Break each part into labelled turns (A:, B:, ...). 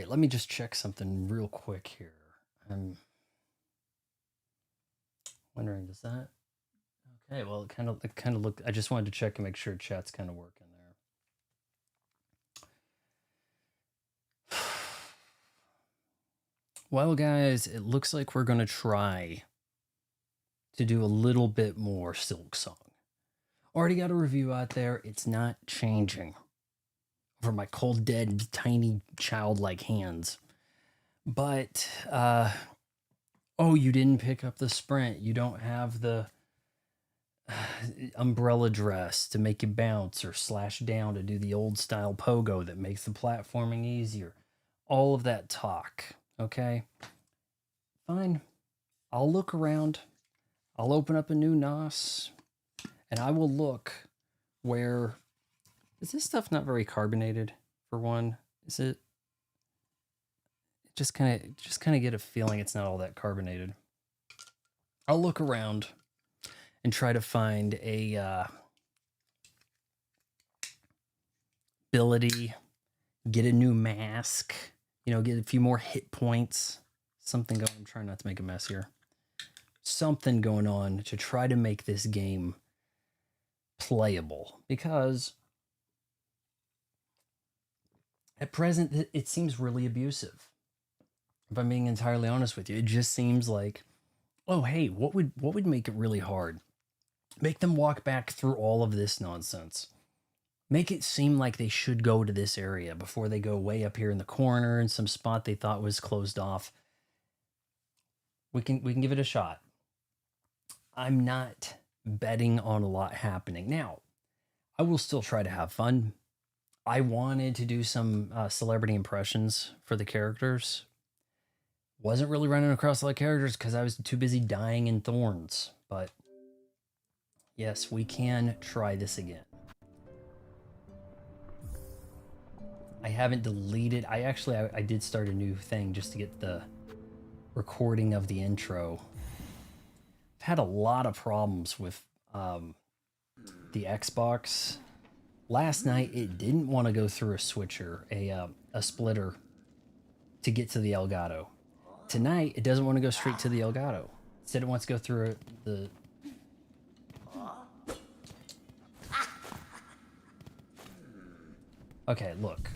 A: right, let me just check something real quick here. I'm wondering, does that? Okay, well, it kind of looked. I just wanted to check and make sure chat's kind of working there. Well, guys, it looks like we're gonna try to do a little bit more Silksong. Already got a review out there. It's not changing over my cold, dead, tiny, childlike hands. But oh, you didn't pick up the sprint. You don't have the umbrella dress to make you bounce or slash down to do the old style pogo that makes the platforming easier. All of that talk. Okay, fine. I'll look around. I'll open up a new NOS and I will look where. Is this stuff not very carbonated for one? Is it? Just kind of get a feeling it's not all that carbonated. I'll look around and try to find a ability, get a new mask, get a few more hit points, something going. I'm trying not to make a mess here. Something going on to try to make this game playable, because at present it seems really abusive. If I'm being entirely honest with you, it just seems like, oh hey, what would make it really hard? Make them walk back through all of this nonsense. Make it seem like they should go to this area before they go way up here in the corner in some spot they thought was closed off. We can give it a shot. I'm not betting on a lot happening. Now, I will still try to have fun. I wanted to do some celebrity impressions for the characters. Wasn't really running across a lot of characters because I was too busy dying in thorns. But yes, we can try this again. I haven't deleted. I did start a new thing just to get the recording of the intro. I've had a lot of problems with the Xbox. Last night it didn't want to go through a switcher, a splitter, to get to the Elgato. Tonight it doesn't want to go straight to the Elgato. Instead it wants to go through the. Okay, look.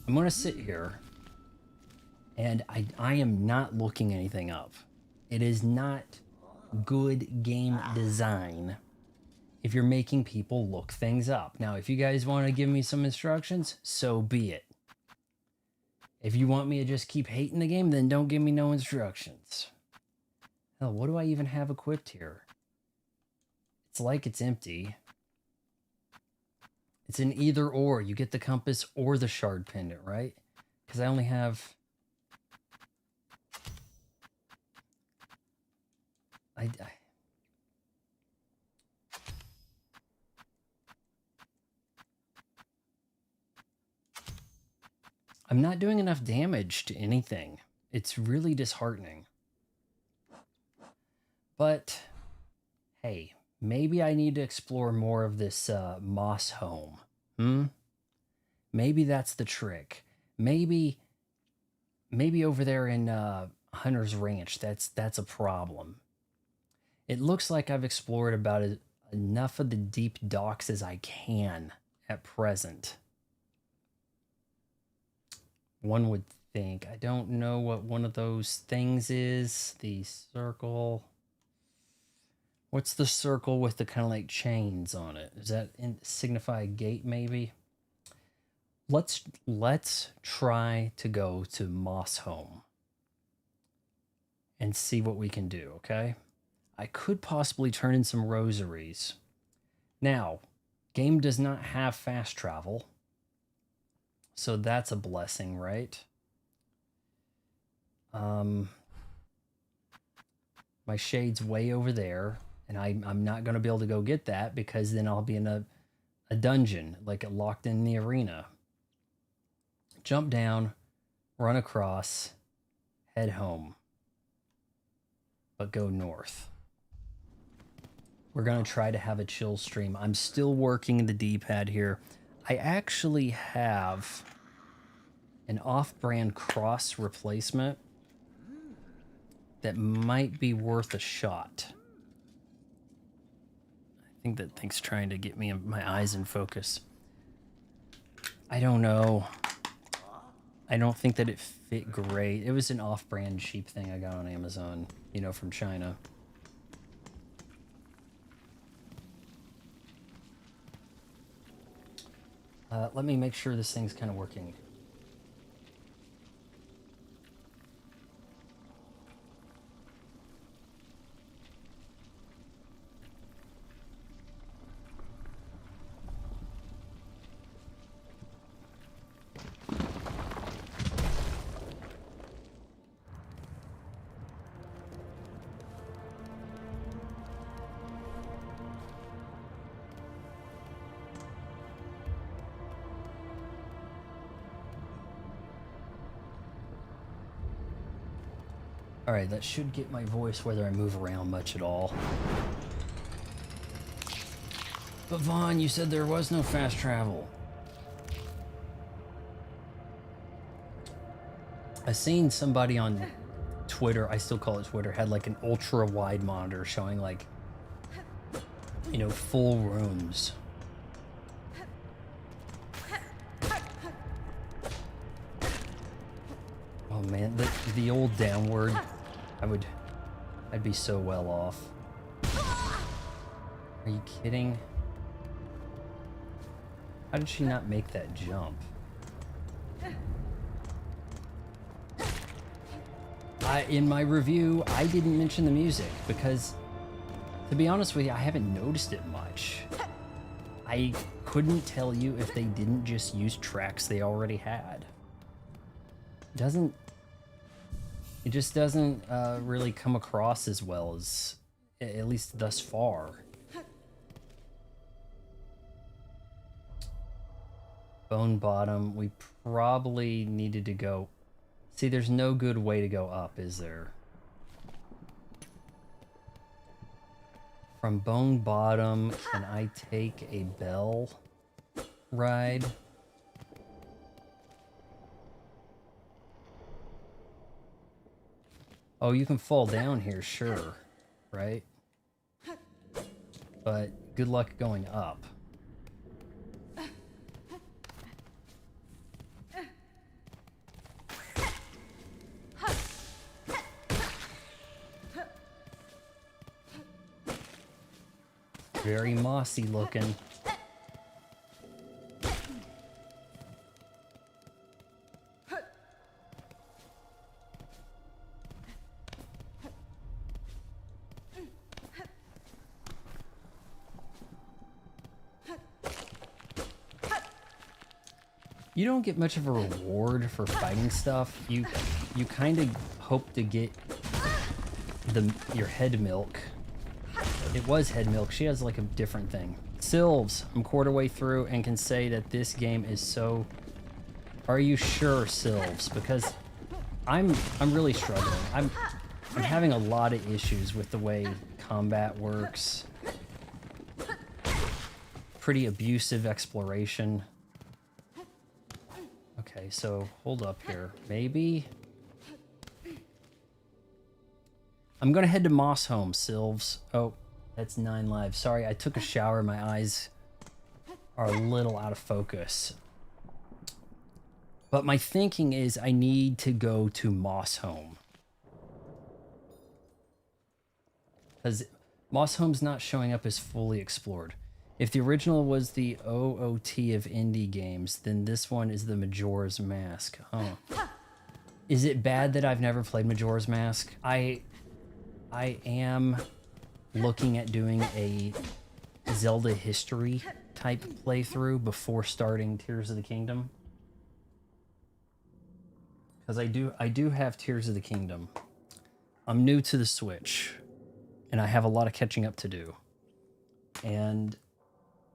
A: I'm going to sit here and I am not looking anything up. It is not good game design if you're making people look things up. Now, if you guys want to give me some instructions, so be it. If you want me to just keep hating the game, then don't give me no instructions. Hell, what do I even have equipped here? It's like it's empty. It's an either or. You get the compass or the shard pendant, right? Because I only have... I'm not doing enough damage to anything. It's really disheartening. But, hey, maybe I need to explore more of this moss home. Maybe that's the trick. Maybe over there in Hunter's Ranch, that's a problem. It looks like I've explored about enough of the deep docks as I can at present. One would think. I don't know what one of those things is. The circle. What's the circle with the kind of like chains on it? Does that signify a gate maybe? Let's try to go to Moss Home and see what we can do, okay? I could possibly turn in some rosaries. Now, game does not have fast travel. So that's a blessing, right? My shade's way over there, and I'm not going to be able to go get that because then I'll be in a dungeon, like locked in the arena. Jump down, run across, head home, but go north. We're going to try to have a chill stream. I'm still working the D-pad here. I actually have an off-brand cross replacement that might be worth a shot. I think that thing's trying to get me my eyes in focus. I don't know. I don't think that it fit great. It was an off-brand cheap thing I got on Amazon, you know, from China. Let me make sure this thing's kind of working. Alright, that should get my voice whether I move around much at all. But Vaughn, you said there was no fast travel. I seen somebody on Twitter, I still call it Twitter, had like an ultra wide monitor showing like, you know, full rooms. Oh man, the old downward, I'd be so well off. Are you kidding? How did she not make that jump? In my review, I didn't mention the music because, to be honest with you, I haven't noticed it much. I couldn't tell you if they didn't just use tracks they already had. It just doesn't really come across as well as, at least thus far. Bone bottom, we probably needed to go. See, there's no good way to go up, is there? From bone bottom, can I take a bell ride? Oh, you can fall down here, sure, right? But good luck going up. Very mossy looking. You don't get much of a reward for fighting stuff. You kind of hope to get your head milk. It was head milk. She has like a different thing. Sylves, I'm quarter way through and can say that this game is so... Are you sure, Sylves? Because I'm really struggling. I'm having a lot of issues with the way combat works. Pretty abusive exploration. Okay, so hold up here. Maybe... I'm gonna head to Moss Home, Sylves. Oh, that's 9 lives. Sorry, I took a shower. My eyes are a little out of focus. But my thinking is I need to go to Moss Home. Because Moss Home's not showing up as fully explored. If the original was the OOT of indie games, then this one is the Majora's Mask. Oh. Is it bad that I've never played Majora's Mask? I am looking at doing a Zelda history type playthrough before starting Tears of the Kingdom. Because I do have Tears of the Kingdom. I'm new to the Switch, and I have a lot of catching up to do. And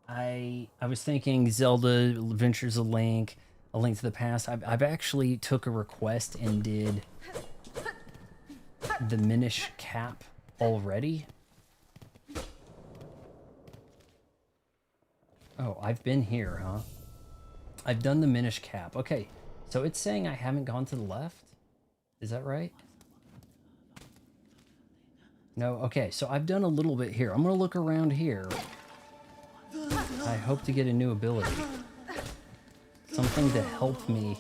A: I was thinking Zelda, Adventures of Link, A Link to the Past. I've actually took a request and did the Minish Cap already. Oh, I've been here, huh? I've done the Minish Cap. Okay, So it's saying I haven't gone to the left? Is that right? No? Okay, so I've done a little bit here. I'm going to look around here. I hope to get a new ability. Something to help me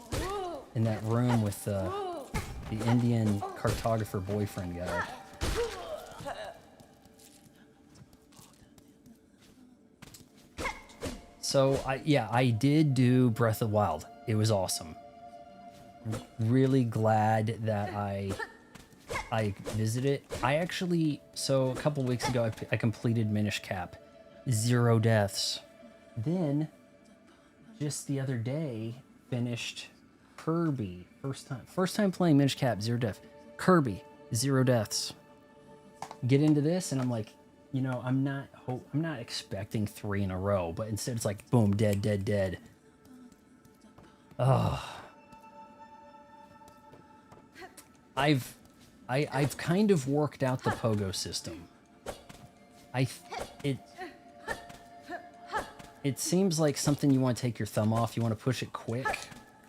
A: in that room with the Indian cartographer boyfriend guy. So, I did do Breath of the Wild. It was awesome. Really glad that I visited. I actually, so a couple weeks ago, I completed Minish Cap. 0 deaths. Then, just the other day, finished Kirby. First time playing Minish Cap, 0 death. Kirby, 0 deaths. Get into this, and I'm like, you know, I'm not expecting 3 in a row, but instead it's like, boom, dead, dead, dead. Ugh. I've kind of worked out the pogo system. It seems like something you want to take your thumb off. You want to push it quick.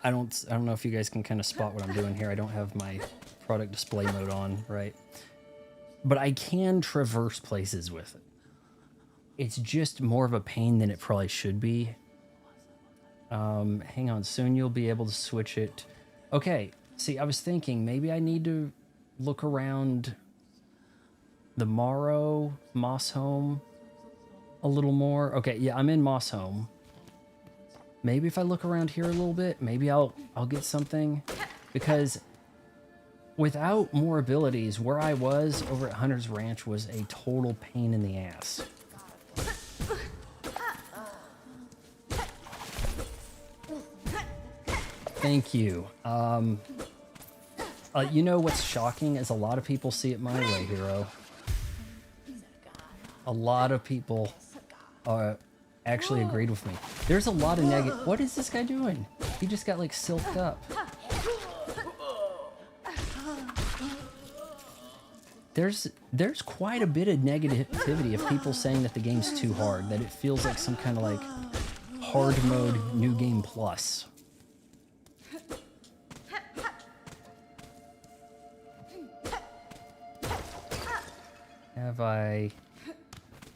A: I don't know if you guys can kind of spot what I'm doing here. I don't have my product display mode on, right? But I can traverse places with it. It's just more of a pain than it probably should be. Hang on, soon you'll be able to switch it. Okay, see, I was thinking maybe I need to look around the Moss Home a little more. Okay, yeah, I'm in Moss Home. Maybe if I look around here a little bit, maybe I'll get something. Because without more abilities, where I was over at Hunter's Ranch was a total pain in the ass. Thank you. You know what's shocking is a lot of people see it my way, Hero. A lot of people actually agreed with me. There's a lot of negative. What is this guy doing? He just got like silked up. There's quite a bit of negativity of people saying that the game's too hard, that it feels like some kind of like hard mode new game plus.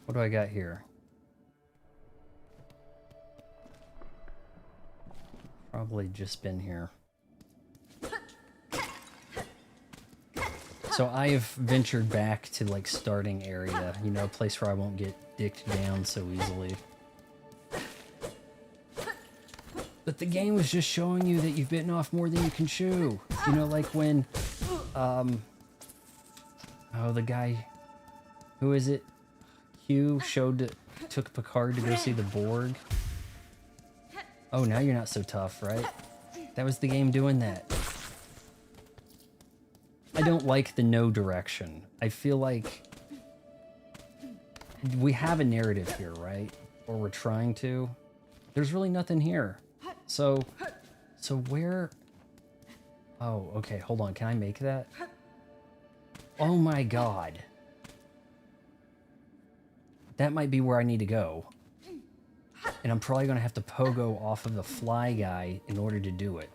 A: What do I got here? Probably just been here. So I've ventured back to like starting area, you know, a place where I won't get dicked down so easily. But the game was just showing you that you've bitten off more than you can chew. You know, like when, oh, the guy, who is it? Hugh took Picard to go see the Borg. Oh, now you're not so tough, right? That was the game doing that. I don't like the no direction. I feel like we have a narrative here, right? Or we're trying to. There's really nothing here. So where? Oh, okay, hold on. Can I make that? Oh my god. That might be where I need to go. And I'm probably going to have to pogo off of the fly guy in order to do it.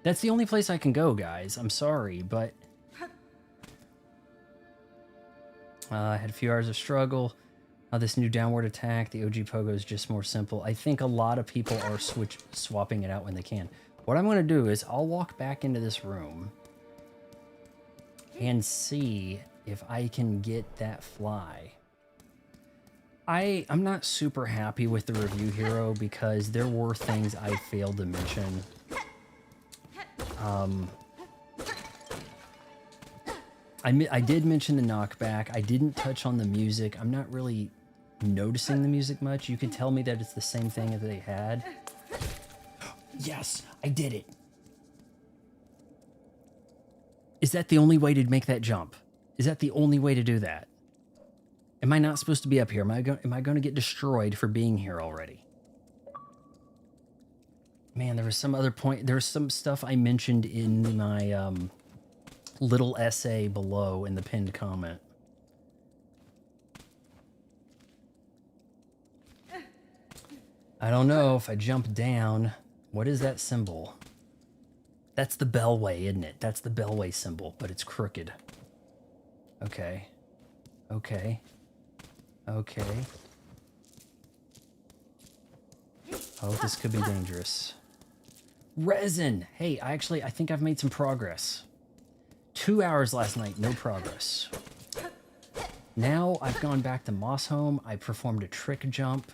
A: That's the only place I can go, guys. I'm sorry, but I had a few hours of struggle. This new downward attack, the OG pogo is just more simple. I think a lot of people are swapping it out when they can. What I'm going to do is I'll walk back into this room and see if I can get that fly. I'm not super happy with the review, Hero, because there were things I failed to mention. I did mention the knockback. I didn't touch on the music. I'm not really noticing the music much. You can tell me that it's the same thing that they had. Yes, I did it. Is that the only way to make that jump? Is that the only way to do that? Am I not supposed to be up here? Am I going to get destroyed for being here already? Man, there was some other point. There's some stuff I mentioned in my little essay below in the pinned comment. I don't know if I jump down. What is that symbol? That's the bellway, isn't it? That's the bellway symbol, but it's crooked. Okay. Okay. Okay. Oh, this could be dangerous. Resin! Hey, I think I've made some progress. 2 hours last night, no progress. Now I've gone back to Moss Home. I performed a trick jump.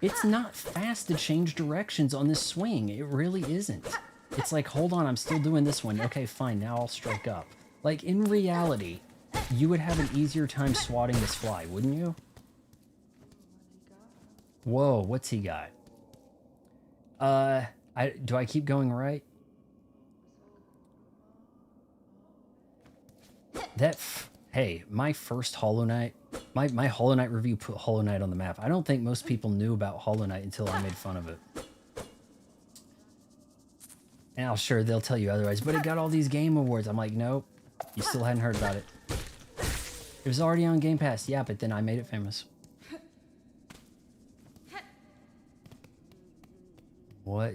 A: It's not fast to change directions on this swing. It really isn't. It's like, hold on, I'm still doing this one. Okay, fine, now I'll strike up. Like, in reality, you would have an easier time swatting this fly, wouldn't you? Whoa, what's he got? Do I keep going right? Hey, my first Hollow Knight, my Hollow Knight review put Hollow Knight on the map. I don't think most people knew about Hollow Knight until I made fun of it. And I'm sure they'll tell you otherwise, but it got all these game awards. I'm like, nope, you still hadn't heard about it. It was already on Game Pass, yeah, but then I made it famous. What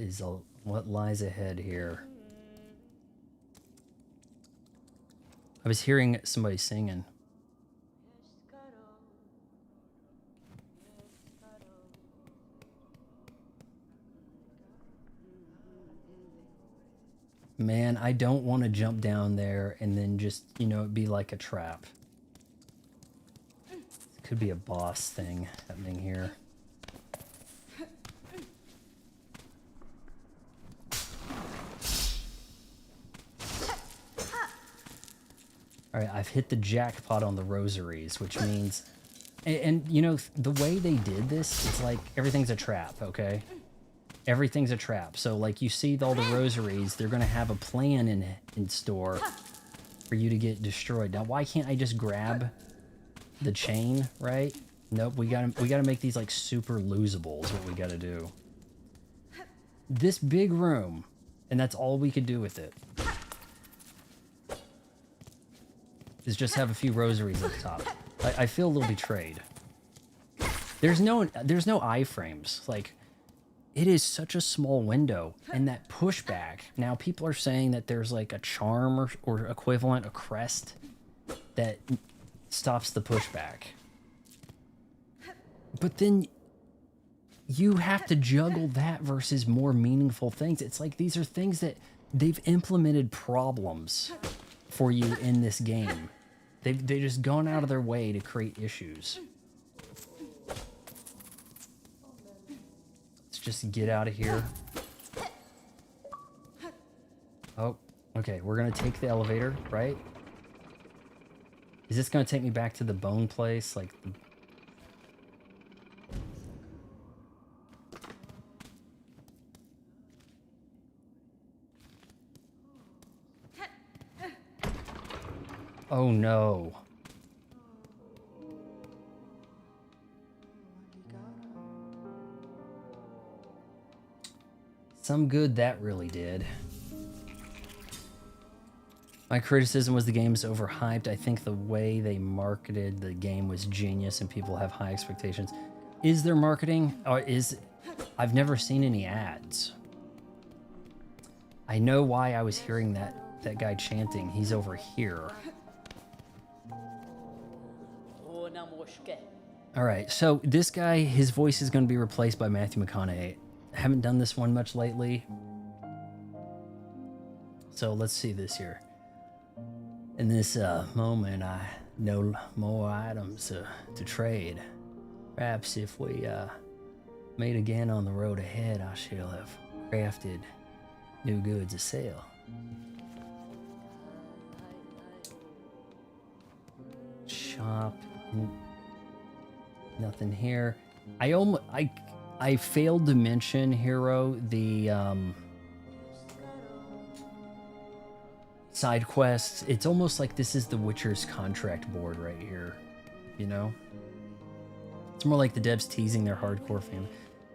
A: lies ahead here? I was hearing somebody singing. Man, I don't want to jump down there and then just, you know, it'd be like a trap. It could be a boss thing happening here. Alright, I've hit the jackpot on the rosaries, which means... And, you know, the way they did this, it's like everything's a trap, okay? Everything's a trap. So, like, you see all the rosaries, they're going to have a plan in store for you to get destroyed. Now, why can't I just grab the chain, right? Nope, we gotta make these, like, super losable is what we gotta do. This big room, and that's all we could do with it, is just have a few rosaries at the top. I feel a little betrayed. There's no iframes. Like, it is such a small window, and that pushback. Now, people are saying that there's like a charm or equivalent, a crest, that stops the pushback. But then you have to juggle that versus more meaningful things. It's like these are things that they've implemented problems for you in this game. They've just gone out of their way to create issues. Let's just get out of here. Oh, okay. We're going to take the elevator, right? Is this going to take me back to the bone place? Like... Oh no. Some good that really did. My criticism was the game is overhyped. I think the way they marketed the game was genius and people have high expectations. Is there marketing? Or I've never seen any ads. I know why I was hearing that guy chanting. He's over here. Alright, so this guy, his voice is going to be replaced by Matthew McConaughey. I haven't done this one much lately. So let's see this here. In this moment, I know more items to trade. Perhaps if we meet again on the road ahead, I shall have crafted new goods to sell. Shop. Nothing here. I failed to mention, Hero, the side quests. It's almost like this is the Witcher's contract board right here, you know? It's more like the devs teasing their hardcore fan.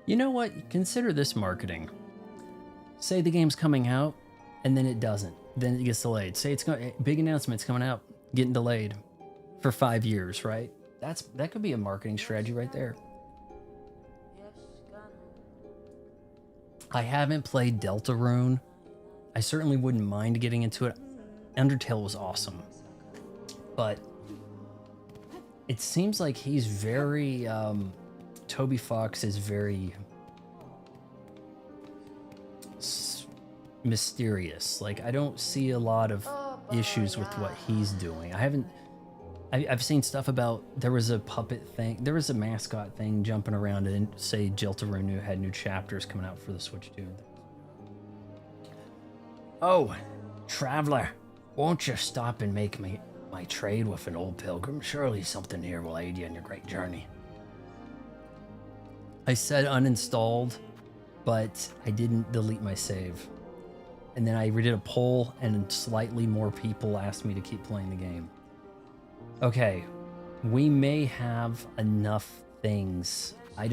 A: You know what? Consider this marketing. Say the game's coming out, and then it doesn't. Then it gets delayed. Say it's going, big announcement's coming out, getting delayed for 5 years, right? That could be a marketing strategy right there. I haven't played Deltarune. I certainly wouldn't mind getting into it. Undertale was awesome, but it seems like he's very Toby Fox is very mysterious. Like, I don't see a lot of issues with what he's doing. I've seen stuff about, there was a puppet thing, there was a mascot thing jumping around, and say Deltarune had new chapters coming out for the Switch 2. Oh, traveler, won't you stop and make me my trade with an old pilgrim? Surely something here will aid you in your great journey. I said uninstalled, but I didn't delete my save. And then I redid a poll, and slightly more people asked me to keep playing the game. Okay, we may have enough things. I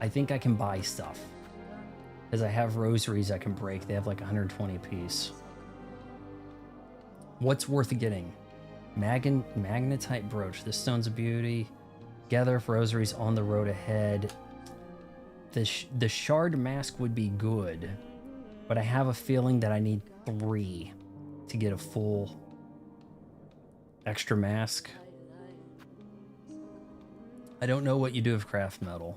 A: think I can buy stuff. Because I have rosaries I can break. They have like 120 apiece. What's worth getting? Magnetite brooch. This stone's a beauty. Gather up rosaries on the road ahead. The shard mask would be good, but I have a feeling that I need 3 to get a full extra mask. I don't know what you do with craft metal.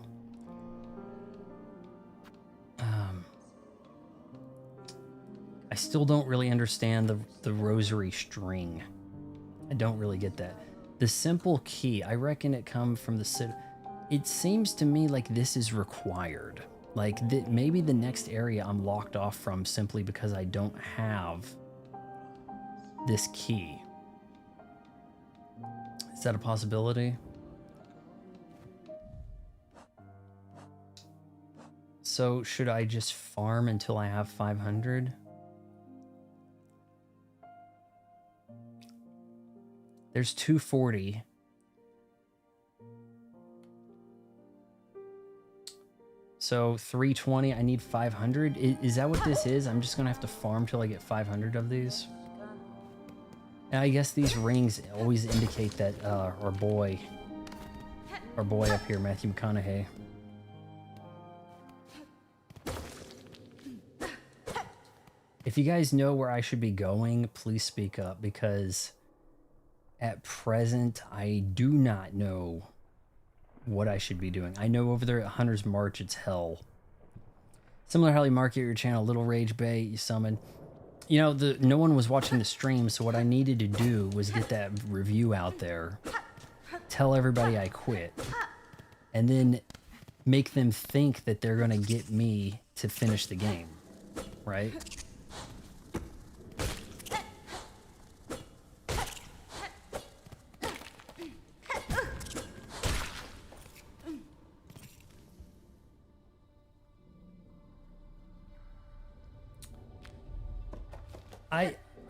A: I still don't really understand the rosary string. I don't really get that. The simple key, I reckon it come from the city. It seems to me like this is required. Like, maybe the next area I'm locked off from simply because I don't have this key. Is that a possibility? So should I just farm until I have 500? There's 240. So 320, I need 500. Is that what this is? I'm just gonna have to farm till I get 500 of these. And I guess these rings always indicate that our boy up here, Matthew McConaughey. If you guys know where I should be going, please speak up, because at present I do not know what I should be doing. I know over there at Hunter's March it's hell. Similar how you market your channel, Little Rage Bay, you summon. You know, no one was watching the stream, so what I needed to do was get that review out there, tell everybody I quit, and then make them think that they're gonna get me to finish the game, right?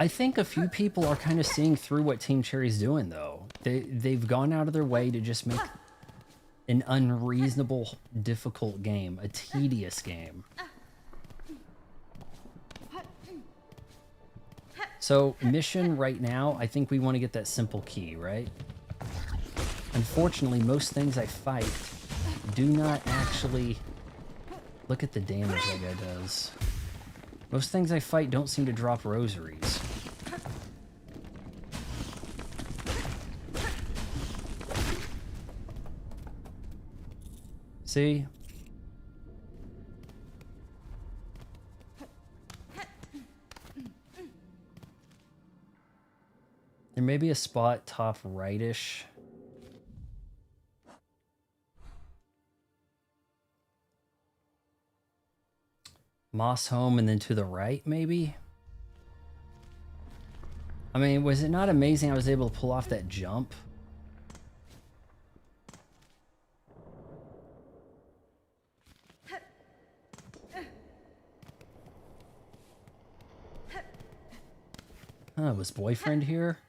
A: I think a few people are kind of seeing through what Team Cherry's doing, though. They've gone out of their way to just make an unreasonable, difficult game, a tedious game. So, mission right now, I think we want to get that simple key, right? Unfortunately, most things I fight do not actually... Look at the damage that guy does. Most things I fight don't seem to drop rosaries. See? There may be a spot top rightish. Moss home and then to the right, maybe? I mean, was it not amazing I was able to pull off that jump? Huh, was boyfriend here?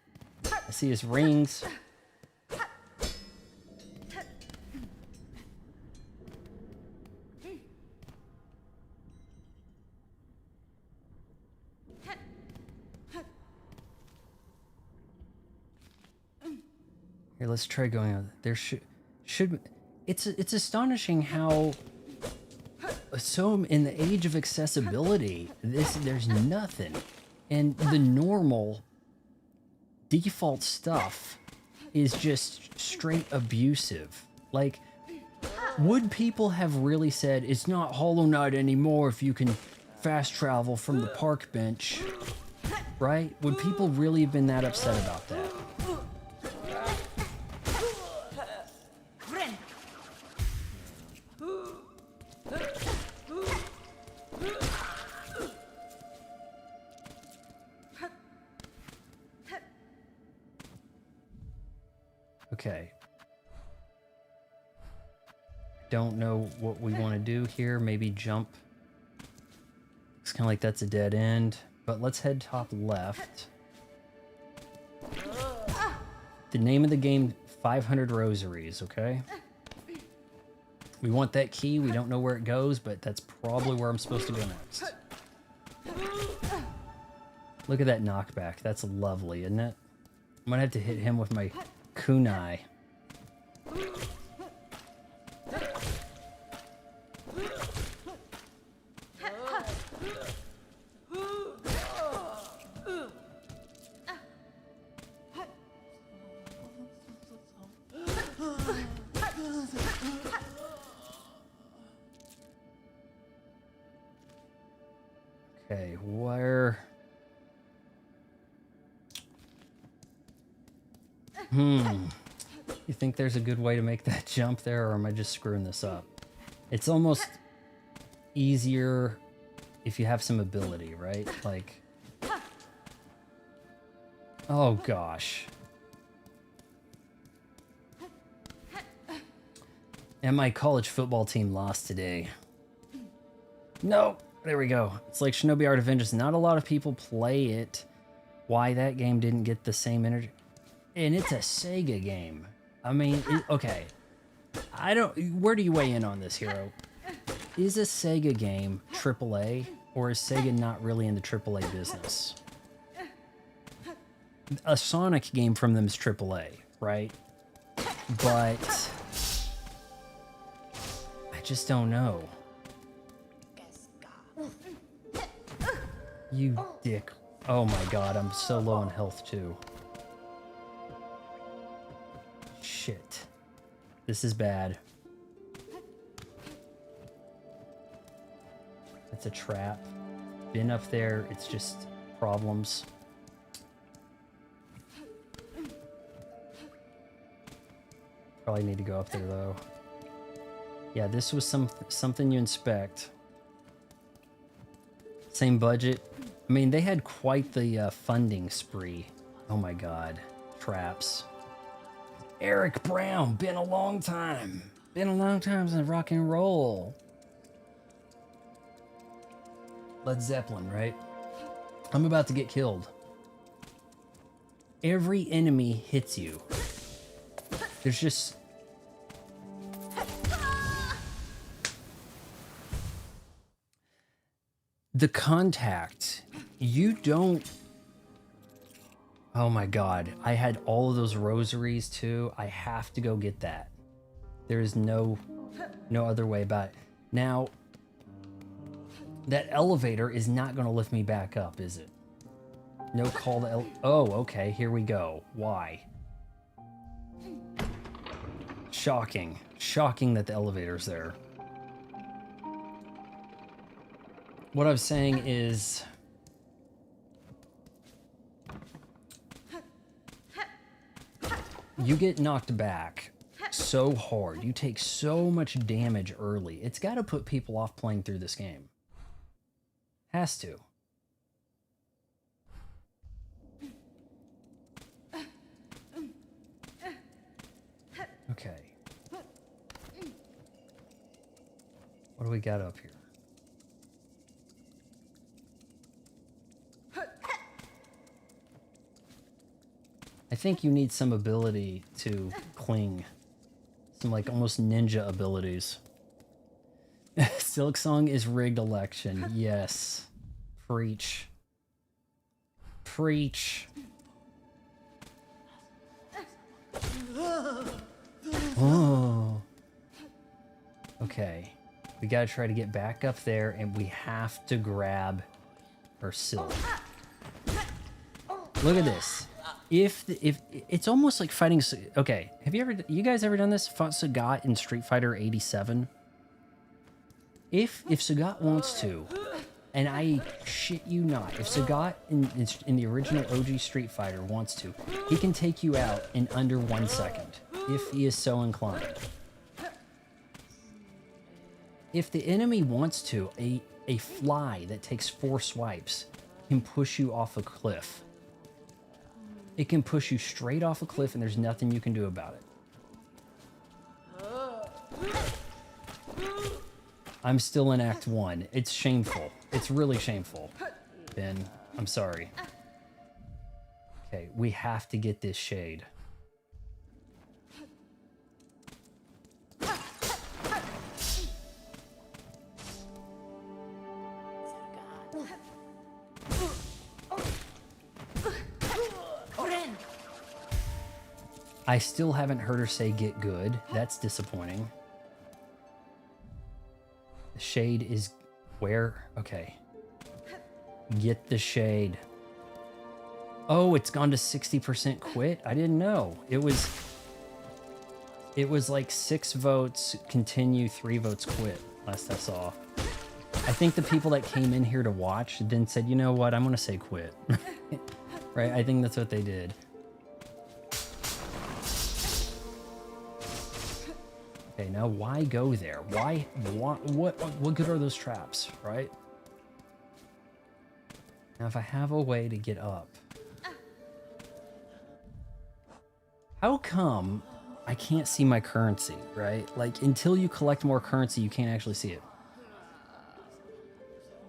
A: I see his rings. Here, let's try going on. There should it's astonishing how so in the age of accessibility, there's nothing. And the normal default stuff is just straight abusive. Like, would people have really said, it's not Hollow Knight anymore if you can fast travel from the park bench, right? Would people really have been that upset about that? Okay. Don't know what we want to do here. Maybe jump. It's kind of like that's a dead end. But let's head top left. The name of the game, 500 Rosaries, okay? We want that key. We don't know where it goes, but that's probably where I'm supposed to go next. Look at that knockback. That's lovely, isn't it? I'm gonna have to hit him with my kunai. Okay, where... You think there's a good way to make that jump there, or am I just screwing this up? It's almost easier if you have some ability, right? Like... Oh, gosh. And my college football team lost today. No! There we go. It's like Shinobi Art of Vengeance. Not a lot of people play it. Why that game didn't get the same energy... And it's a Sega game. I mean, okay. I don't... Where do you weigh in on this, Hero? Is a Sega game AAA, or is Sega not really in the AAA business? A Sonic game from them is AAA, right? But... I just don't know. You dick. Oh my god, I'm so low on health, too. Shit. This is bad. It's a trap. Been up there, it's just problems. Probably need to go up there, though. Yeah, this was something you inspect. Same budget. I mean, they had quite the funding spree. Oh my god. Traps. Eric Brown, been a long time. Been a long time since rock and roll. Led Zeppelin, right? I'm about to get killed. Every enemy hits you. There's just... The contact, you don't... Oh my god, I had all of those rosaries too. I have to go get that. There is no other way about it. Now, that elevator is not going to lift me back up, is it? No call to oh, okay, here we go. Why? Shocking. Shocking that the elevator's there. What I was saying is... You get knocked back so hard. You take so much damage early. It's got to put people off playing through this game. Has to. Okay. What do we got up here? I think you need some ability to cling. Some like almost ninja abilities. Silksong is rigged election. Yes. Preach. Preach. Oh. Okay. We gotta try to get back up there, and we have to grab her silk. Look at this. If it's almost like fighting. Okay, have you guys ever done this? Fought Sagat in Street Fighter 87. If Sagat wants to, and I shit you not, if Sagat in the original OG Street Fighter wants to, he can take you out in under 1 second if he is so inclined. If the enemy wants to, a fly that takes 4 swipes can push you off a cliff. It can push you straight off a cliff, and there's nothing you can do about it. I'm still in Act 1. It's shameful. It's really shameful. Ben, I'm sorry. Okay, we have to get this shade. I still haven't heard her say get good. That's disappointing. The shade is where? Okay. Get the shade. Oh, it's gone to 60% quit? I didn't know. It was like 6 votes continue, 3 votes quit, last I saw. I think the people that came in here to watch then said, you know what, I'm gonna say quit. Right? I think that's what they did. Okay, now why go there? Why what good are those traps, right? Now if I have a way to get up. How come I can't see my currency, right? Like until you collect more currency, you can't actually see it.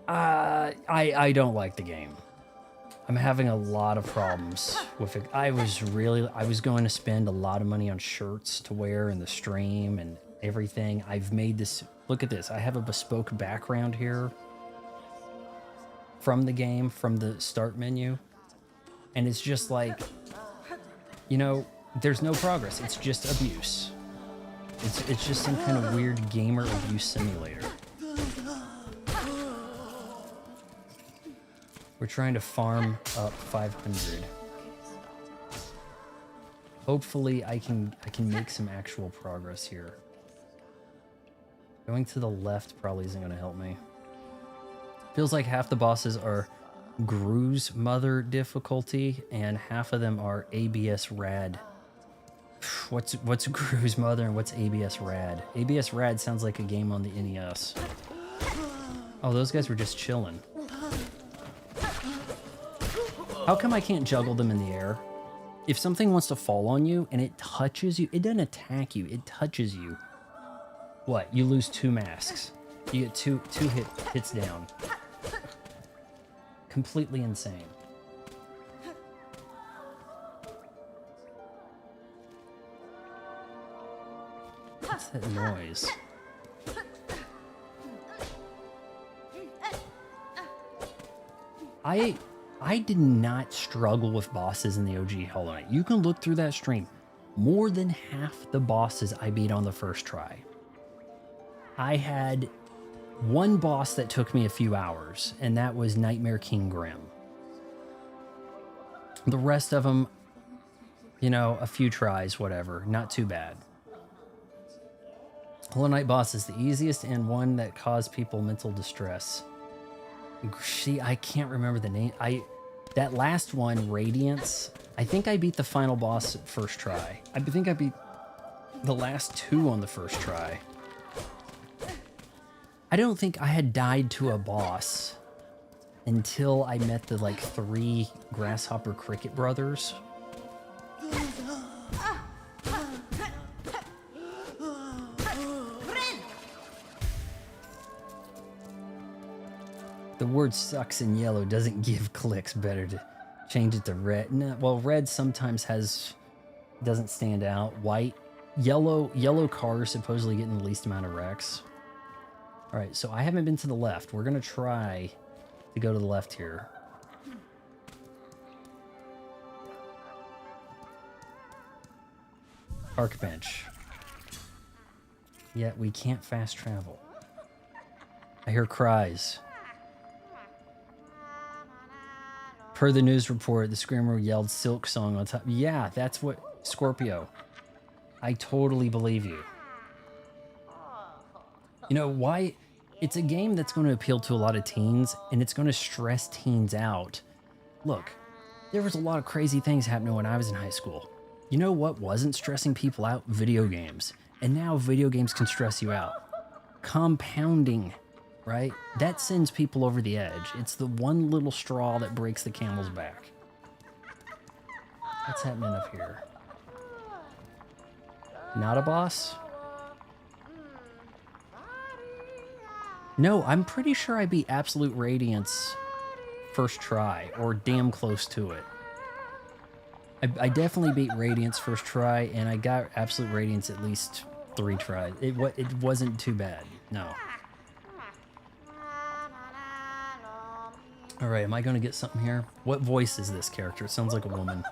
A: I don't like the game. I'm having a lot of problems with it. I was going to spend a lot of money on shirts to wear in the stream and everything. I've made this, look at this. I have a bespoke background here from the game, from the start menu. And it's just like, you know, there's no progress. It's just abuse. It's just some kind of weird gamer abuse simulator. We're trying to farm up 500. Hopefully I can make some actual progress here. Going to the left probably isn't going to help me. Feels like half the bosses are Gru's Mother difficulty and half of them are ABS Rad. What's Gru's Mother and what's ABS Rad? ABS Rad sounds like a game on the NES. Oh, those guys were just chilling. How come I can't juggle them in the air? If something wants to fall on you and it touches you, it doesn't attack you, it touches you. What? You lose 2 masks. You get two hits down. Completely insane. What's that noise? I did not struggle with bosses in the OG Hollow Knight. You can look through that stream. More than half the bosses I beat on the first try. I had one boss that took me a few hours, and that was Nightmare King Grim. The rest of them, you know, a few tries, whatever. Not too bad. Hollow Knight boss is the easiest and one that caused people mental distress. See, I can't remember the name. That last one, Radiance, I think I beat the final boss first try. I think I beat the last 2 on the first try. I don't think I had died to a boss until I met the, like, 3 Grasshopper Cricket brothers. The word sucks in yellow doesn't give clicks. Better to change it to red. No, well, red sometimes doesn't stand out. White, yellow cars supposedly getting the least amount of wrecks. All right, so I haven't been to the left. We're gonna try to go to the left here. Park bench. Yet we can't fast travel. I hear cries. Per the news report, the screamer yelled Silksong on top. Yeah, that's what... Scorpio. I totally believe you. You know, why... It's a game that's going to appeal to a lot of teens, and it's going to stress teens out. Look, there was a lot of crazy things happening when I was in high school. You know what wasn't stressing people out? Video games. And now video games can stress you out. Compounding, right? That sends people over the edge. It's the one little straw that breaks the camel's back. What's happening up here? Not a boss? No, I'm pretty sure I beat Absolute Radiance first try, or damn close to it. I definitely beat Radiance first try, and I got Absolute Radiance at least 3 tries. It wasn't too bad, no. Alright, am I going to get something here? What voice is this character? It sounds like a woman.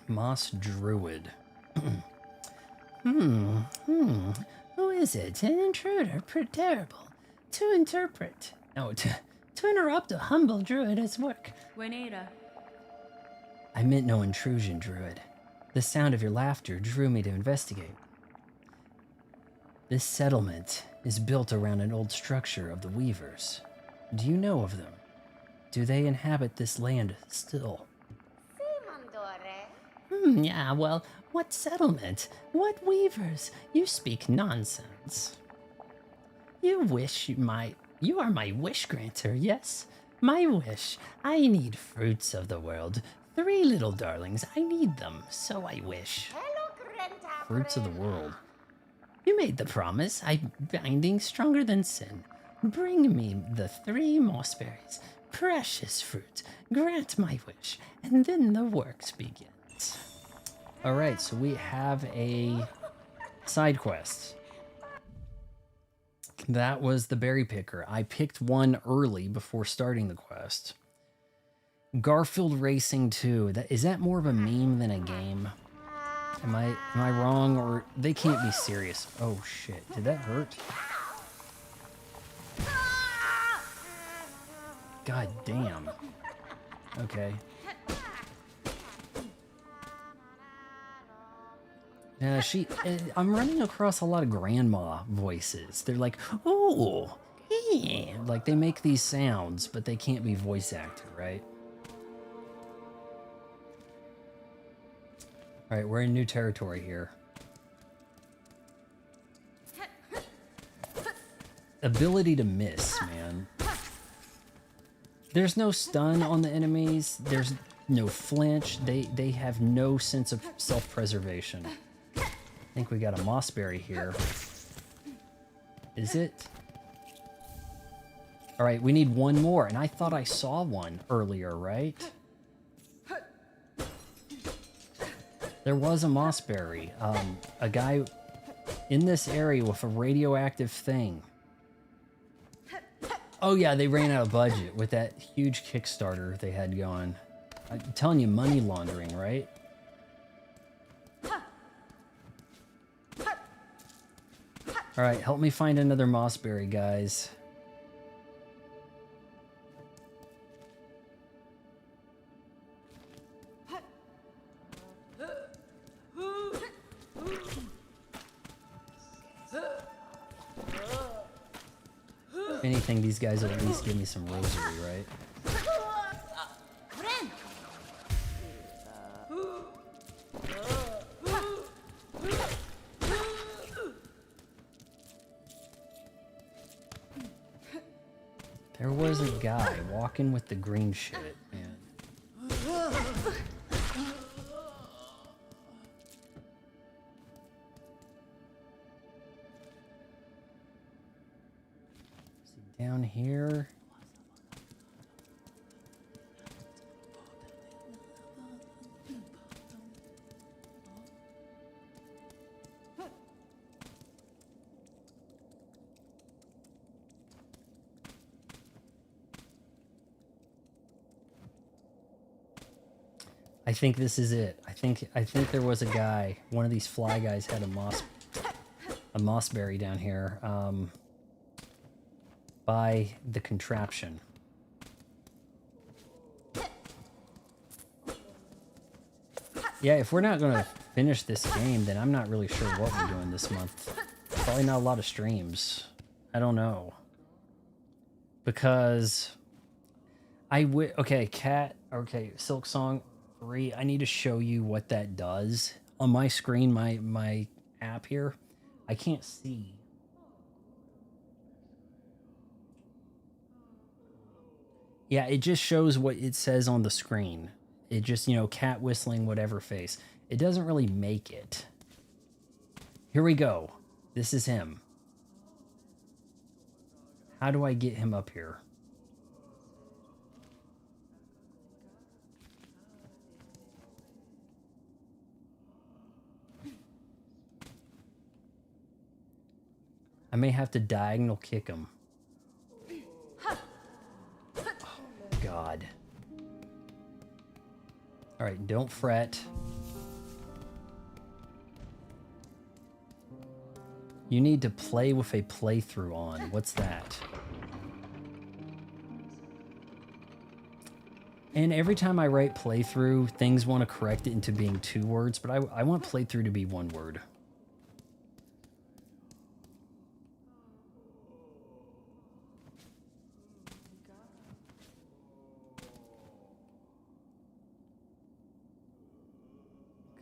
A: Moss Druid. Who is it? An intruder, terrible. To interpret. No, to interrupt a humble druid at work.
B: Juanita.
A: I meant no intrusion, druid. The sound of your laughter drew me to investigate. This settlement is built around an old structure of the Weavers. Do you know of them? Do they inhabit this land still? Yeah, well, what settlement? What Weavers? You speak nonsense. You are my wish granter, yes? My wish. I need fruits of the world. 3 little darlings. I need them, so I wish. Fruits of the world. You made the promise. I'm binding stronger than sin. Bring me the 3 mossberries. Precious fruit. Grant my wish, and then the works begins. Alright, so we have a side quest. That was the berry picker. I picked one early before starting the quest. Garfield Racing 2. Is that more of a meme than a game? Am I wrong, or they can't be serious? Oh shit, did that hurt? God damn. Okay. Yeah, I'm running across a lot of grandma voices. They're like, oh, yeah. Like they make these sounds, but they can't be voice acted, right? All right, we're in new territory here. Ability to miss, man. There's no stun on the enemies. There's no flinch. They have no sense of self-preservation. I think we got a mossberry here. Is it? All right, we need one more, and I thought I saw one earlier, right? There was a mossberry. A guy in this area with a radioactive thing. Oh yeah, they ran out of budget with that huge Kickstarter they had going. I'm telling you, money laundering, right? All right, help me find another mossberry, guys. If anything, these guys will at least give me some rosary, right? There was a guy walking with the green shit, man. See, down here. I think this is it. I think there was a guy, one of these fly guys had a mossberry down here by the contraption. Yeah, if we're not going to finish this game, then I'm not really sure what we're doing this month. Probably not a lot of streams. I don't know. Because okay, Silksong 3, I need to show you what that does. On my screen, my app here, I can't see. Yeah, it just shows what it says on the screen. It just, you know, cat whistling, whatever face. It doesn't really make it. Here we go. This is him. How do I get him up here? I may have to diagonal kick him. Oh, God. All right, don't fret. You need to play with a playthrough on. What's that? And every time I write playthrough, things want to correct it into being 2 words, but I want playthrough to be 1 word.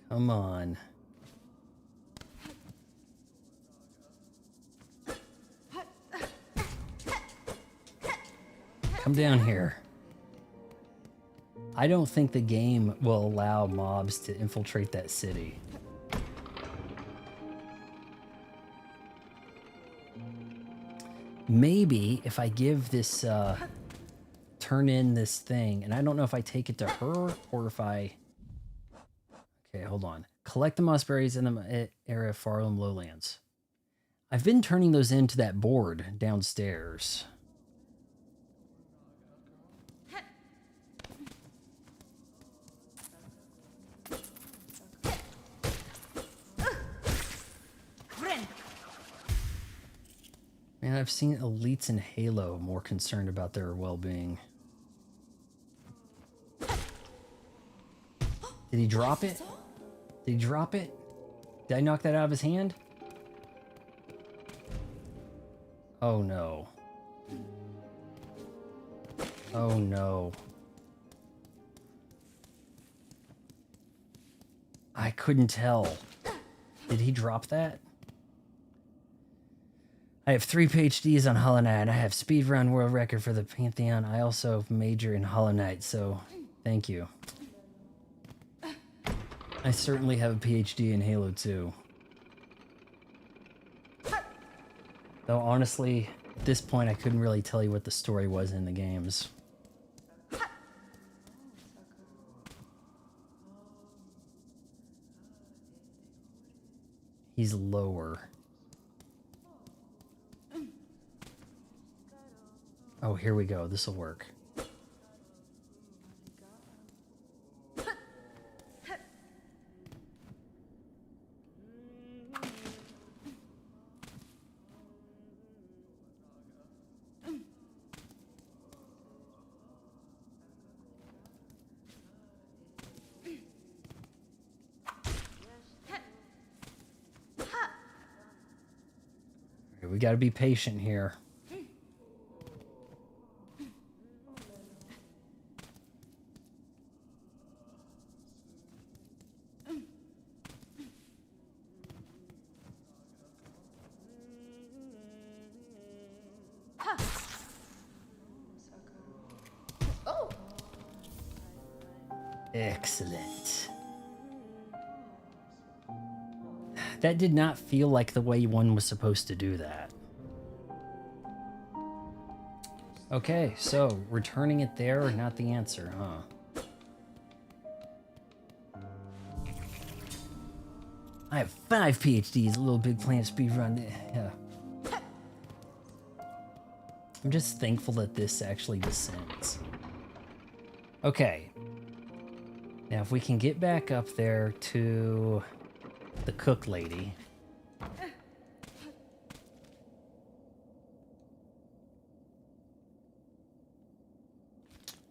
A: Come on. Come down here. I don't think the game will allow mobs to infiltrate that city. Maybe if I give this, turn in this thing, and I don't know if I take it to her or if I... Okay, hold on. Collect the mossberries in the area of Farlam Lowlands. I've been turning those into that board downstairs. Man, I've seen elites in Halo more concerned about their well-being. Did he drop it? Did he drop it? Did I knock that out of his hand? Oh no. Oh no. I couldn't tell. Did he drop that? I have 3 PhDs on Hollow Knight, and I have speedrun world record for the Pantheon. I also major in Hollow Knight, so thank you. I certainly have a PhD in Halo 2. Though honestly, at this point I couldn't really tell you what the story was in the games. He's lower. Oh, here we go. This'll work. We got to be patient here. Excellent. That did not feel like the way one was supposed to do that. Okay, so returning it there, not the answer, huh? I have 5 PhDs, a little big plant speedrun. Yeah. I'm just thankful that this actually descends. Okay. Now, if we can get back up there to the cook lady.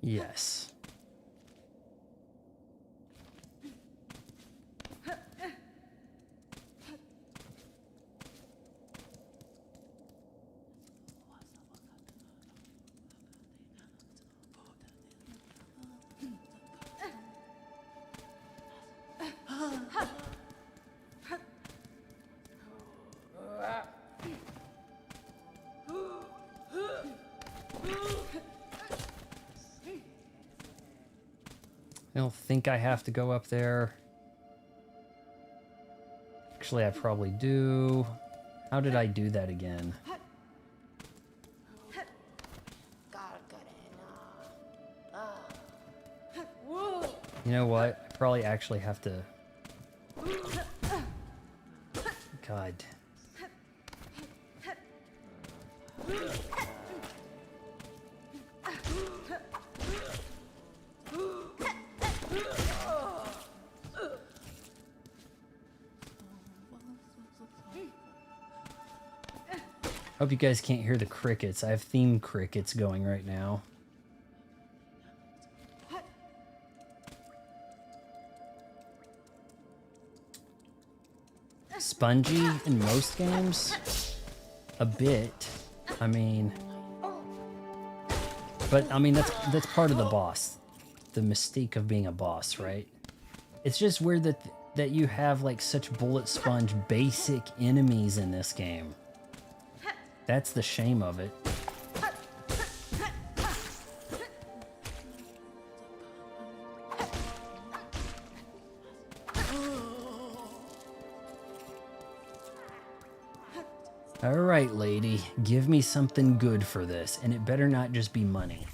A: Yes. I don't think I have to go up there. Actually, I probably do. How did I do that again? You know what? I probably actually have to... God. Hope you guys can't hear the crickets. I have theme crickets going right now. Spongy in most games? A bit. I mean... But, I mean, that's part of the boss. The mystique of being a boss, right? It's just weird that you have, like, such bullet sponge basic enemies in this game. That's the shame of it. Alright, lady. Give me something good for this, and it better not just be money.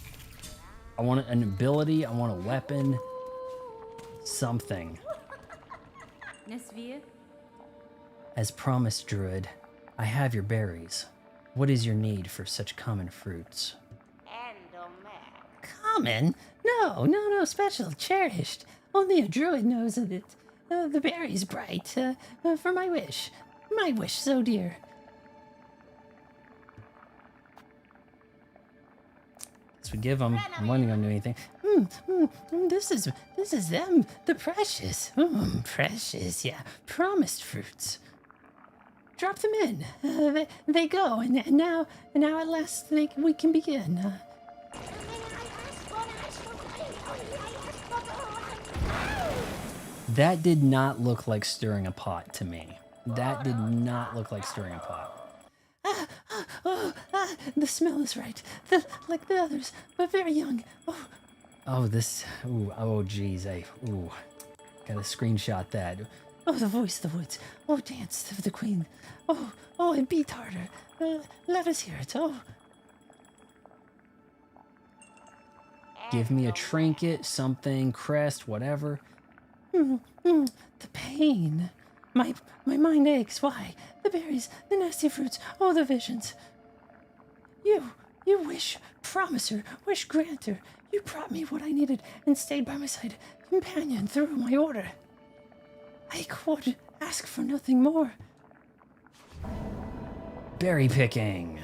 A: I want an ability, I want a weapon. Something. As promised, Druid, I have your berries. What is your need for such common fruits? Common? No, special, cherished. Only a druid knows of it. The berry's bright, for my wish so dear. Guess we give them. I'm wondering on anything. This is them, the precious. Precious, yeah, promised fruits. Drop them in. They go, and now at last we can begin. That did not look like stirring a pot to me. That did not look like stirring a pot. The smell is right. Like the others, but very young. This. Geez. Gotta screenshot that. The voice of the woods. Dance of the queen. And beat harder. Let us hear it. Give me a trinket, something, crest, whatever. The pain. My mind aches. Why? The berries, the nasty fruits, the visions. You wish promiser, wish granter. You brought me what I needed and stayed by my side, companion through my order. I could ask for nothing more. Berry picking.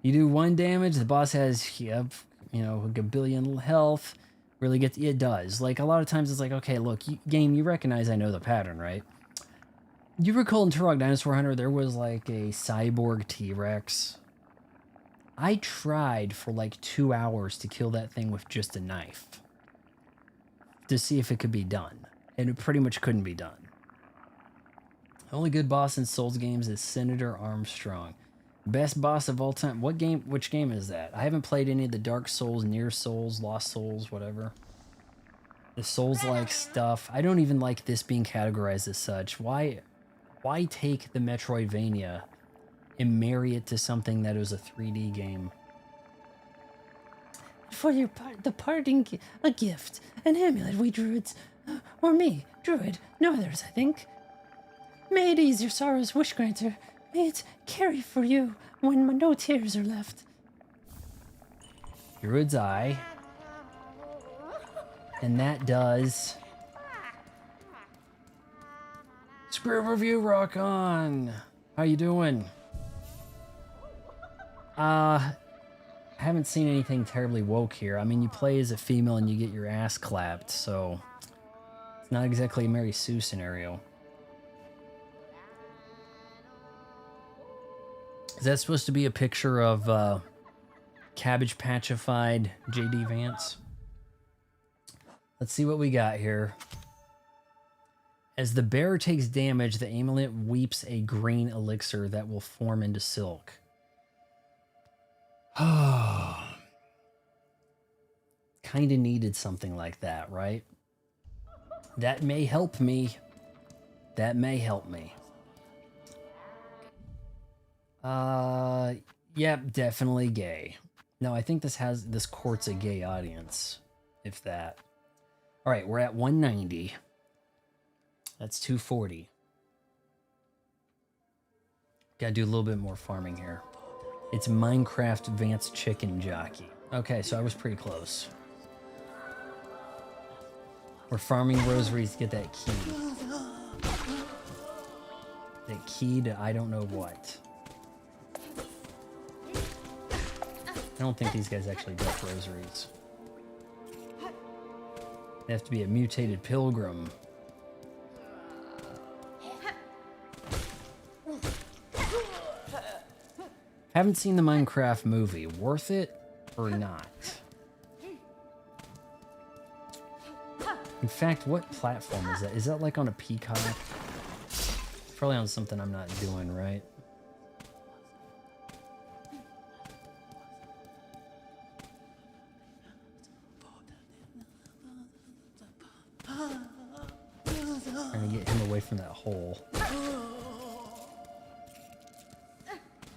A: You do 1 damage, the boss has, a gabillion health. Really gets, it does. Like, a lot of times it's like, okay, look, game, you recognize I know the pattern, right? You recall in Turok Dinosaur Hunter, there was like a cyborg T-Rex. I tried for like 2 hours to kill that thing with just a knife. To see if it could be done. And it pretty much couldn't be done. The only good boss in Souls games is Senator Armstrong. Best boss of all time. Which game is that? I haven't played any of the Dark Souls, Near Souls, Lost Souls, whatever. The Souls-like stuff. I don't even like this being categorized as such. Why take the Metroidvania and marry it to something that is a 3D game? For the parting a gift, an amulet, we druids, or me, druid, no others, I think. May it ease your sorrows, wish granter. May it carry for you when no tears are left. Druid's Eye. And that does... Script review, rock on! How you doing? Haven't seen anything terribly woke here. I mean, you play as a female and you get your ass clapped, so... It's not exactly a Mary Sue scenario. Is that supposed to be a picture of, Cabbage Patchified J.D. Vance? Let's see what we got here. As the bearer takes damage, the amulet weeps a green elixir that will form into silk. Oh. Kinda needed something like that, right? That may help me. That may help me. Yep, definitely gay. No, I think this court's a gay audience, if that. All right, we're at 190. That's 240. Gotta do a little bit more farming here. It's Minecraft Vance Chicken Jockey. Okay, so I was pretty close. We're farming rosaries to get that key. That key to I don't know what. I don't think these guys actually drop rosaries. They have to be a mutated pilgrim. Haven't seen the Minecraft movie. Worth it or not? In fact, what platform is that? Is that like on a Peacock? It's probably on something I'm not doing, right? Trying to get him away from that hole.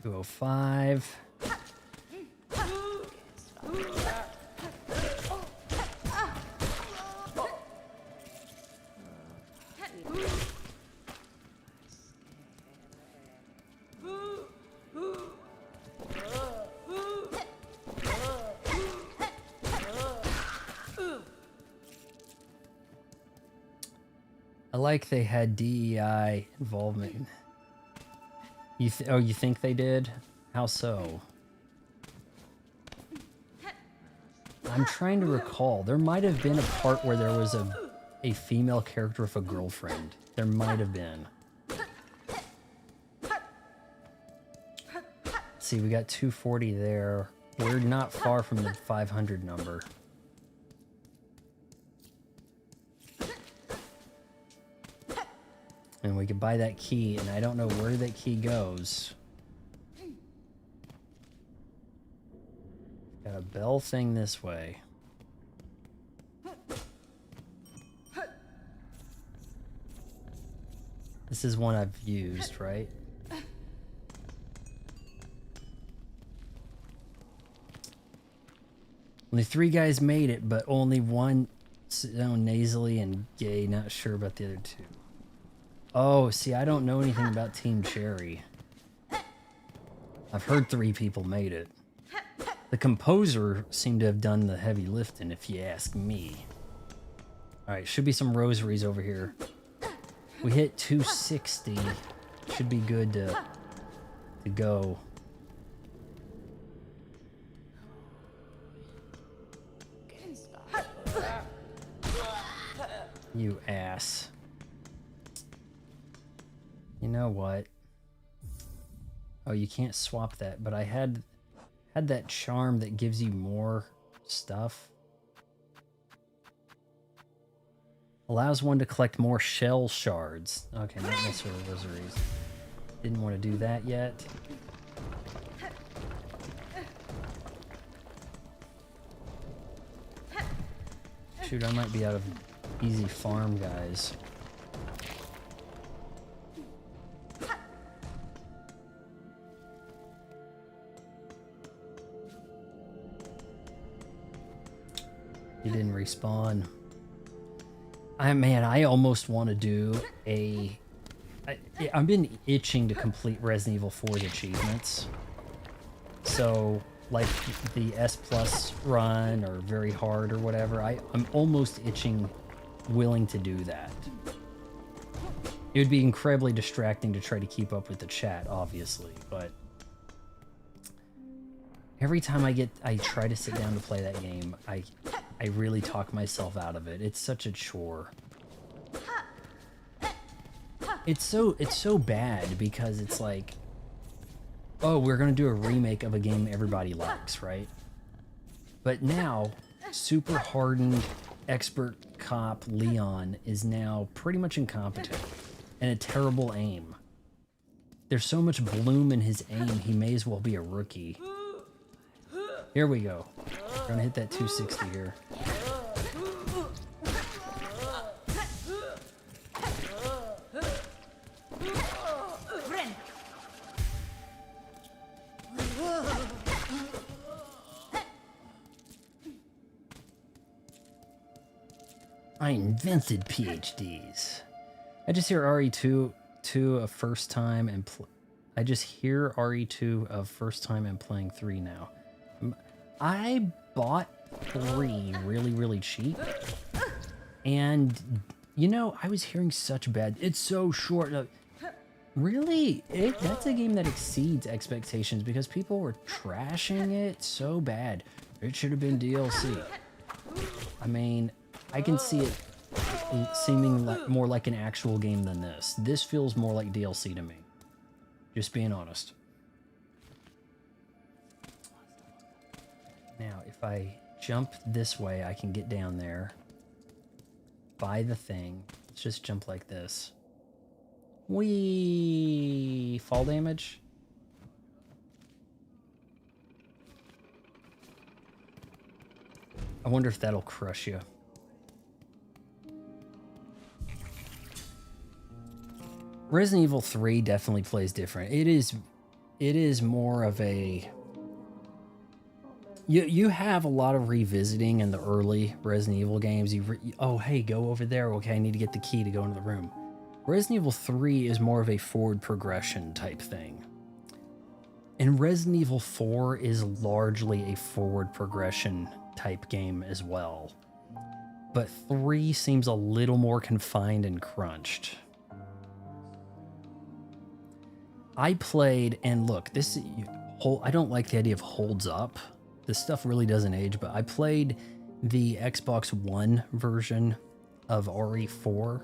A: 205. I like they had DEI involvement. You think they did? How so? I'm trying to recall. There might have been a part where there was a female character with a girlfriend. There might have been. See, we got 240 there. We're not far from the 500 number. And we could buy that key, and I don't know where that key goes. Got a bell thing this way. This is one I've used, right? Only 3 guys made it, but only one nasally and gay. Not sure about the other 2. Oh, see, I don't know anything about Team Cherry. I've heard 3 people made it. The composer seemed to have done the heavy lifting, if you ask me. Alright, should be some rosaries over here. We hit 260. Should be good to go. You ass. You know what? Oh, you can't swap that, but I had that charm that gives you more stuff. Allows one to collect more shell shards. Okay, not necessarily rosaries. Didn't want to do that yet. Shoot, I might be out of easy farm, guys. He didn't respawn. I almost want to do a... I've been itching to complete Resident Evil 4's achievements. So, like the S Plus run or very hard or whatever. I'm almost itching, willing to do that. It would be incredibly distracting to try to keep up with the chat, obviously, but every time I try to sit down to play that game, I really talk myself out of it. It's such a chore. It's so bad because it's like, oh, we're gonna do a remake of a game everybody likes, right? But now, super hardened expert cop Leon is now pretty much incompetent and a terrible aim. There's so much bloom in his aim, he may as well be a rookie. Here we go. We're gonna hit that 260 here. I invented PhDs. I just hear RE2 a first time and I just hear RE2 a first time and playing 3 now. I bought 3 really cheap, and you know, I was hearing such bad. It's so short. Really, that's a game that exceeds expectations because people were trashing it so bad. It should have been DLC. I mean, I can see it seeming more like an actual game than this. This feels more like DLC to me. Just being honest. Now, if I jump this way, I can get down there. Buy the thing. Let's just jump like this. Whee! Fall damage? I wonder if that'll crush you. Resident Evil 3 definitely plays different. It is more of a... You have a lot of revisiting in the early Resident Evil games. Oh, hey, go over there. Okay, I need to get the key to go into the room. Resident Evil 3 is more of a forward progression type thing. And Resident Evil 4 is largely a forward progression type game as well. But 3 seems a little more confined and crunched. I played, and look, this I don't like the idea of holds up. This stuff really doesn't age, but I played the Xbox One version of RE4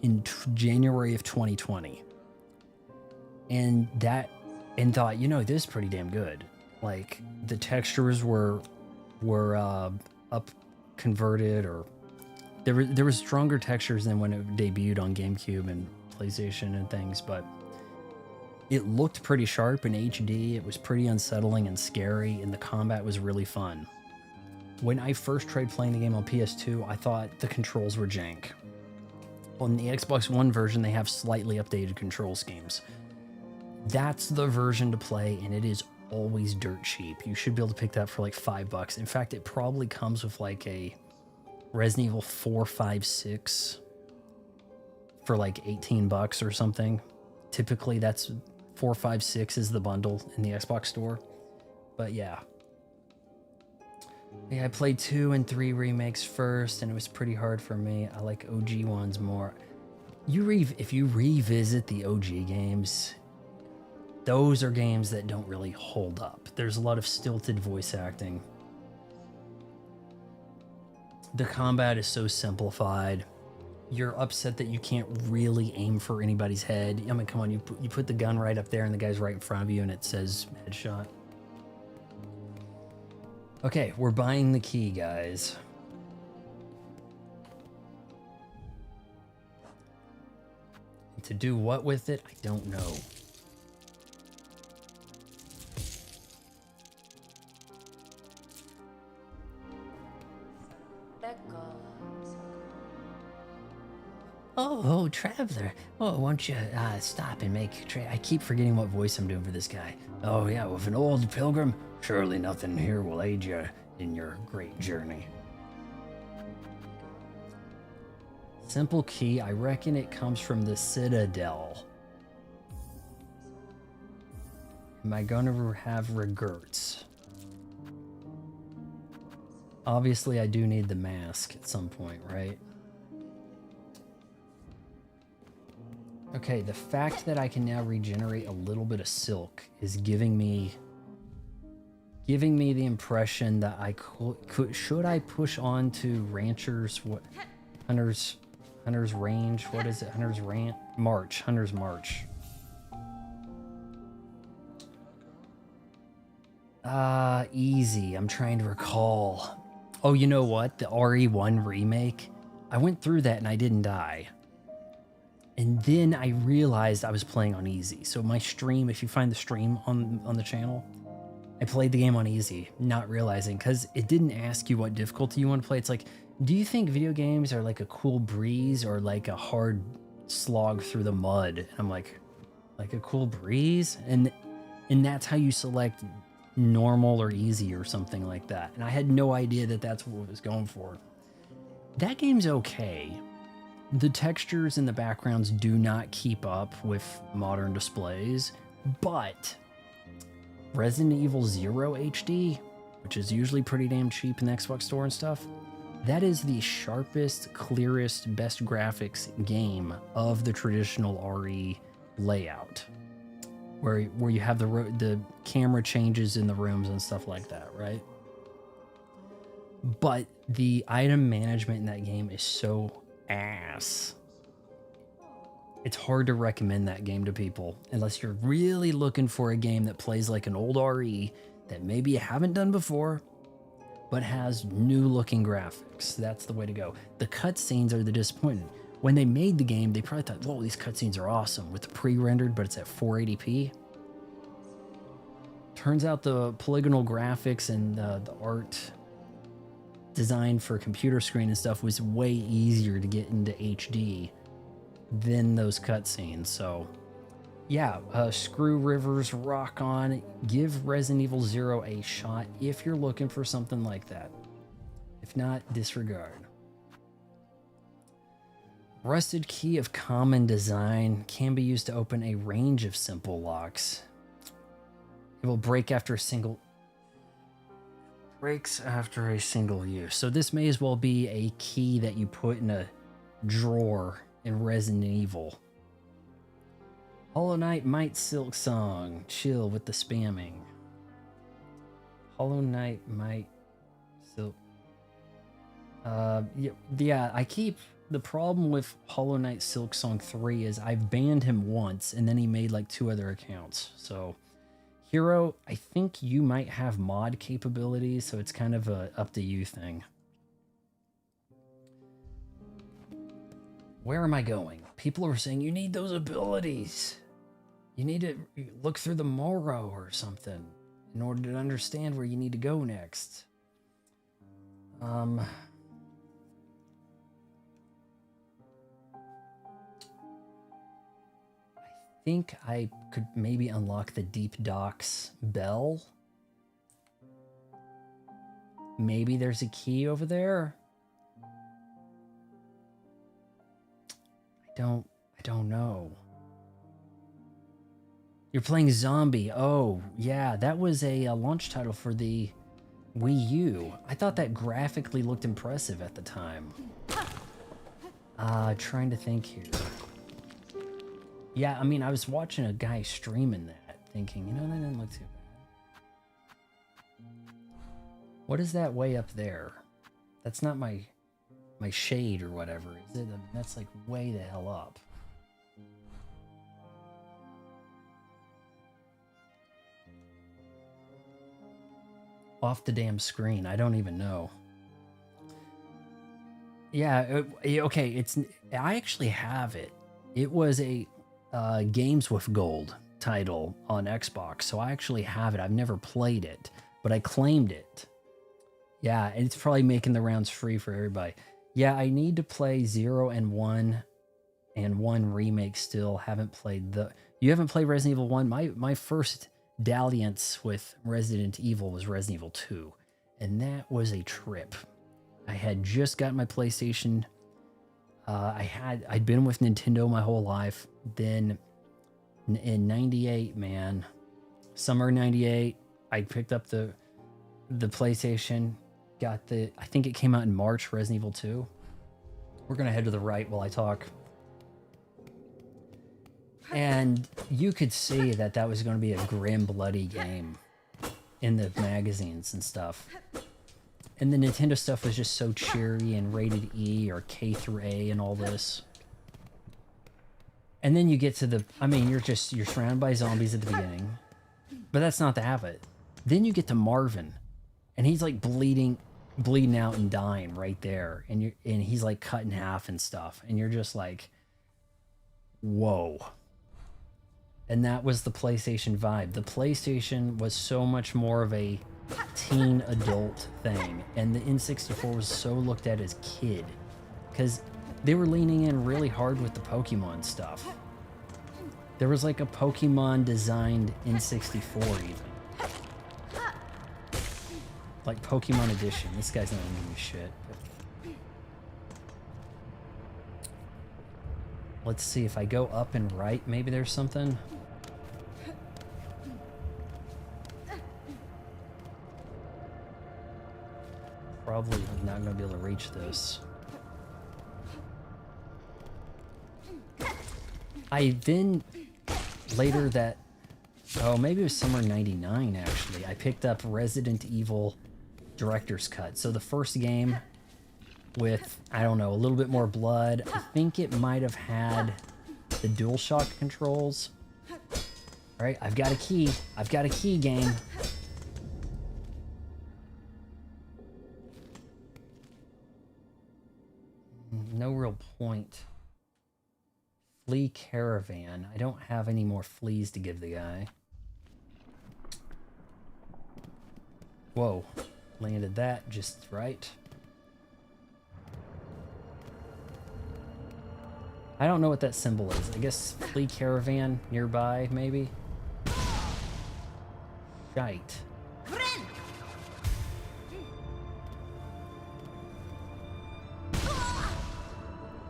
A: in January of 2020. And thought, you know, this is pretty damn good. Like, the textures were up converted, or there was stronger textures than when it debuted on GameCube and PlayStation and things, but it looked pretty sharp in HD. It was pretty unsettling and scary, and the combat was really fun. When I first tried playing the game on PS2, I thought the controls were jank. On the Xbox One version, they have slightly updated control schemes. That's the version to play, and it is always dirt cheap. You should be able to pick that for like $5. In fact, it probably comes with like a Resident Evil 4, 5, 6 for like $18 or something. Typically, that's 4, 5, 6 is the bundle in the Xbox store. But yeah. I played 2 and 3 remakes first, and it was pretty hard for me. I like OG ones more. If you revisit the OG games, those are games that don't really hold up. There's a lot of stilted voice acting. The combat is so simplified. You're upset that you can't really aim for anybody's head. I mean, come on, you put the gun right up there and the guy's right in front of you and it says headshot. Okay, we're buying the key, guys. And to do what with it, I don't know. Oh, traveler. Oh, won't you stop and make I keep forgetting what voice I'm doing for this guy. Oh, yeah, with an old pilgrim, surely nothing here will aid you in your great journey. Simple key. I reckon it comes from the Citadel. Am I going to have regrets? Obviously, I do need the mask at some point, right? Okay, the fact that I can now regenerate a little bit of silk is giving me the impression that I could should I push on to ranchers, what, hunter's range, what is it, hunter's march. Easy. I'm trying to recall. Oh, you know what? The RE1 remake. I went through that and I didn't die. And then I realized I was playing on easy. So my stream, if you find the stream on the channel, I played the game on easy, not realizing, because it didn't ask you what difficulty you want to play. It's like, do you think video games are like a cool breeze or like a hard slog through the mud? And I'm like a cool breeze? And that's how you select normal or easy or something like that. And I had no idea that that's what it was going for. That game's okay. The textures and the backgrounds do not keep up with modern displays, but Resident Evil 0 HD, which is usually pretty damn cheap in the Xbox store and stuff, that is the sharpest, clearest, best graphics game of the traditional RE layout, where you have the camera changes in the rooms and stuff like that, right? But the item management in that game is so ass. It's hard to recommend that game to people unless you're really looking for a game that plays like an old RE that maybe you haven't done before, but has new looking graphics. That's the way to go. The cutscenes are the disappointment. When they made the game, they probably thought, whoa, these cutscenes are awesome with the pre-rendered, but it's at 480p. Turns out the polygonal graphics and the art designed for computer screen and stuff was way easier to get into HD than those cutscenes. So yeah, screw Rivers, rock on, give Resident Evil 0 a shot if you're looking for something like that. If not, disregard. Rusted key of common design can be used to open a range of simple locks. It will break after a single use. So this may as well be a key that you put in a drawer in Resident Evil. Hollow Knight might Silksong. Chill with the spamming. Hollow Knight might Silk. Yeah, I keep... The problem with Hollow Knight Silksong 3 is I've banned him once, and then he made like 2 other accounts. So, Hero, I think you might have mod capabilities, so it's kind of a up to you thing. Where am I going? People are saying you need those abilities. You need to look through the Moro or something in order to understand where you need to go next. I think I could maybe unlock the Deep Docks bell. Maybe there's a key over there. I don't know. You're playing Zombie. Oh, yeah, that was a launch title for the Wii U. I thought that graphically looked impressive at the time. Trying to think here. Yeah, I mean, I was watching a guy streaming that, thinking, you know, that didn't look too bad. What is that way up there? That's not my shade or whatever, is it? That's like way the hell up. Off the damn screen. I don't even know. Yeah, okay, I actually have it. It was a Games with Gold title on Xbox, so I actually have it. I've never played it, but I claimed it. Yeah, and it's probably making the rounds free for everybody. Yeah, I need to play 0 and 1 and 1 remake still. Haven't played You haven't played Resident Evil 1? My first dalliance with Resident Evil was Resident Evil 2, and that was a trip. I had just got my PlayStation. I'd been with Nintendo my whole life. Then in 98, man, summer 98, I picked up the PlayStation, got the, I think it came out in March, Resident Evil 2. We're going to head to the right while I talk. And you could see that that was going to be a grim, bloody game in the magazines and stuff. And the Nintendo stuff was just so cheery and rated E or K through A and all this. And then you get to the, I mean, you're surrounded by zombies at the beginning. But that's not the half of it. Then you get to Marvin. And he's like bleeding out and dying right there. And he's like cut in half and stuff. And you're just like, whoa. And that was the PlayStation vibe. The PlayStation was so much more of a teen adult thing. And the N64 was so looked at as kid. Because they were leaning in really hard with the Pokemon stuff. There was like a Pokemon designed N64 even. Like Pokemon Edition. This guy's not gonna give me shit. Let's see if I go up and right, maybe there's something. Probably not gonna be able to reach this. I then, later that, oh, maybe it was summer 99 actually, I picked up Resident Evil Director's Cut. So the first game with, I don't know, a little bit more blood. I think it might have had the DualShock controls. All right, I've got a key. I've got a key, game. No real point. Flea Caravan. I don't have any more fleas to give the guy. Whoa. Landed that just right. I don't know what that symbol is. I guess Flea Caravan nearby, maybe? Shite.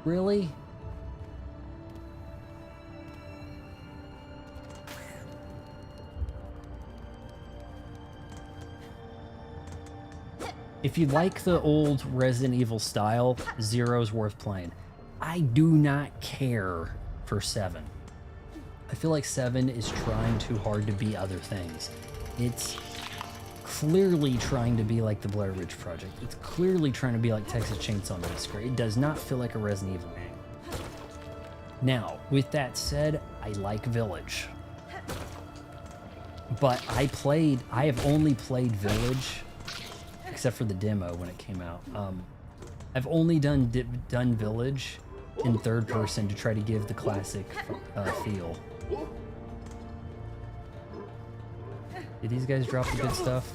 A: Really? If you like the old Resident Evil style, Zero's worth playing. I do not care for 7. I feel like 7 is trying too hard to be other things. It's clearly trying to be like the Blair Ridge Project. It's clearly trying to be like Texas Chainsaw Massacre. It does not feel like a Resident Evil game. Now, with that said, I like Village. But I have only played Village, except for the demo when it came out. I've only done Village in third person to try to give the classic feel. Did these guys drop the good stuff?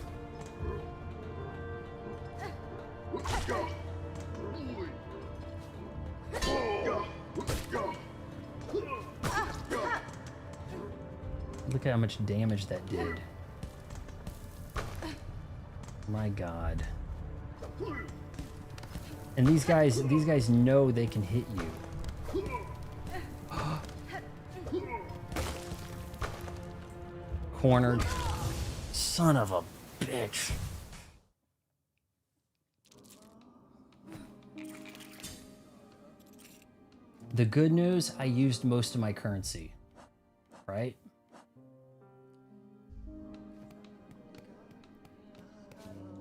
A: Look at how much damage that did. My God. And these guys know they can hit you. Cornered. Son of a bitch. The good news, I used most of my currency. Right?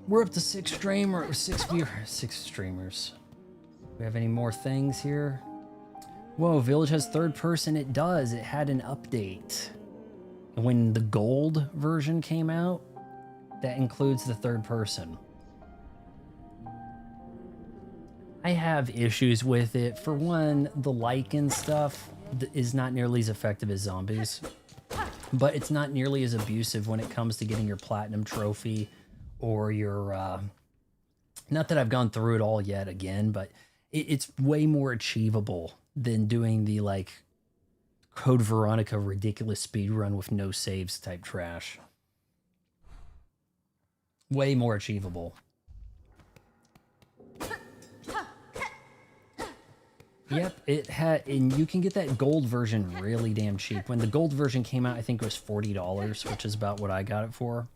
A: We're up to 6 streamers. 6 streamers. Do we have any more things here? Whoa, Village has third person. It does. It had an update. When the gold version came out, that includes the third person. I have issues with it. For one, the lichen stuff is not nearly as effective as zombies. But it's not nearly as abusive when it comes to getting your platinum trophy or your, not that I've gone through it all yet again, but it's way more achievable than doing the, like, Code Veronica ridiculous speed run with no saves type trash. Way more achievable. Yep, it had, and you can get that gold version really damn cheap. When the gold version came out, I think it was $40, which is about what I got it for.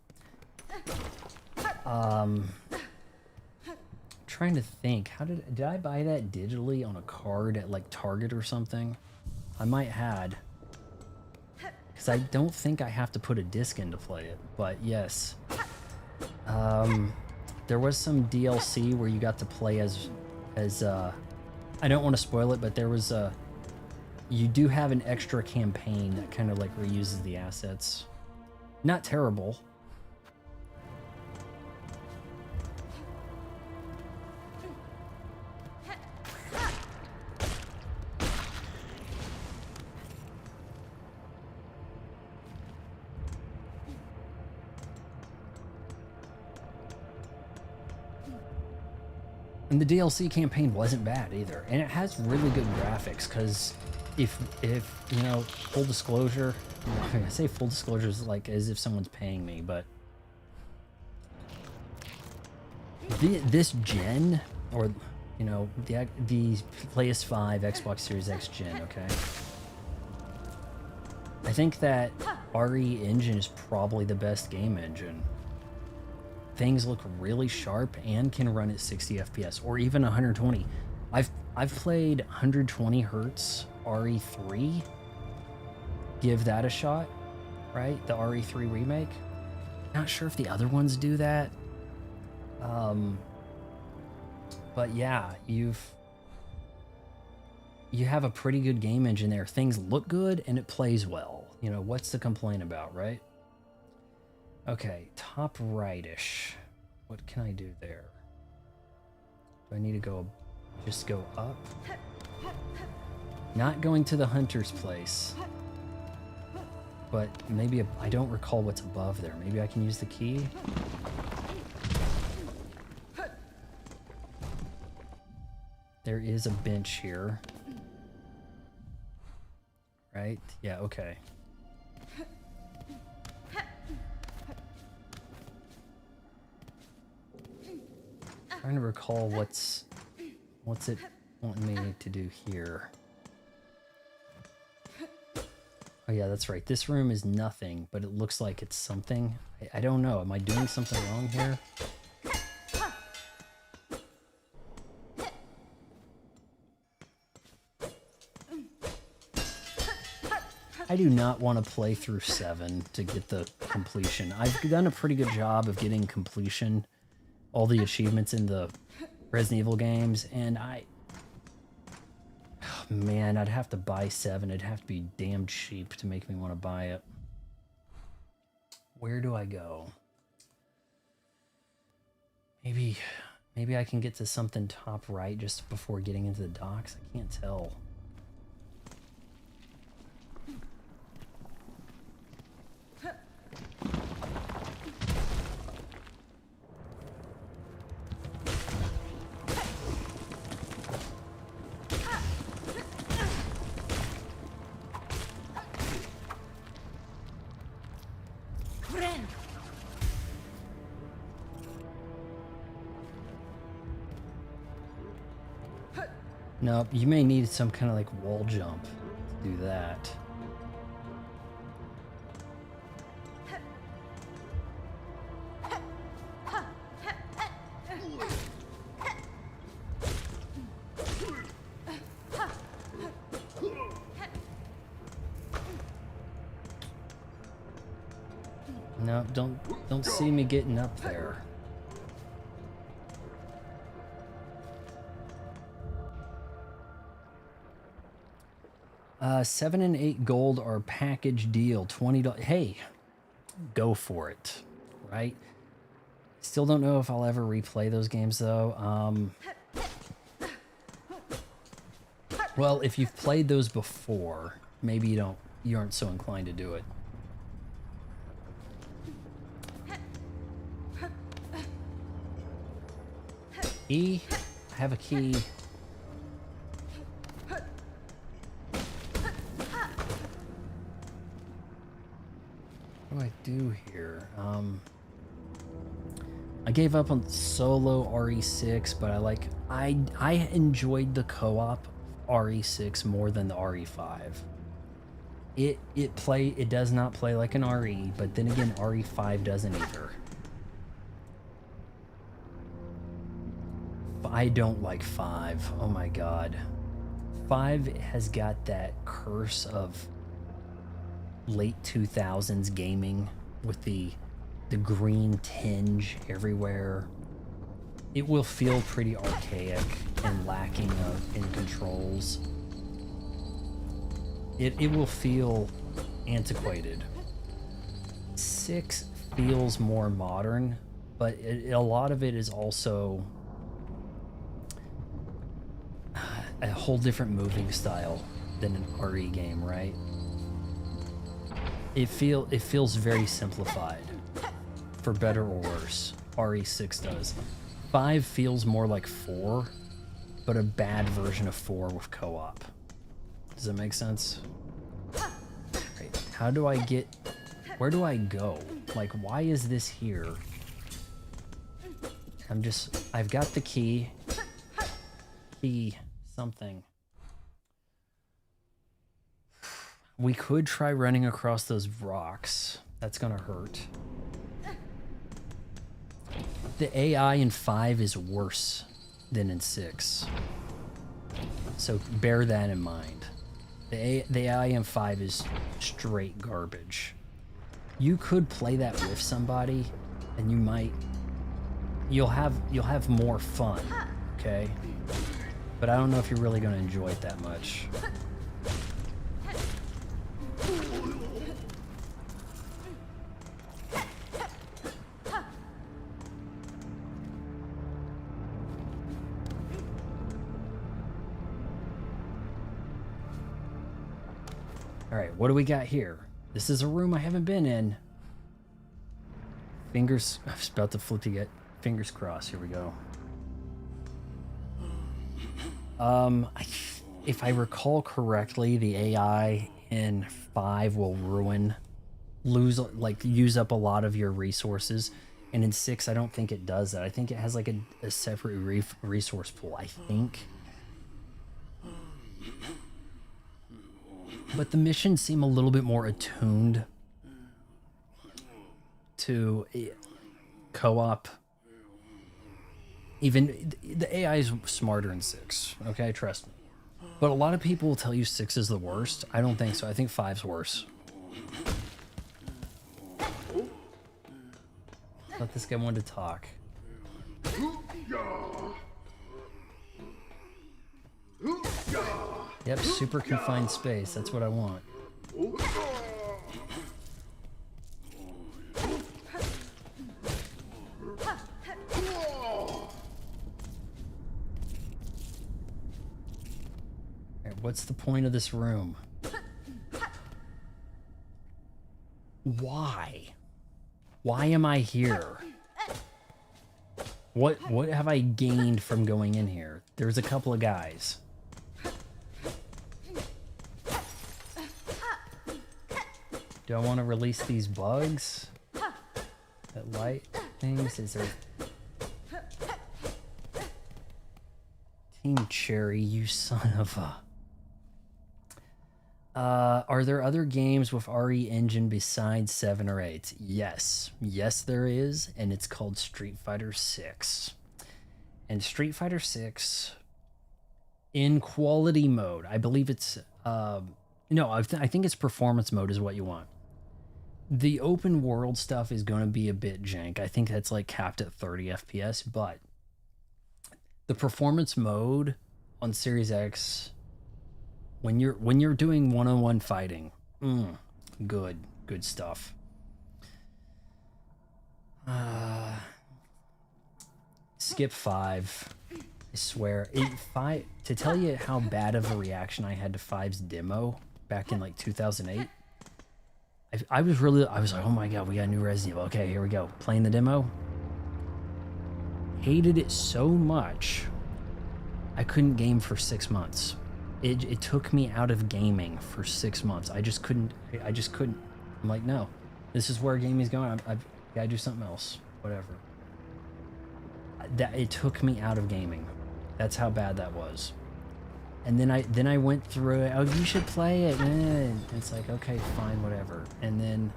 A: trying to think. How did I buy that digitally on a card at like Target or something? I might had. Because I don't think I have to put a disc in to play it, but yes. There was some DLC where you got to play as I don't want to spoil it, but there was you do have an extra campaign that kind of like reuses the assets. Not terrible. And the DLC campaign wasn't bad either, and it has really good graphics. Because if you know, full disclosure, I say full disclosure is like as if someone's paying me, but this gen, or you know, the PS5, Xbox Series X gen, okay. I think that RE engine is probably the best game engine. Things look really sharp and can run at 60 FPS or even 120. I've played 120 hertz RE3. Give that a shot, right? The RE3 remake. Not sure if the other ones do that. But yeah, you have a pretty good game engine there. Things look good and it plays well. You know, what's to complain about, right? Okay, top right-ish. What can I do there? Do I need to go, just go up? Not going to the hunter's place. But maybe, I don't recall what's above there. Maybe I can use the key? There is a bench here. Right? Yeah, okay. Trying to recall what's it wanting me to do here. Oh yeah, that's right. This room is nothing, but it looks like it's something. I don't know. Am I doing something wrong here? I do not want to play through 7 to get the completion. I've done a pretty good job of getting completion, all the achievements in the Resident Evil games, and oh man, I'd have to buy 7. It'd have to be damn cheap to make me want to buy it. Where do I go? Maybe I can get to something top right just before getting into the docks. I can't tell. No, you may need some kind of like wall jump to do that. No, don't see me getting up there. 7 and 8 gold are package deal, $20. Hey, go for it, right? Still don't know if I'll ever replay those games though. Well, if you've played those before, maybe you aren't so inclined to do it. I have a key. What do I do here? I gave up on solo RE6, but I enjoyed the co-op RE6 more than the RE5. It does not play like an RE, but then again RE5 doesn't either. I don't like 5. Oh my god. 5 has got that curse of late 2000s gaming with the green tinge everywhere. It will feel pretty archaic and lacking in controls. It will feel antiquated. 6 feels more modern, but a lot of it is also a whole different moving style than an RE game, right? It feels very simplified, for better or worse. RE6 does. 5 feels more like 4, but a bad version of 4 with co-op. Does that make sense? Right. How do I get... Where do I go? Like, why is this here? I've got the key. Key something. We could try running across those rocks. That's gonna hurt. The AI in 5 is worse than in 6. So bear that in mind. The AI in 5 is straight garbage. You could play that with somebody and you'll have more fun, okay? But I don't know if you're really gonna enjoy it that much. Alright, what do we got here? This is a room I haven't been in. I was about to flip to get fingers crossed. Here we go. If I recall correctly, the AI in 5 will use up a lot of your resources. And in 6, I don't think it does that. I think it has like a separate resource pool, I think. But the missions seem a little bit more attuned to co-op. Even the AI is smarter in 6, okay? Trust me. But a lot of people will tell you 6 is the worst. I don't think so. I think 5's worse. Let this guy want to talk. Yep, super confined space. That's what I want. Alright, what's the point of this room? Why? Why am I here? What have I gained from going in here? There's a couple of guys. Do I want to release these bugs? That light things? Is there... Team Cherry, you son of a... are there other games with RE engine besides 7 or 8? Yes. Yes, there is, and it's called Street Fighter 6. And Street Fighter 6, in quality mode, I believe it's... no, I think it's performance mode is what you want. The open world stuff is going to be a bit jank. I think that's like capped at 30 FPS, but the performance mode on Series X, when you're doing one-on-one fighting, good stuff. Skip 5. I swear, to tell you how bad of a reaction I had to 5's demo back in like 2008. I was like, oh my god, we got a new Resident Evil. Okay, here we go. Playing the demo. Hated it so much, I couldn't game for 6 months. It took me out of gaming for 6 months. I just couldn't. I'm like, no, this is where gaming's going. I've got to do something else. Whatever. It took me out of gaming. That's how bad that was. And then I went through it. Oh, you should play it. And it's like, okay, fine, whatever. And then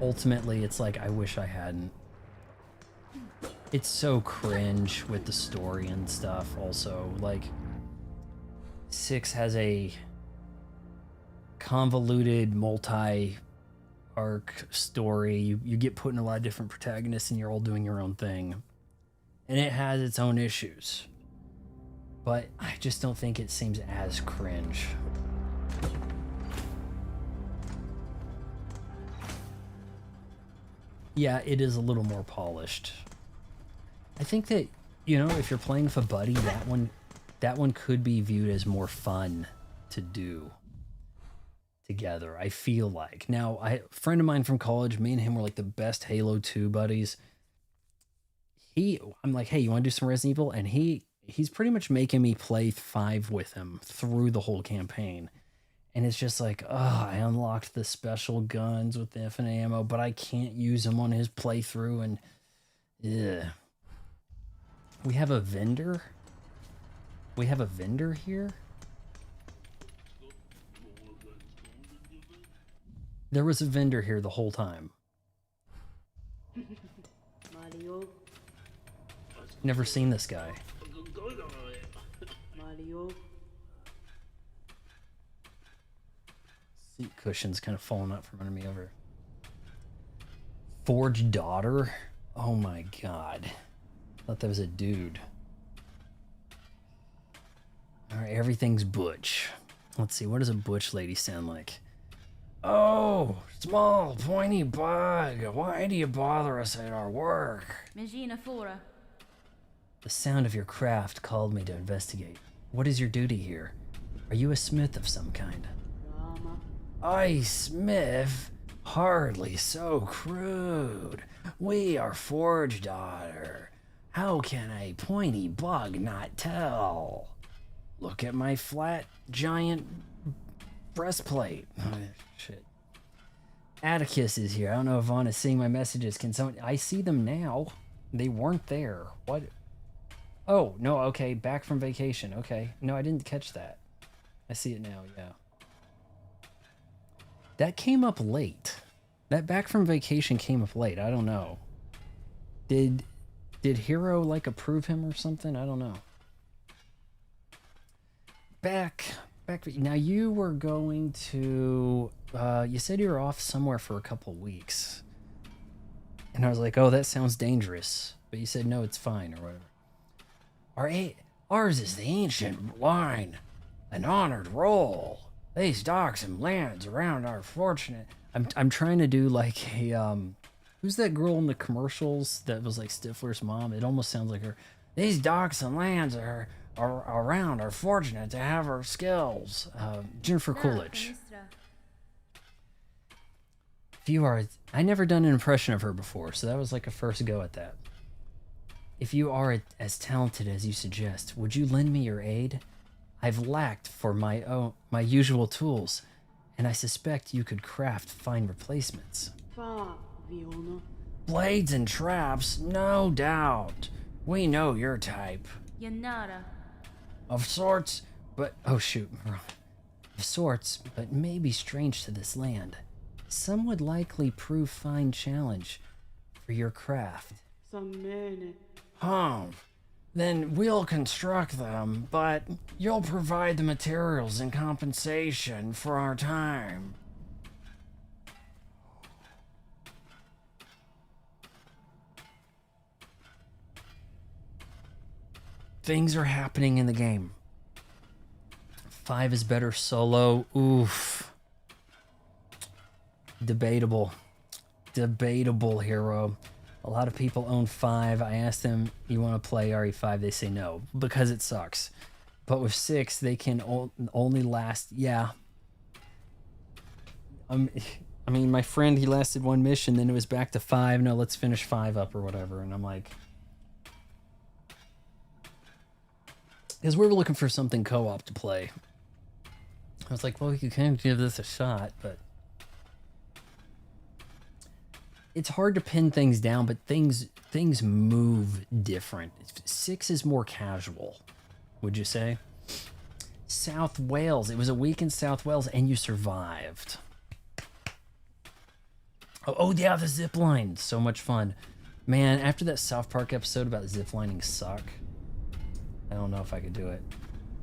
A: ultimately, it's like, I wish I hadn't. It's so cringe with the story and stuff. Also, like 6 has a convoluted multi-arc story. You get put in a lot of different protagonists and you're all doing your own thing, and it has its own issues, but I just don't think it seems as cringe. Yeah, it is a little more polished. I think that, you know, if you're playing with a buddy, that one could be viewed as more fun to do together, I feel like. Now, a friend of mine from college, me and him were like the best Halo 2 buddies. I'm like, hey, you want to do some Resident Evil? And he's pretty much making me play 5 with him through the whole campaign. And it's just like, oh, I unlocked the special guns with the infinite ammo, but I can't use them on his playthrough. And yeah, we have a vendor. We have a vendor here. There was a vendor here the whole time.
B: Mario.
A: Never seen this guy.
B: Mario.
A: Seat cushion's kind of falling out from under me over. Forged daughter? Oh my god. Thought that was a dude. Alright, everything's butch. Let's see, what does a butch lady sound like? Oh, small, pointy bug. Why do you bother us at our work? The sound of your craft called me to investigate. What is your duty here? Are you a smith of some kind? I, smith? Hardly so crude. We are forged daughter. How can a pointy bug not tell? Look at my flat, giant breastplate. Oh, shit. Atticus is here. I don't know if Vaughn is seeing my messages. Can someone... I see them now. They weren't there. What? Oh, no, okay. Back from vacation. Okay. No, I didn't catch that. I see it now, yeah. That came up late. That back from vacation came up late. I don't know. Did Hero, like, approve him or something? I don't know. Back. Now, you were going to... you said you were off somewhere for a couple weeks. And I was like, oh, that sounds dangerous. But you said, no, it's fine, or whatever. Ours is the ancient line. An honored role. These docks and lands around are fortunate. I'm trying to do like a who's that girl in the commercials that was like Stifler's mom? It almost sounds like her. These docks and lands are around are fortunate to have her skills. Jennifer Coolidge. If you are, I never done an impression of her before, so that was like a first go at that. If you are as talented as you suggest, would you lend me your aid? I've lacked for my usual tools, and I suspect you could craft fine replacements. Blades and traps, no doubt. We know your type. Of sorts, but... Oh, shoot. Of sorts, but may be strange to this land. Some would likely prove fine challenge for your craft. Then we'll construct them, but you'll provide the materials in compensation for our time. Things are happening in the game. 5 is better solo. Oof. Debatable, Hero. A lot of people own 5. I asked them, you want to play RE5? They say no, because it sucks. But with 6, they can only last, yeah. I mean, my friend, he lasted 1 mission, then it was back to 5. No, let's finish 5 up or whatever. And I'm like... Because we were looking for something co-op to play. I was like, well, we could kind of give this a shot, but... It's hard to pin things down, but things move different. 6 is more casual, would you say? South Wales. It was a week in South Wales, and you survived. Oh yeah, the zip line. So much fun. Man, after that South Park episode about ziplining suck, I don't know if I could do it.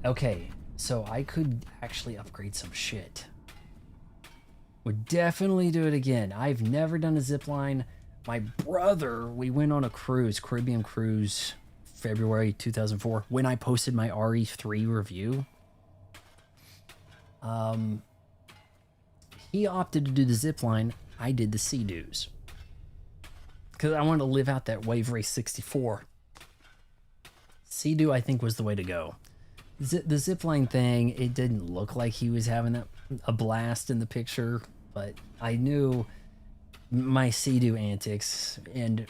A: Okay, so I could actually upgrade some shit. Would definitely do it again. I've never done a zipline. My brother, we went on a cruise, Caribbean cruise, February 2004, when I posted my RE3 review. He opted to do the zipline. I did the Sea-Doos. Because I wanted to live out that Wave Race 64. Sea-Doo, I think, was the way to go. The zipline thing, it didn't look like he was having a blast in the picture, but I knew my Sea-Doo antics and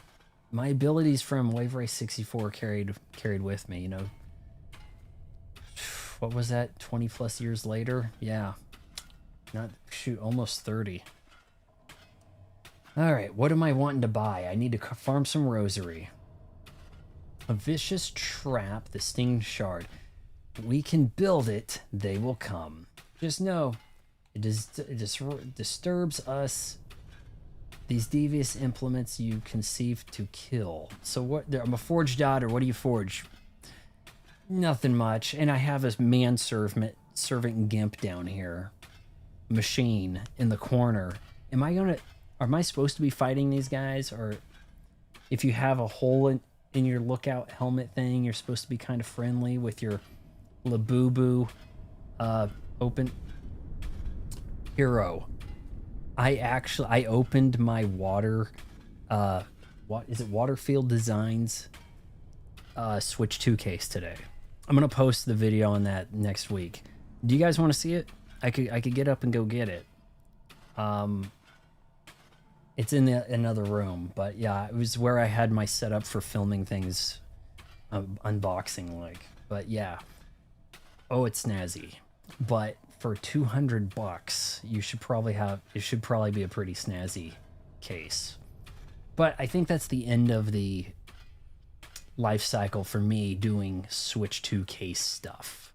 A: my abilities from Wave Race 64 carried with me, you know. What was that, 20 plus years later? Yeah. Almost 30. All right, what am I wanting to buy? I need to farm some rosary. A vicious trap, the sting shard. We can build it, they will come. Just know, it disturbs us. These devious implements you conceive to kill. So what, I'm a forged daughter, what do you forge? Nothing much, and I have a servant gimp down here. Machine in the corner. Am I supposed to be fighting these guys? Or if you have a hole in your lookout helmet thing, you're supposed to be kind of friendly with your Labubu open hero. I opened my water what is it, Waterfield Designs Switch 2 case today. I'm gonna post the video on that next week. Do you guys want to see it? I could get up and go get it. It's in another room, but yeah, it was where I had my setup for filming things, unboxing like. But yeah, oh, it's snazzy. But for $200, it should probably be a pretty snazzy case. But I think that's the end of the life cycle for me doing Switch 2 case stuff.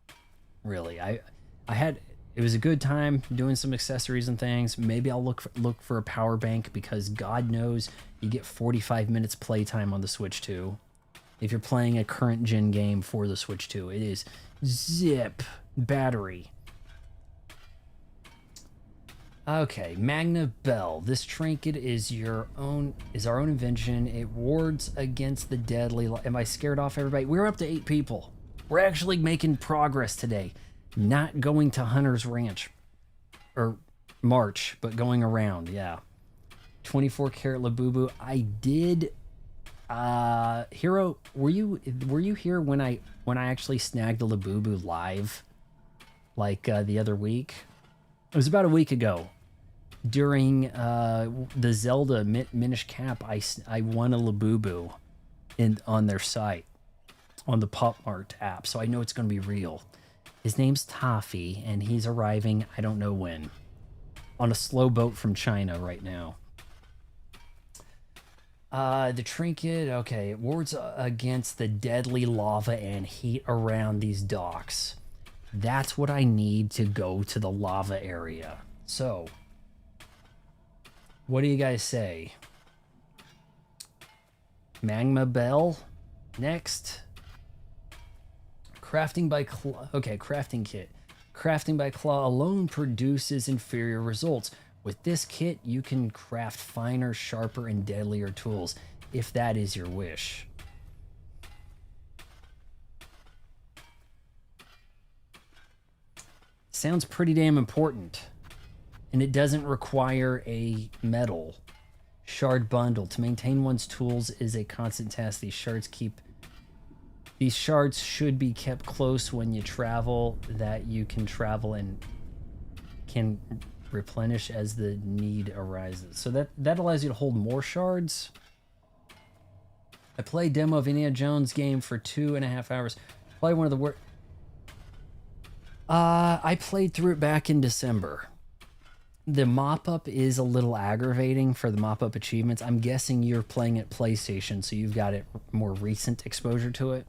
A: Really, it was a good time doing some accessories and things. Maybe I'll look for a power bank, because God knows you get 45 minutes playtime on the Switch 2. If you're playing a current gen game for the Switch 2, it is zip battery. Okay, Magna Bell. This trinket is our own invention. It wards against the deadly. Am I scared off everybody? We're up to 8 people. We're actually making progress today. Not going to Hunter's Ranch or March, but going around. Yeah, 24 karat Labubu. I did. Hero, were you here when I actually snagged the Labubu live, like the other week? It was about a week ago. During the Zelda Minish Cap, I won a Labubu on their site, on the Pop Mart app, so I know it's going to be real. His name's Toffee, and he's arriving, I don't know when, on a slow boat from China right now. The trinket, okay, it wards against the deadly lava and heat around these docks. That's what I need to go to the lava area. So, what do you guys say? Magma Bell next. Crafting by Claw. Okay, crafting kit. Crafting by Claw alone produces inferior results. With this kit, you can craft finer, sharper, and deadlier tools, if that is your wish. Sounds pretty damn important. And it doesn't require a metal. Shard bundle. To maintain one's tools is a constant task. These shards should be kept close when you travel, that you can travel and can replenish as the need arises. So that allows you to hold more shards. I played demo of Indiana Jones game for 2.5 hours. Probably one of the worst. I played through it back in December. The mop-up is a little aggravating for the mop-up achievements. I'm guessing you're playing at PlayStation, so you've got it more recent exposure to it.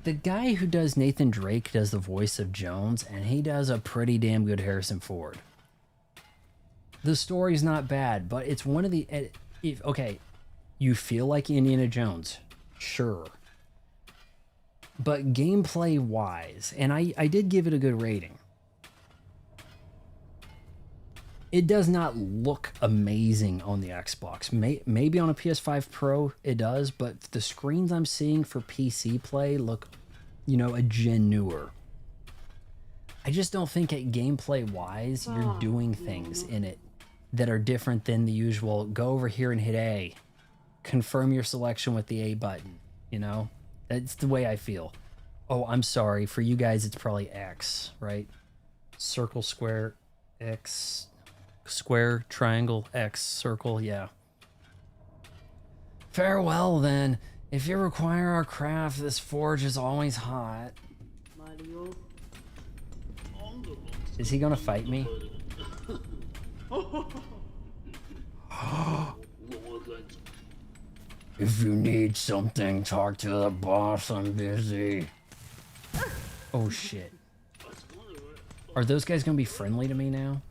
A: The guy who does Nathan Drake does the voice of Jones, and he does a pretty damn good Harrison Ford. The story's not bad, but it's one of the... Okay, You feel like Indiana Jones, sure. But gameplay wise, and I did give it a good rating. It does not look amazing on the Xbox. Maybe on a PS5 Pro it does, but the screens I'm seeing for PC play look, you know, a gen newer. I just don't think at gameplay wise, you're doing things in it that are different than the usual. Go over here and hit A. Confirm your selection with the A button, you know? That's the way I feel. Oh, I'm sorry. For you guys, it's probably X, right? Circle, square, X, square, triangle, X, circle, yeah. Farewell, then. If you require our craft, this forge is always hot. Is he gonna fight me? If you need something, talk to the boss. I'm busy. Oh shit. Are those guys gonna be friendly to me now?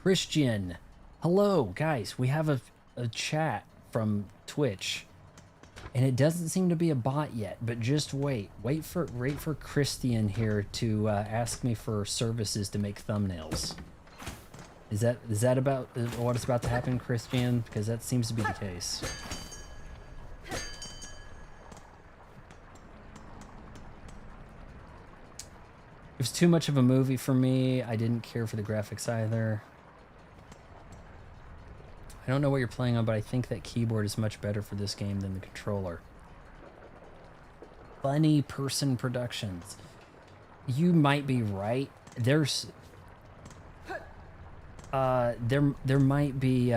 A: Christian. Hello, guys. We have a chat from Twitch. And it doesn't seem to be a bot yet, but just wait. Wait for Christian here to ask me for services to make thumbnails. Is that about what is about to happen, Christian? Because that seems to be the case. It was too much of a movie for me. I didn't care for the graphics either. I don't know what you're playing on, but I think that keyboard is much better for this game than the controller. Funny Person Productions. You might be right. There's... there might be,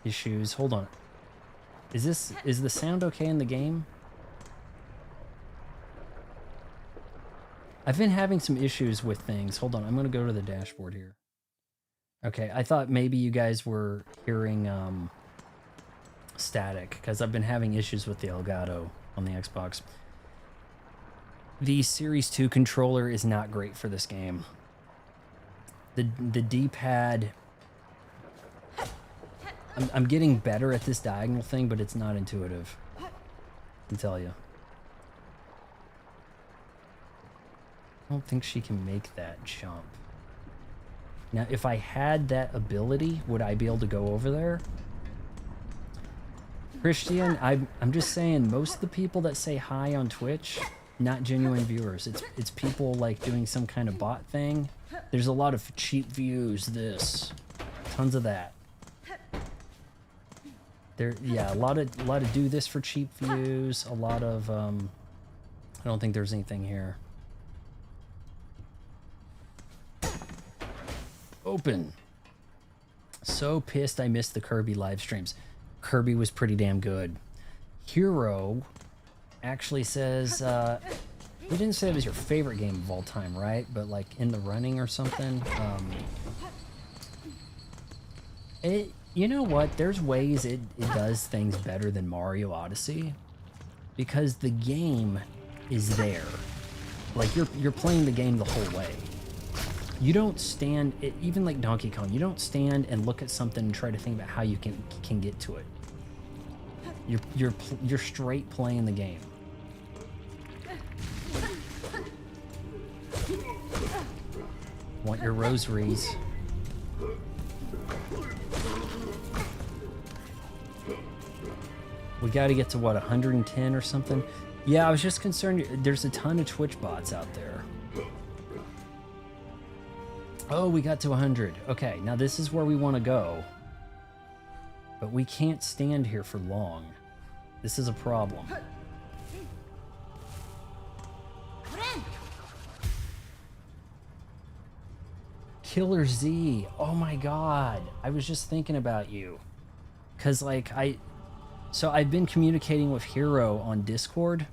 A: issues. Hold on. Is the sound okay in the game? I've been having some issues with things. Hold on, I'm gonna go to the dashboard here. Okay, I thought maybe you guys were hearing static, because I've been having issues with the Elgato on the Xbox. The Series 2 controller is not great for this game. The D-pad... I'm getting better at this diagonal thing, but it's not intuitive. I can tell you. I don't think she can make that jump. Now, if I had that ability, would I be able to go over there? Christian, I'm just saying, most of the people that say hi on Twitch, not genuine viewers. It's people like doing some kind of bot thing. There's a lot of cheap views, tons of that. Yeah, a lot of do this for cheap views, a lot of, I don't think there's anything here. Open. So pissed I missed the Kirby live streams. Kirby was pretty damn good. Hero actually says, you didn't say it was your favorite game of all time, right? But like in the running or something. You know what? There's ways it does things better than Mario Odyssey, because the game is there. Like you're playing the game the whole way. You don't stand, even like Donkey Kong, you don't stand and look at something and try to think about how you can get to it. You're straight playing the game. Want your rosaries. We got to get to what, 110 or something? Yeah, I was just concerned. There's a ton of Twitch bots out there. Oh, we got to 100. Okay, now this is where we want to go. But we can't stand here for long. This is a problem. Killer Z. Oh my god. I was just thinking about you. Because, like, So I've been communicating with Hero on Discord.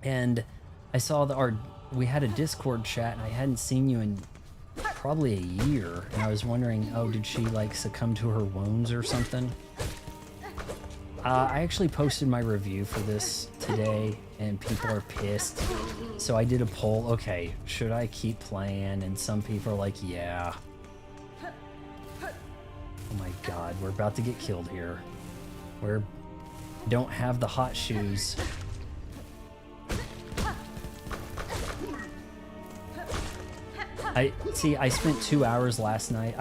A: And I saw that we had a Discord chat, and I hadn't seen you in probably a year, and I was wondering, oh, did she like succumb to her wounds or something? I actually posted my review for this today, and people are pissed. So I did a poll, okay, should I keep playing? And some people are like, yeah. Oh my god, we're about to get killed here. We don't have the hot shoes. I spent 2 hours last night.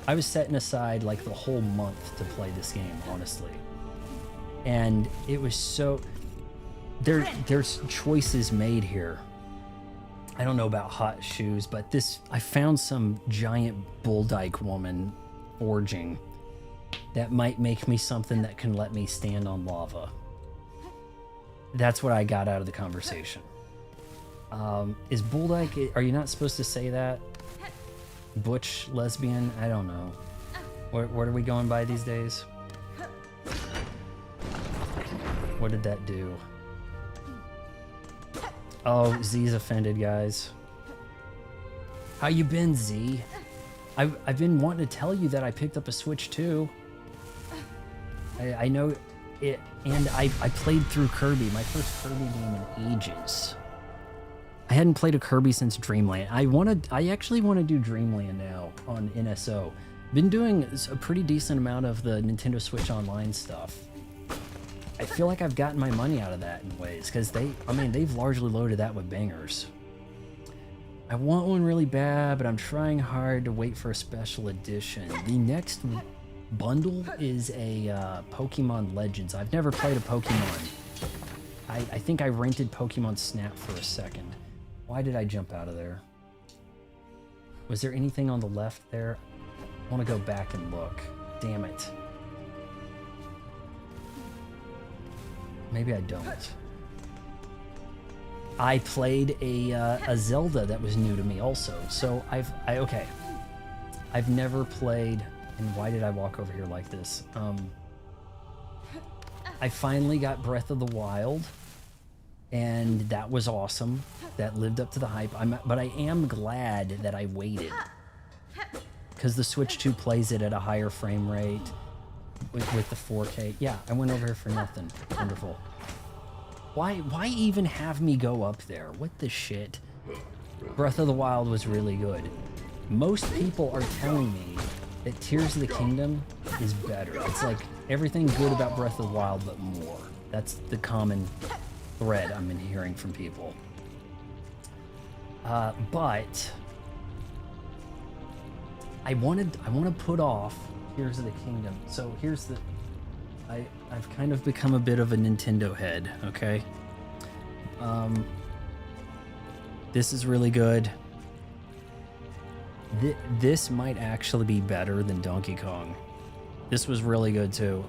A: I was setting aside like the whole month to play this game, honestly. And it was so... There's choices made here. I don't know about hot shoes, but I found some giant bull dyke woman forging that might make me something that can let me stand on lava. That's what I got out of the conversation. Is bull dyke, are you not supposed to say that? Butch, lesbian, I don't know. What are we going by these days? What did that do? Oh, Z's offended, guys. How you been, Z? I've been wanting to tell you that I picked up a Switch too. I know it, and I played through Kirby, my first Kirby game in ages. I hadn't played a Kirby since Dreamland. I actually want to do Dreamland now on NSO. Been doing a pretty decent amount of the Nintendo Switch Online stuff. I feel like I've gotten my money out of that in ways, because they've largely loaded that with bangers. I want one really bad, but I'm trying hard to wait for a special edition. The next bundle is a Pokemon Legends. I've never played a Pokemon. I think I rented Pokemon Snap for a second. Why did I jump out of there? Was there anything on the left there? I want to go back and look. Damn it. Maybe I don't. I played a Zelda that was new to me also. So okay. I've never played, and why did I walk over here like this? I finally got Breath of the Wild, and that was awesome. That lived up to the hype. But I am glad that I waited, because the Switch 2 plays it at a higher frame rate with the 4K. Yeah, I went over here for nothing. Wonderful. Why even have me go up there? What the shit? Breath of the Wild was really good. Most people are telling me that Tears of the Kingdom is better. It's like everything good about Breath of the Wild, but more. That's the common thread I'm hearing from people. But I want to put off Tears of the Kingdom. So here's the... I've kind of become a bit of a Nintendo head, okay? This is really good. This might actually be better than Donkey Kong. This was really good too.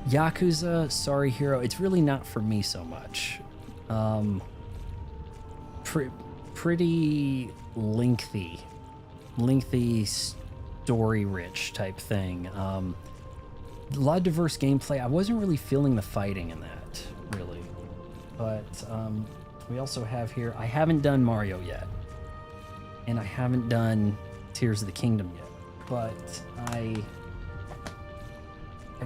A: Yakuza, Sorry Hero, it's really not for me so much. Pretty lengthy story-rich type thing. A lot of diverse gameplay. I wasn't really feeling the fighting in that, really. But we also have here, I haven't done Mario yet. And I haven't done Tears of the Kingdom yet. But I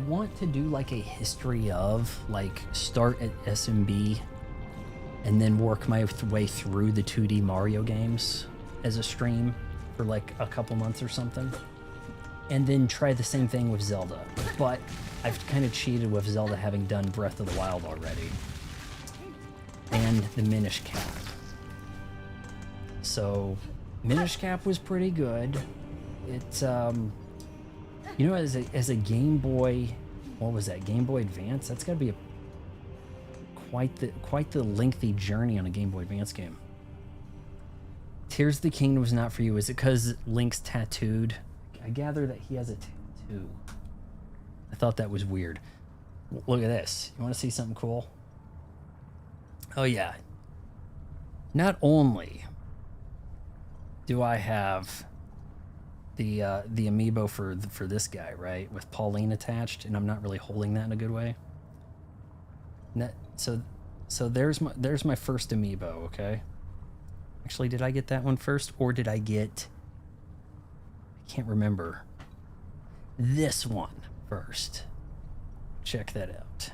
A: want to do like a history of, like, start at SMB and then work my way through the 2D Mario games as a stream for like a couple months or something. And then try the same thing with Zelda. But I've kind of cheated with Zelda having done Breath of the Wild already. And the Minish Cap. So, Minish Cap was pretty good. It's, you know, as a Game Boy, what was that, Game Boy Advance? That's gotta be quite the lengthy journey on a Game Boy Advance game. Tears of the Kingdom was not for you. Is it because Link's tattooed? I gather that he has a tattoo. I thought that was weird. Look at this. You want to see something cool? Oh yeah. Not only do I have the amiibo for this guy, right, with Pauline attached, and I'm not really holding that in a good way. So there's my first amiibo. Okay. Actually, did I get that one first, or did I get... I can't remember. This one first. Check that out.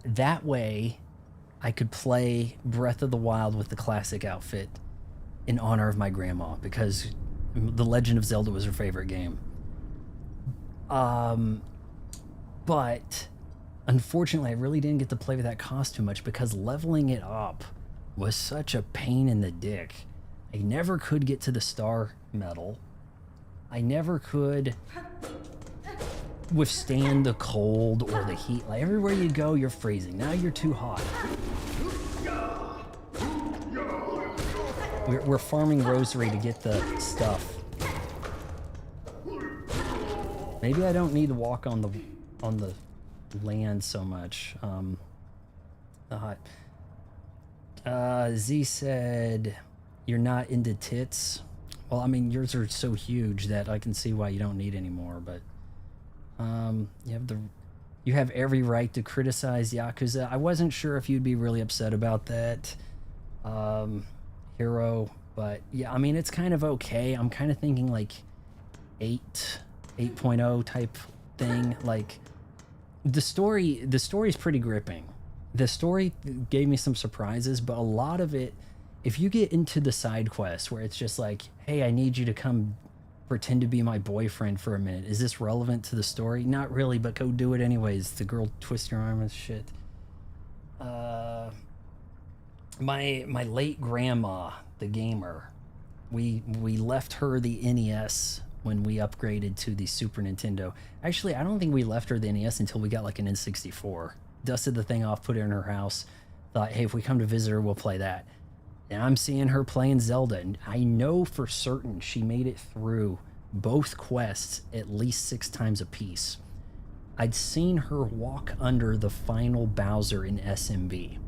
A: That way, I could play Breath of the Wild with the classic outfit in honor of my grandma, because The Legend of Zelda was her favorite game. But unfortunately, I really didn't get to play with that costume much because leveling it up was such a pain in the dick. I never could get to the star medal. I never could withstand the cold or the heat. Like, everywhere you go, you're freezing. Now you're too hot. We're farming rosary to get the stuff. Maybe I don't need to walk on the land so much. Z said, "You're not into tits." Well, I mean, yours are so huge that I can see why you don't need any more. But you have every right to criticize Yakuza. I wasn't sure if you'd be really upset about that, Hero. But yeah, I mean, it's kind of okay. I'm kind of thinking like 8.0 type thing. Like, the story's pretty gripping. The story gave me some surprises, but a lot of it, if you get into the side quests where it's just like, hey, I need you to come pretend to be my boyfriend for a minute, is this relevant to the story? Not really, but go do it anyways. The girl twists your arm and shit. My late grandma, the gamer, we left her the NES when we upgraded to the Super Nintendo. Actually, I don't think we left her the NES until we got like an N64. Dusted the thing off, put it in her house, thought, hey, if we come to visit her, we'll play that. And I'm seeing her playing Zelda, and I know for certain she made it through both quests at least 6 times a piece. I'd seen her walk under the final Bowser in SMB.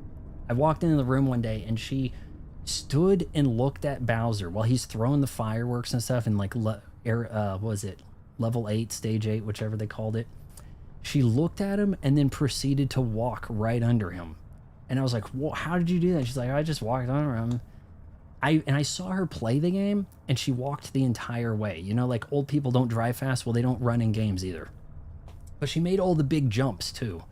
A: I walked into the room one day, and she stood and looked at Bowser while he's throwing the fireworks and stuff in like level 8, stage 8, whichever they called it. She looked at him and then proceeded to walk right under him. And I was like, well, how did you do that? She's like, I just walked under him. I saw her play the game, and she walked the entire way. You know, like, old people don't drive fast. Well, they don't run in games either. But she made all the big jumps, too.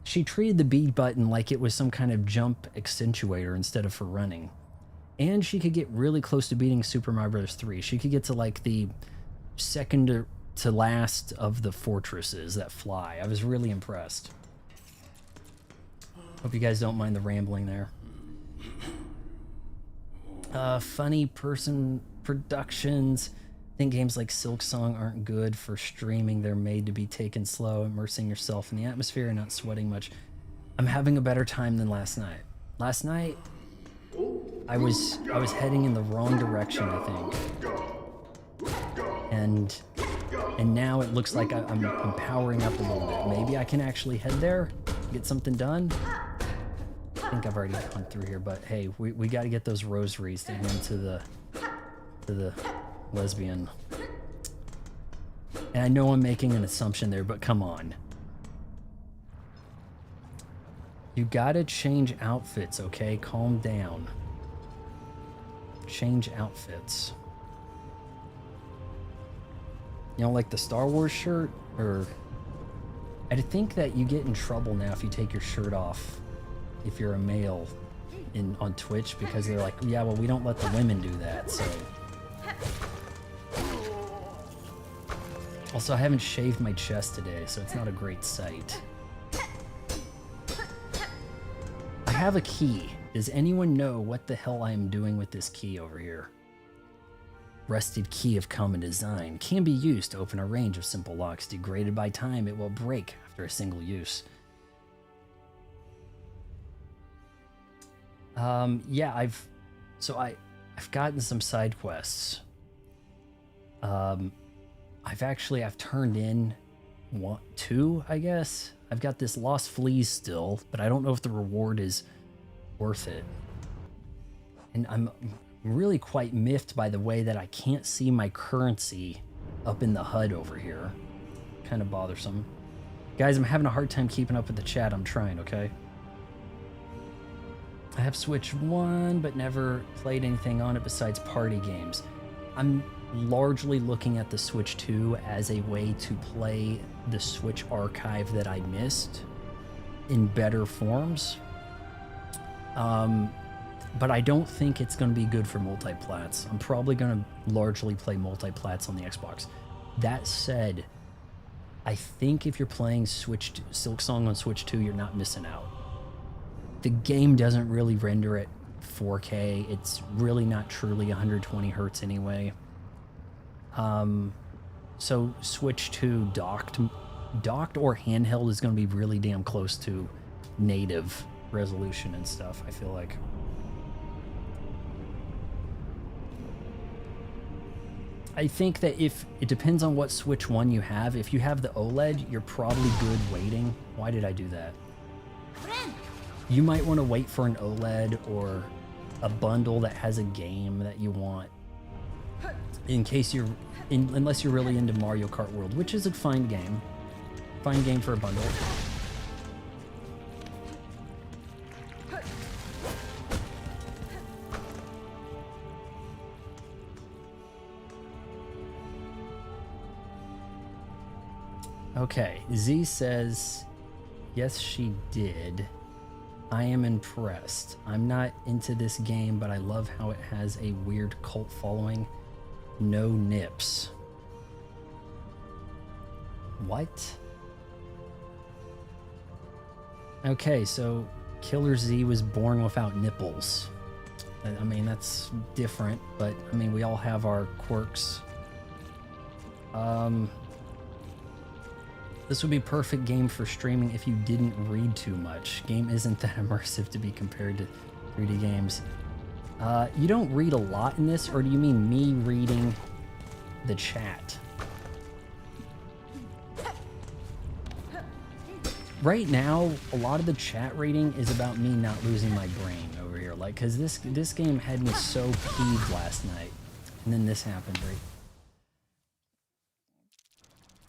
A: She treated the B button like it was some kind of jump accentuator instead of for running. And she could get really close to beating Super Mario Bros. 3. She could get to, like, the second to last of the fortresses that fly. I was really impressed. Hope you guys don't mind the rambling there. Funny person productions. I think games like Silksong aren't good for streaming. They're made to be taken slow, immersing yourself in the atmosphere and not sweating much. I'm having a better time than last night. Last night, I was heading in the wrong direction, I think. And now it looks like I'm powering up a little bit. Maybe I can actually head there, get something done. I think I've already gone through here, but hey, we got to get those rosaries to get into the lesbian. And I know I'm making an assumption there, but come on. You gotta change outfits, okay? Calm down. Change outfits. You don't like the Star Wars shirt? Or I think that you get in trouble now if you take your shirt off if you're a male on Twitch, because they're like, yeah, well, we don't let the women do that, so. Also, I haven't shaved my chest today, so it's not a great sight. I have a key. Does anyone know what the hell I am doing with this key over here? Rusted key of common design can be used to open a range of simple locks. Degraded by time, it will break after a single use. Yeah, I've gotten some side quests. I've turned in 2, I guess. I've got this Lost Fleas still, but I don't know if the reward is worth it. And I'm really quite miffed by the way that I can't see my currency up in the HUD over here. Kind of bothersome. Guys, I'm having a hard time keeping up with the chat. I'm trying, okay? I have Switch 1, but never played anything on it besides party games. I'm largely looking at the Switch 2 as a way to play the Switch archive that I missed. in better forms. But I don't think it's going to be good for multiplats. I'm probably going to largely play multiplats on the Xbox. That said, I think if you're playing Silksong on Switch 2, you're not missing out. The game doesn't really render at 4K. It's really not truly 120 hertz anyway. So Switch 2 docked or handheld is going to be really damn close to native resolution and stuff, I feel like. I think that if it depends on what Switch 1 you have. If you have the OLED, you're probably good waiting. Why did I do that? You might want to wait for an OLED or a bundle that has a game that you want, in case unless you're really into Mario Kart World, which is a fine game for a bundle. Okay, Z says, yes, she did. I am impressed. I'm not into this game, but I love how it has a weird cult following. No nips. What? Okay, so Killer Z was born without nipples. I mean, that's different, but I mean, we all have our quirks. This would be perfect game for streaming if you didn't read too much. Game isn't that immersive to be compared to 3D games. You don't read a lot in this, or do you mean me reading the chat? Right now, a lot of the chat reading is about me not losing my brain over here. Like, cause this game had me so peeved last night, and then this happened, right?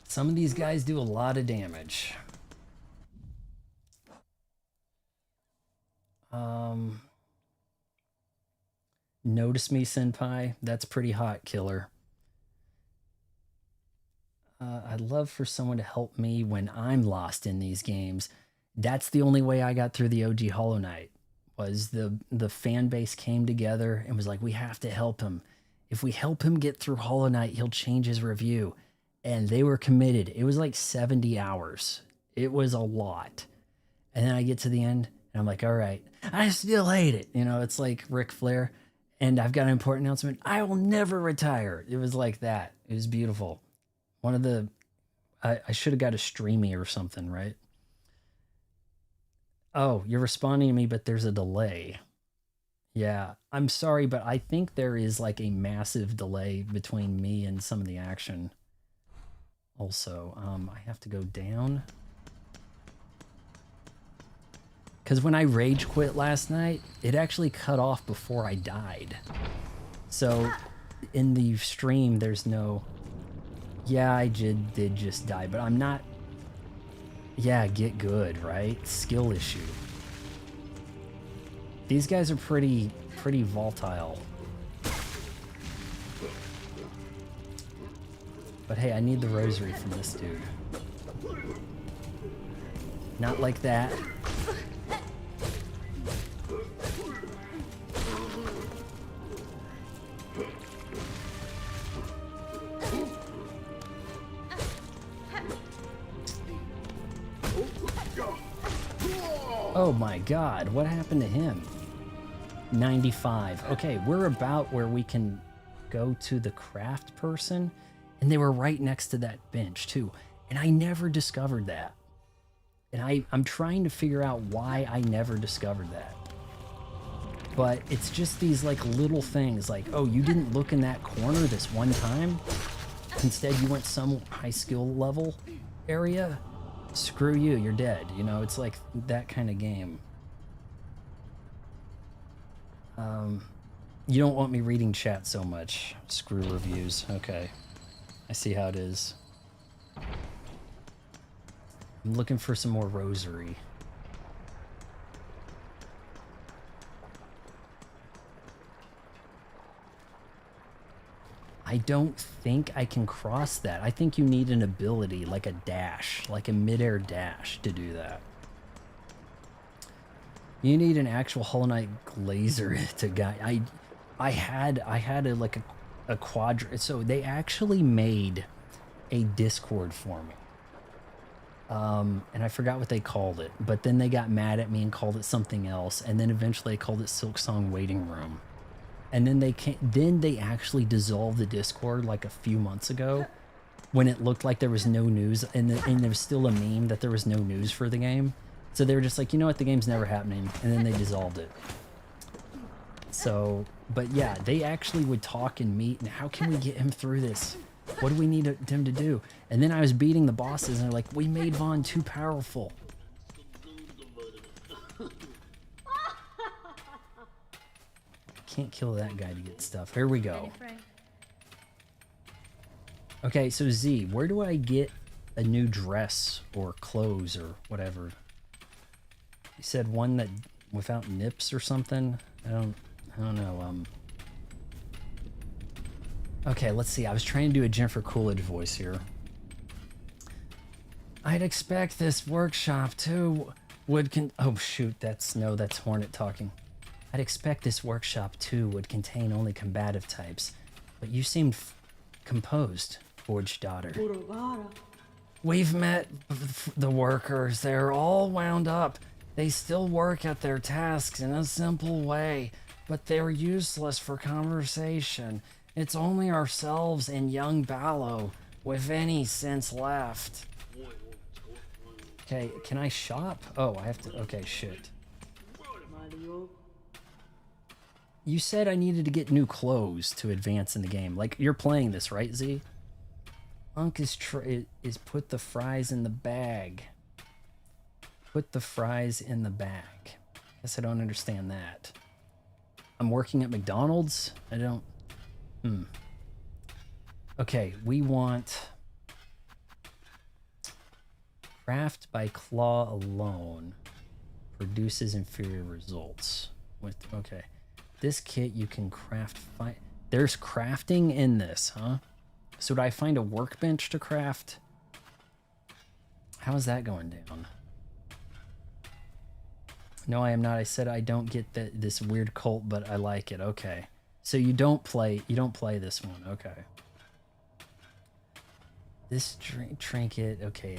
A: Some of these guys do a lot of damage. Notice me, senpai. That's pretty hot, Killer. I'd love for someone to help me when I'm lost in these games. That's the only way I got through the OG Hollow Knight, was the fan base came together and was like, we have to help him. If we help him get through Hollow Knight, he'll change his review. And they were committed. It was like 70 hours. It was a lot. And then I get to the end and I'm like, all right, I still hate it. You know, it's like Ric Flair. And I've got an important announcement. I will never retire. It was like that. It was beautiful. One of the, I should have got a streamy or something, right? Oh, you're responding to me, but there's a delay. Yeah, I'm sorry, but I think there is like a massive delay between me and some of the action. Also, I have to go down. Because when I rage quit last night, it actually cut off before I died. So, in the stream, there's no... Yeah, I did just die, but I'm not... Yeah, get good, right? Skill issue. These guys are pretty volatile. But hey, I need the rosary from this dude. Not like that. Oh my god, what happened to him? 95. Okay, we're about where we can go to the craft person. And they were right next to that bench too. And I never discovered that. And I'm trying to figure out why I never discovered that. But it's just these like little things like, oh, you didn't look in that corner this one time? Instead you went some high skill level area? Screw you, you're dead. You know, it's like that kind of game. You don't want me reading chat so much. Screw reviews. Okay. I see how it is. I'm looking for some more rosary. I don't think I can cross that. I think you need an ability, like a dash, like a midair dash to do that. You need an actual Hollow Knight glazer to guy. I had a like a quadrant. So they actually made a Discord for me. And I forgot what they called it, but then they got mad at me and called it something else, and then eventually they called it Silksong Waiting Room. And then they actually dissolved the Discord like a few months ago when it looked like there was no news, and there was still a meme that there was no news for the game. So they were just like, you know what, the game's never happening, and then they dissolved it. So, but yeah, they actually would talk and meet, and how can we get him through this? What do we need him to do? And then I was beating the bosses, and they're like, we made Vaughn too powerful. Can't kill that guy to get stuff. Here we go. Okay, so Z, where do I get a new dress or clothes or whatever? You said one that without nips or something? I don't know. Okay, let's see. I was trying to do a Jennifer Coolidge voice here. I'd expect this workshop too oh shoot, that's Hornet talking. I'd expect this workshop too would contain only combative types, but you seemed composed, Forge Daughter. We've met the workers. They're all wound up. They still work at their tasks in a simple way, but they're useless for conversation. It's only ourselves and young Ballo with any sense left. Okay, can I shop? Oh, I have to. Okay, shit. You said I needed to get new clothes to advance in the game. Like, you're playing this, right, Z? Unk is put the fries in the bag. Put the fries in the bag. Guess I don't understand that. I'm working at McDonald's? I don't... Okay, we want... Craft by claw alone produces inferior results. Okay. This kit you can craft... There's crafting in this, huh? So do I find a workbench to craft? How is that going down? No, I am not. I said I don't get this weird cult, but I like it. Okay. So you don't play this one. Okay. This trinket, okay.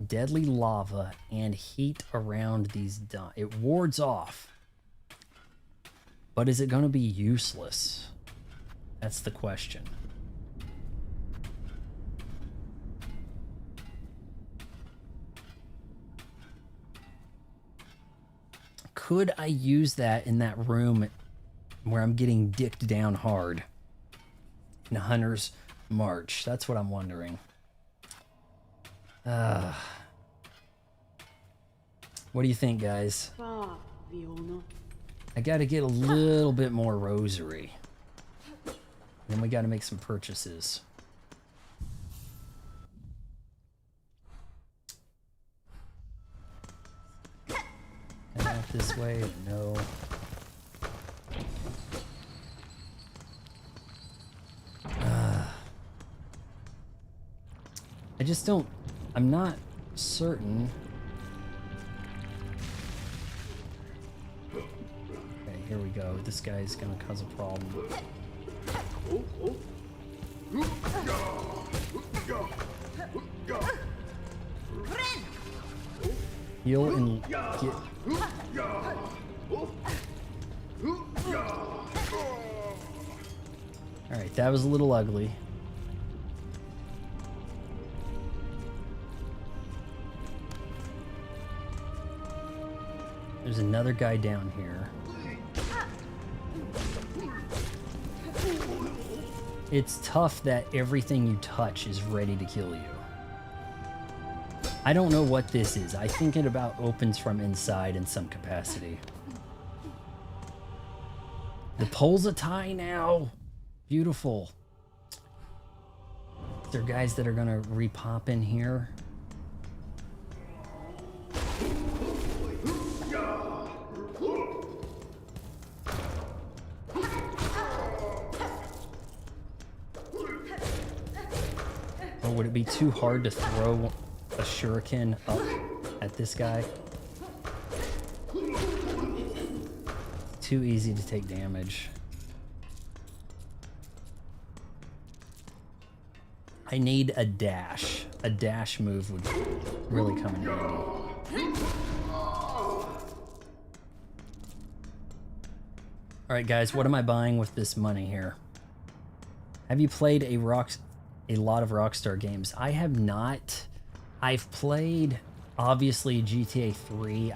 A: Deadly lava and heat around these it wards off. But is it going to be useless? That's the question. Could I use that in that room where I'm getting dicked down hard in Hunter's March? That's what I'm wondering. What do you think, guys? I gotta get a little bit more rosary. Then we gotta make some purchases. Out this way? No. I just don't... I'm not certain. Okay, here we go. This guy's gonna cause a problem. Heal and get... Alright, that was a little ugly. There's another guy down here. It's tough that everything you touch is ready to kill you. I don't know what this is. I think it about opens from inside in some capacity. The pole's a tie now. Beautiful. Is there guys that are gonna repop in here? Or would it be too hard to throw a shuriken up at this guy? Too easy to take damage. I need a dash. A dash move would really come in handy. Alright guys, what am I buying with this money here? Have you played a lot of Rockstar games? I have not. I've played, obviously, GTA 3,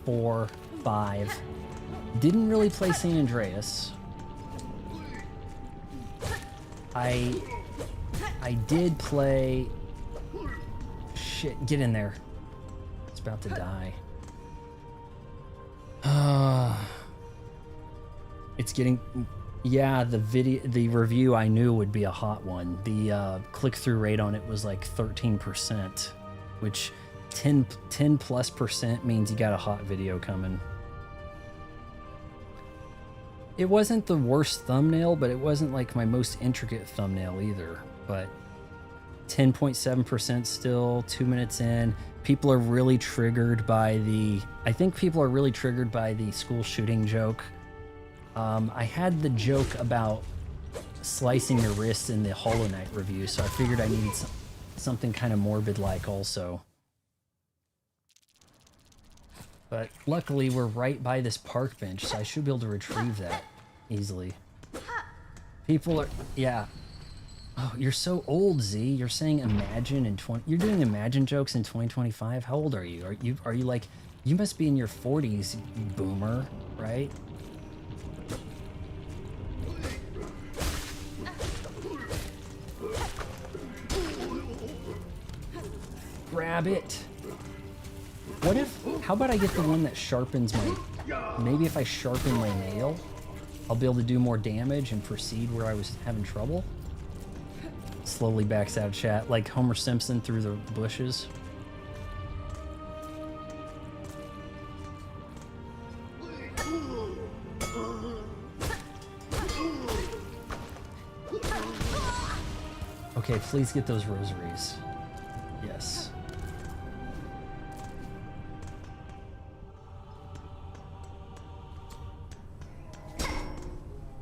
A: 4, 5. Didn't really play San Andreas. I did play... Shit, get in there. It's about to die. It's getting... Yeah, the review I knew would be a hot one. The click-through rate on it was like 13%, which 10+% means you got a hot video coming. It wasn't the worst thumbnail, but it wasn't like my most intricate thumbnail either. But 10.7% still, 2 minutes in. People are really triggered by the... I think people are really triggered by the school shooting joke. I had the joke about slicing your wrist in the Hollow Knight review, so I figured I needed something kind of morbid-like also. But luckily, we're right by this park bench, so I should be able to retrieve that easily. People are... Yeah. Oh, you're so old, Z. You're saying imagine in 20... You're doing imagine jokes in 2025? How old are you? Are you like... You must be in your 40s, you boomer, right? Grab it. What if... How about I get the one that sharpens my... Maybe if I sharpen my nail, I'll be able to do more damage and proceed where I was having trouble? Slowly backs out of chat, like Homer Simpson through the bushes. Okay, please get those rosaries. Yes.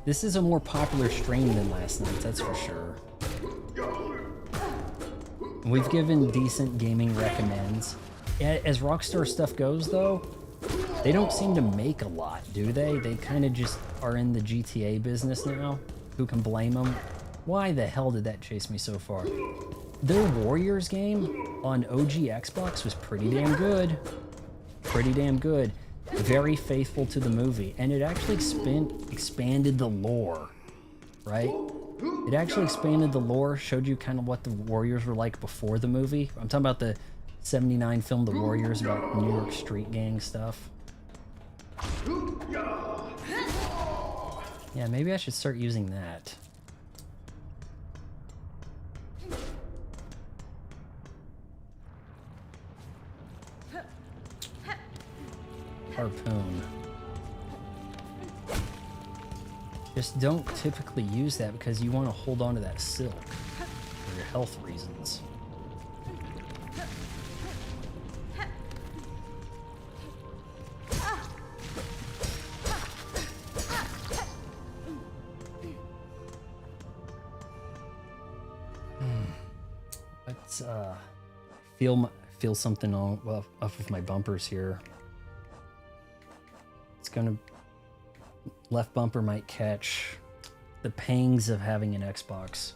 A: This is a more popular stream than last night, that's for sure. We've given decent gaming recommends. As Rockstar stuff goes, though, they don't seem to make a lot, do they? They kind of just are in the GTA business now. Who can blame them? Why the hell did that chase me so far? Their Warriors game on OG Xbox was pretty damn good. Pretty damn good. Very faithful to the movie. And it actually expanded the lore, right? It actually expanded the lore, showed you kind of what the Warriors were like before the movie. I'm talking about the 79 film The Warriors, about New York street gang stuff. Yeah, maybe I should start using that. Harpoon. Just don't typically use that because you want to hold on to that silk for your health reasons. Let's feel something on up with my bumpers here. It's gonna... Left bumper might catch the pangs of having an Xbox.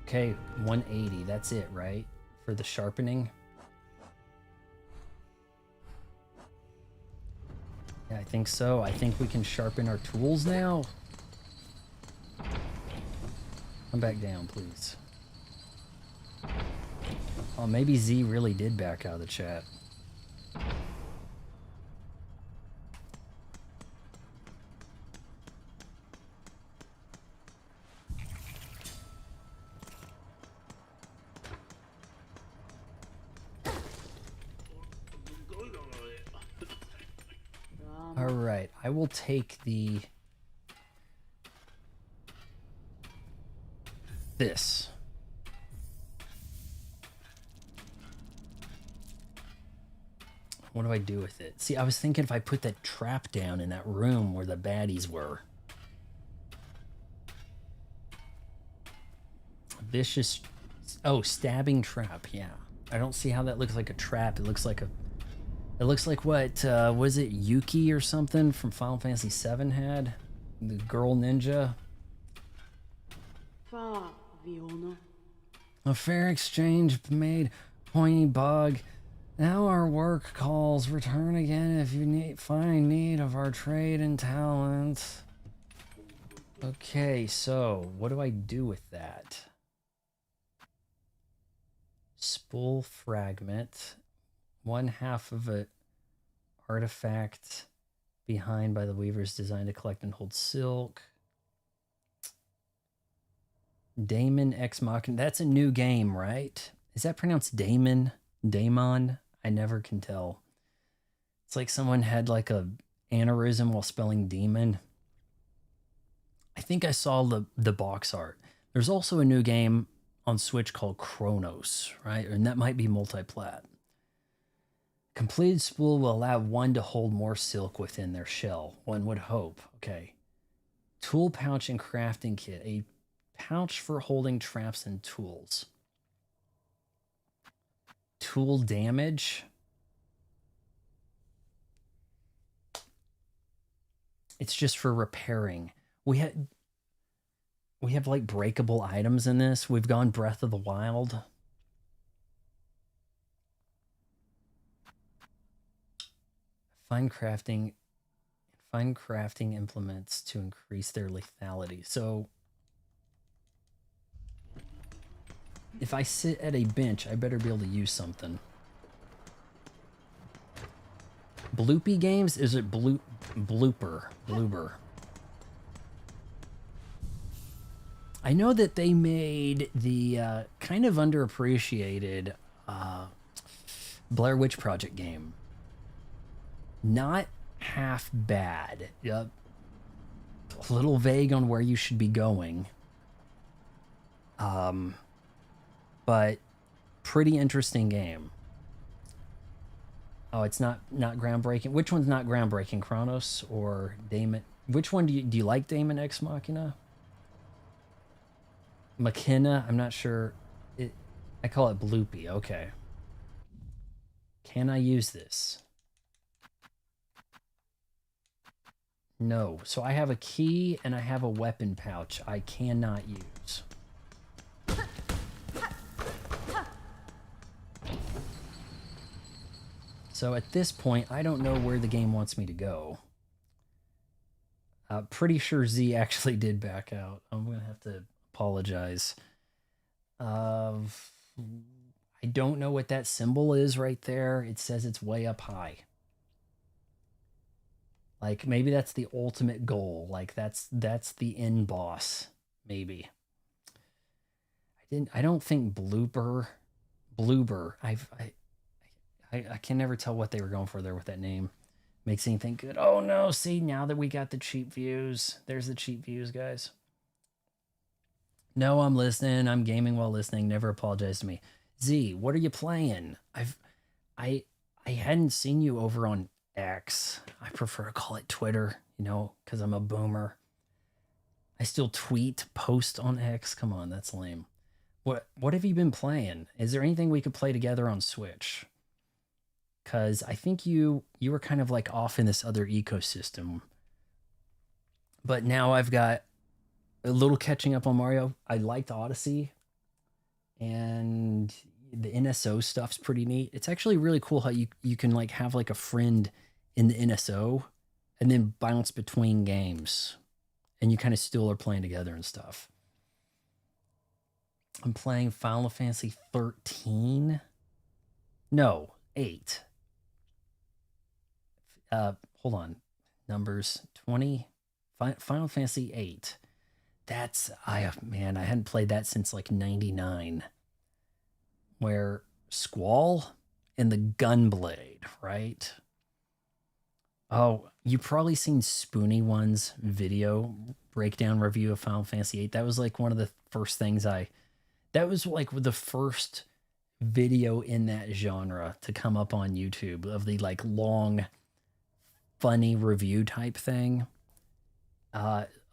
A: Okay, 180, that's it, right? For the sharpening? Yeah, I think so. I think we can sharpen our tools now. Come back down, please. Oh, maybe Z really did back out of the chat. All right, I will take this. What do I do with it? See, I was thinking if I put that trap down in that room where the baddies were. Vicious. Oh, stabbing trap. Yeah. I don't see how that looks like a trap. It looks like a. It looks like what was it, Yuki or something from Final Fantasy VII had? The girl ninja. A fair exchange made, pointy bug. Now our work calls. Return again if you find need of our trade and talent. Okay, so what do I do with that? Spool fragment. 1/2 of an artifact behind by the weavers designed to collect and hold silk. Daemon Ex Machina. That's a new game, right? Is that pronounced Daemon? Daemon? I never can tell. It's like someone had like a aneurysm while spelling demon. I think I saw the box art. There's also a new game on Switch called Chronos, right? And that might be multi-plat. Completed spool will allow one to hold more silk within their shell. One would hope. Okay. Tool pouch and crafting kit. A pouch for holding traps and tools. Tool damage. It's just for repairing. We have like breakable items in this. We've gone Breath of the Wild. Fine crafting implements to increase their lethality. So if I sit at a bench, I better be able to use something. Bloopy games? Is it blooper? I know that they made the kind of underappreciated Blair Witch Project game. Not half bad. Yep. A little vague on where you should be going. But pretty interesting game. Oh, it's not groundbreaking. Which one's not groundbreaking? Chronos or Daemon? Which one do you like? Daemon Ex Machina? McKenna? I'm not sure. I call it Bloopy. Okay. Can I use this? No. So I have a key and I have a weapon pouch I cannot use. So at this point, I don't know where the game wants me to go. Pretty sure Z actually did back out. I'm going to have to apologize. I don't know what that symbol is right there. It says it's way up high. Like maybe that's the ultimate goal. Like that's the end boss. Maybe. I don't think Bloober. I can never tell what they were going for there with that name. Makes me think good. Oh no, see, now that we got the cheap views. There's the cheap views, guys. No, I'm listening. I'm gaming while listening. Never apologize to me. Z, what are you playing? I hadn't seen you over on X. I prefer to call it Twitter, you know, because I'm a boomer. I still post on X. Come on, that's lame. What have you been playing? Is there anything we could play together on Switch? Because I think you were kind of like off in this other ecosystem. But now I've got a little catching up on Mario. I liked Odyssey. And the NSO stuff's pretty neat. It's actually really cool how you can like have like a friend in the NSO and then bounce between games. And you kind of still are playing together and stuff. I'm playing Final Fantasy 13. No, 8. Hold on. Numbers 20. Final Fantasy 8. I hadn't played that since like 99. Where Squall and the Gunblade, right? Oh, you've probably seen Spoony One's video breakdown review of Final Fantasy 8. That was like one of the first things that was like the first video in that genre to come up on YouTube of the like long, funny review type thing.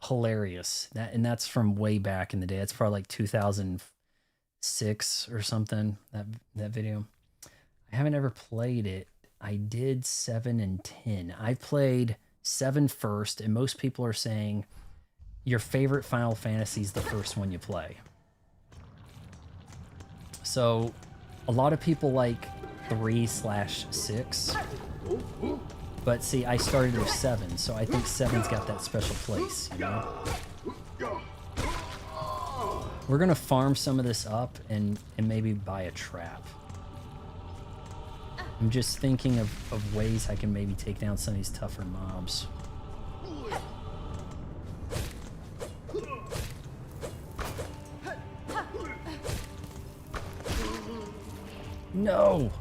A: Hilarious. That's from way back in the day. It's probably like 2006 or something. That video. I haven't ever played it. I did 7 and 10. I played 7 first, and most people are saying your favorite Final Fantasy is the first one you play. So a lot of people like 3/6. But see, I started with 7, so I think 7's got that special place, you know? We're gonna farm some of this up and maybe buy a trap. I'm just thinking of ways I can maybe take down some of these tougher mobs. No!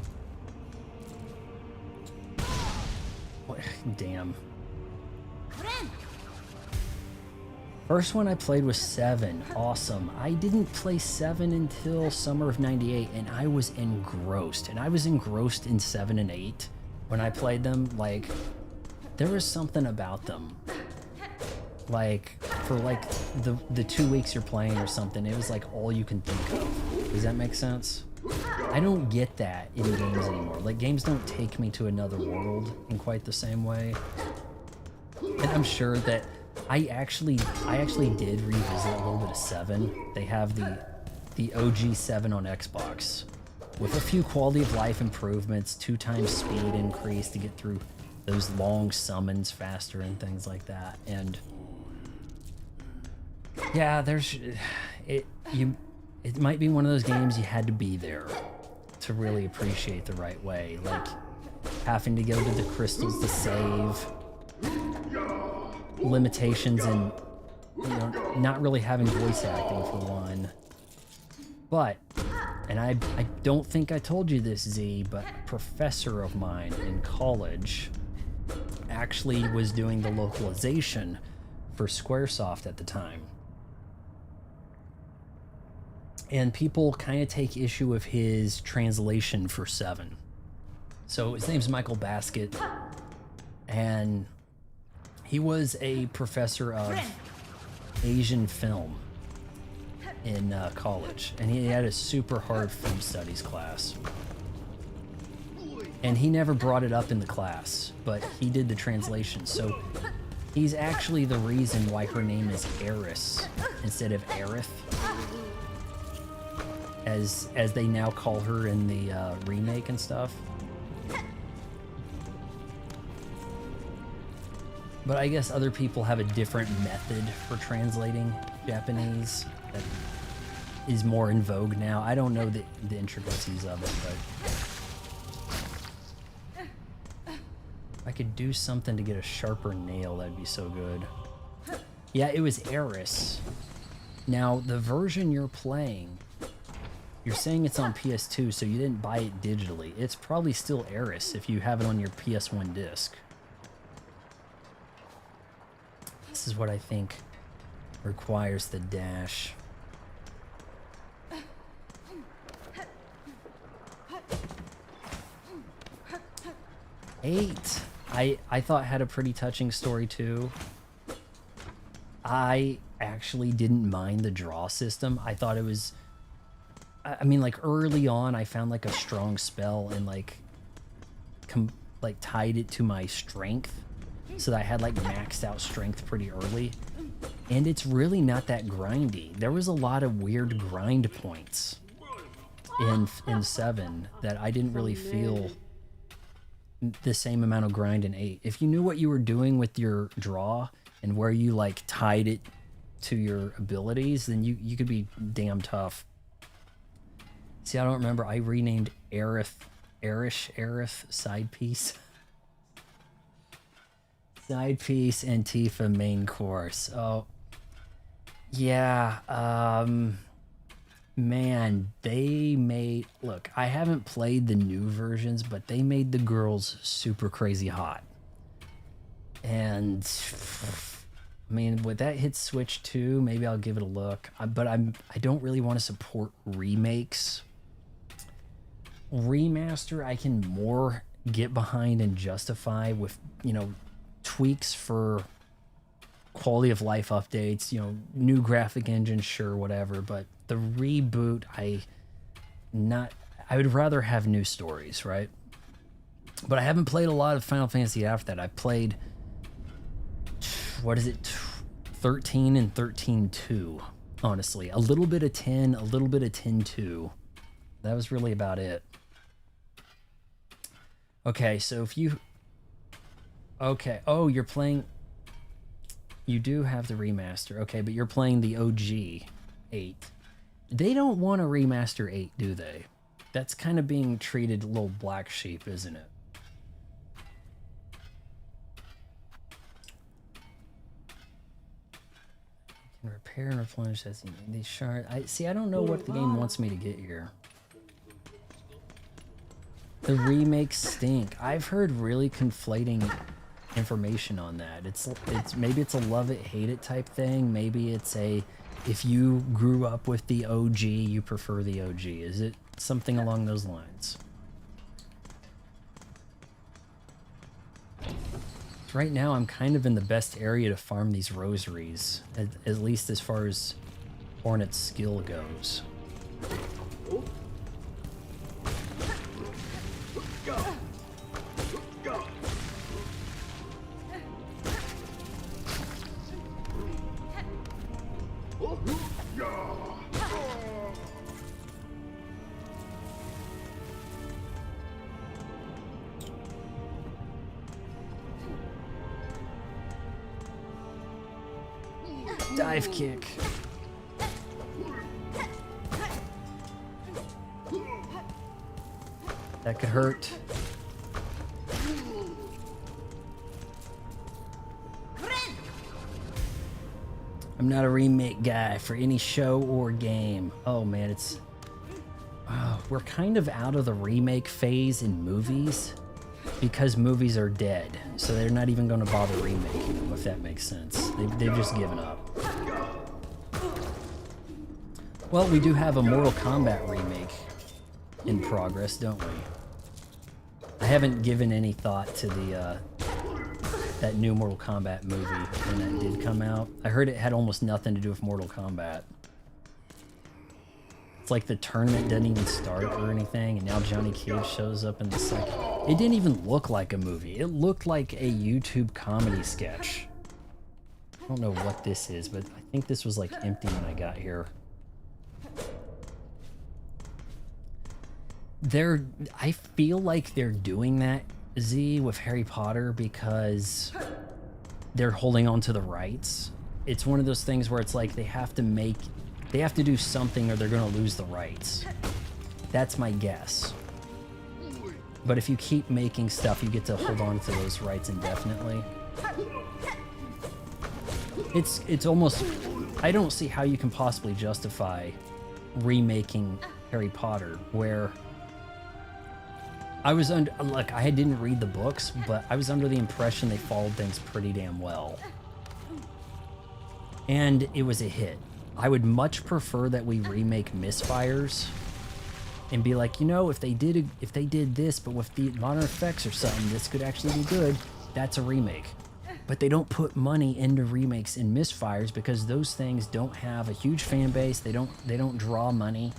A: What? Damn. First one I played was 7. Awesome. I didn't play 7 until summer of 98, and I was engrossed. And I was engrossed in 7 and 8 when I played them. Like, there was something about them. Like, for like the 2 weeks you're playing or something, it was like all you can think of. Does that make sense? I don't get that in games anymore. Like, games don't take me to another world in quite the same way. And I'm sure that I actually did revisit a little bit of 7. They have the OG 7 on Xbox with a few quality of life improvements, 2 times speed increase to get through those long summons faster and things like that. And yeah, it might be one of those games you had to be there to really appreciate the right way, like having to go to the crystals to save, limitations, and not really having voice acting for one. But, and I don't think I told you this, Z, but a professor of mine in college actually was doing the localization for Squaresoft at the time. And people kind of take issue with his translation for 7. So his name's Michael Baskett, and he was a professor of Asian film in college, and he had a super hard film studies class. And he never brought it up in the class, but he did the translation. So he's actually the reason why her name is Eris instead of Aerith, as they now call her in the remake and stuff. But I guess other people have a different method for translating Japanese that is more in vogue now. I don't know the intricacies of it, but if I could do something to get a sharper nail, that'd be so good. Yeah, it was Eris. Now, the version you're playing, you're saying it's on PS2, so you didn't buy it digitally. It's probably still Eris if you have it on your PS1 disc. This is what I think requires the dash. Eight. I thought had a pretty touching story too. I actually didn't mind the draw system. I thought it was, I mean, like early on I found like a strong spell and like tied it to my strength, so that I had like maxed out strength pretty early. And it's really not that grindy. There was a lot of weird grind points in 7 that I didn't really feel the same amount of grind in 8. If you knew what you were doing with your draw and where you like tied it to your abilities, then you could be damn tough. See, I don't remember. I renamed Aerith side piece. Side piece and Tifa main course. Oh, yeah. Man, they made... Look, I haven't played the new versions, but they made the girls super crazy hot. And... I mean, would that hit Switch 2? Maybe I'll give it a look. But I don't really want to support remakes Remaster I can more get behind and justify with, you know, tweaks for quality of life updates, you know, new graphic engine, sure, whatever. But the reboot, I would rather have new stories, right? But I haven't played a lot of Final Fantasy after that. I played, what is it, 13 and 13-2, honestly. A little bit of 10, a little bit of 10-2. That was really about it. Okay, so if you... Okay, oh, you're playing... You do have the remaster. Okay, but you're playing the OG 8. They don't want to remaster 8, do they? That's kind of being treated a little black sheep, isn't it? Can repair and replenish as you need these shards. I don't know what the game wants me to get here. The remakes stink. I've heard really conflating information on that. It's maybe it's a love it, hate it type thing. Maybe it's a, if you grew up with the OG, you prefer the OG. Is it something along those lines? Right now, I'm kind of in the best area to farm these rosaries, at least as far as Hornet's skill goes. Dive kick. That could hurt. I'm not a remake guy for any show or game. Oh man, it's... we're kind of out of the remake phase in movies because movies are dead. So they're not even going to bother remaking them, if that makes sense. They've just given up. Well, we do have a Mortal Kombat remake in progress, don't we? I haven't given any thought to the that new Mortal Kombat movie when that did come out. I heard it had almost nothing to do with Mortal Kombat. It's like the tournament doesn't even start or anything, and now Johnny Cage shows up in the second. It didn't even look like a movie. It looked like a YouTube comedy sketch. I don't know what this is, but I think this was like empty when I got here. I feel like they're doing that, Z, with Harry Potter because they're holding on to the rights. It's one of those things where it's like they have to do something or they're going to lose the rights. That's my guess. But if you keep making stuff, you get to hold on to those rights indefinitely. It's almost... I don't see how you can possibly justify remaking Harry Potter, where I was under... Look, I didn't read the books, but I was under the impression they followed things pretty damn well. And it was a hit. I would much prefer that we remake Misfires and be like, you know, if they did this, but with the modern effects or something, this could actually be good. That's a remake. But they don't put money into remakes in Misfires because those things don't have a huge fan base. They don't draw money.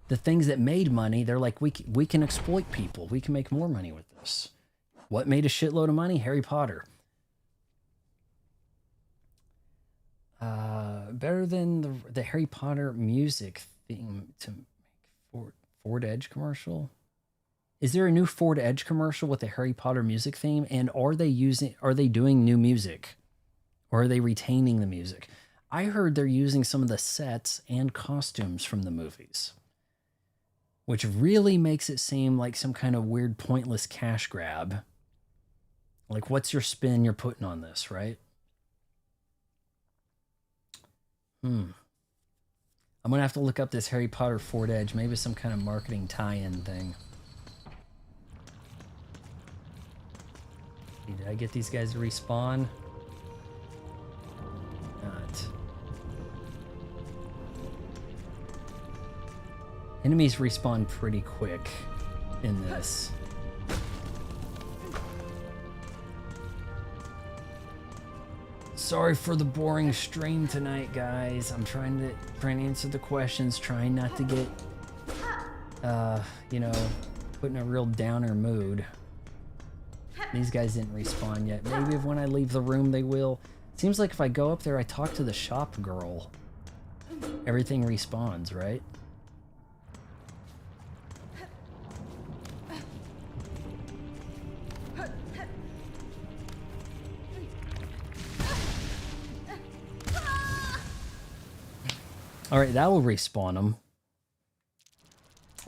A: The things that made money, they're like, we can exploit people. We can make more money with this. What made a shitload of money? Harry Potter. Better than the Harry Potter music theme to make Ford Edge commercial. Is there a new Ford Edge commercial with the Harry Potter music theme? And are they doing new music? Or are they retaining the music? I heard they're using some of the sets and costumes from the movies, which really makes it seem like some kind of weird, pointless cash grab. Like, what's your spin you're putting on this, right? I'm gonna have to look up this Harry Potter Ford Edge. Maybe some kind of marketing tie-in thing. Did I get these guys to respawn? Not. Enemies respawn pretty quick in this. Sorry for the boring stream tonight, guys. I'm trying to answer the questions, trying not to get, you know, put in a real downer mood. These guys didn't respawn yet. Maybe when I leave the room they will. Seems like if I go up there, I talk to the shop girl, everything respawns, right? Alright, that will respawn them.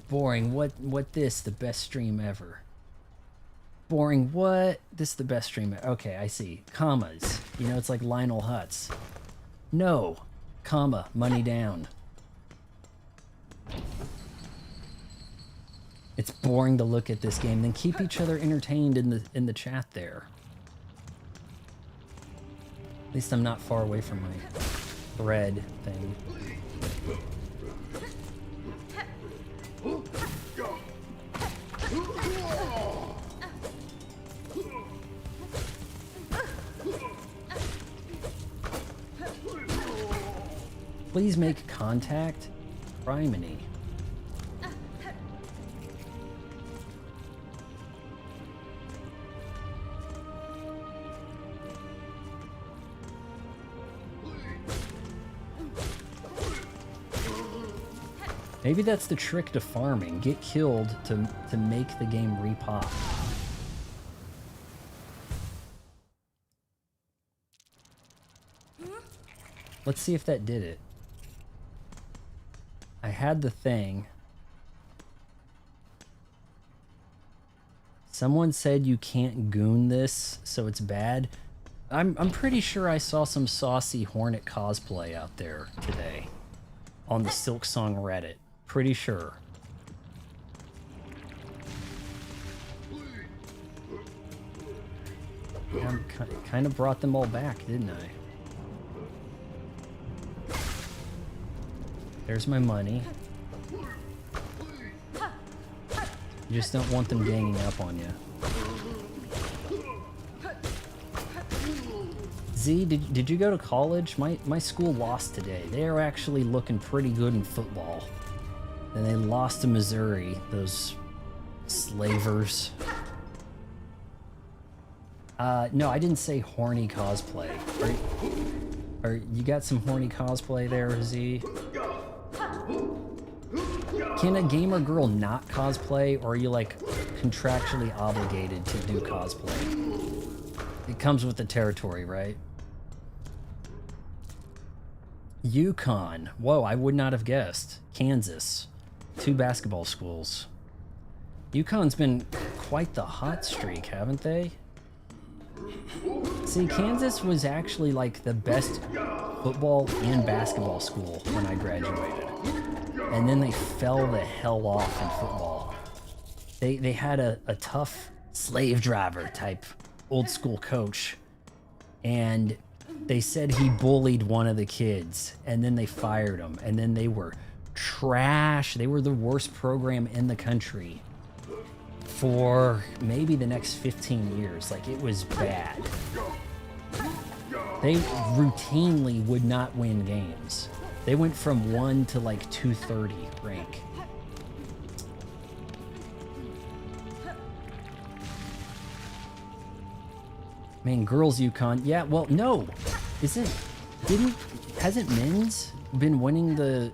A: Boring. What this? The best stream ever. Boring. What? This is the best stream ever. Okay, I see. Commas. You know, it's like Lionel Hutz. No. Comma. Money down. It's boring to look at this game. Then keep each other entertained in the chat there. At least I'm not far away from my thread thing. Please make contact. Criminy. Maybe that's the trick to farming. Get killed to make the game repop. Let's see if that did it. I had the thing. Someone said you can't goon this, so it's bad. I'm pretty sure I saw some saucy Hornet cosplay out there today on the Silksong Reddit. Pretty sure. I kind of brought them all back, didn't I? There's my money. You just don't want them ganging up on you. Z, did you go to college? My school lost today. They are actually looking pretty good in football. And they lost to Missouri, those slavers. No, I didn't say horny cosplay. Or you got some horny cosplay there, Z? Can a gamer girl not cosplay, or are you like contractually obligated to do cosplay? It comes with the territory, right? Yukon. Whoa, I would not have guessed. Kansas. 2 basketball schools. Yukon's been quite the hot streak, haven't they? See, Kansas was actually like the best football and basketball school when I graduated. And then they fell the hell off in football. They had a tough slave driver type old school coach. And they said he bullied one of the kids, and then they fired him, and then they were trash. They were the worst program in the country for maybe the next 15 years. Like, it was bad. They routinely would not win games. They went from 1 to like 230 rank. Man, girls Yukon. Yeah, well, no. Hasn't men's been winning the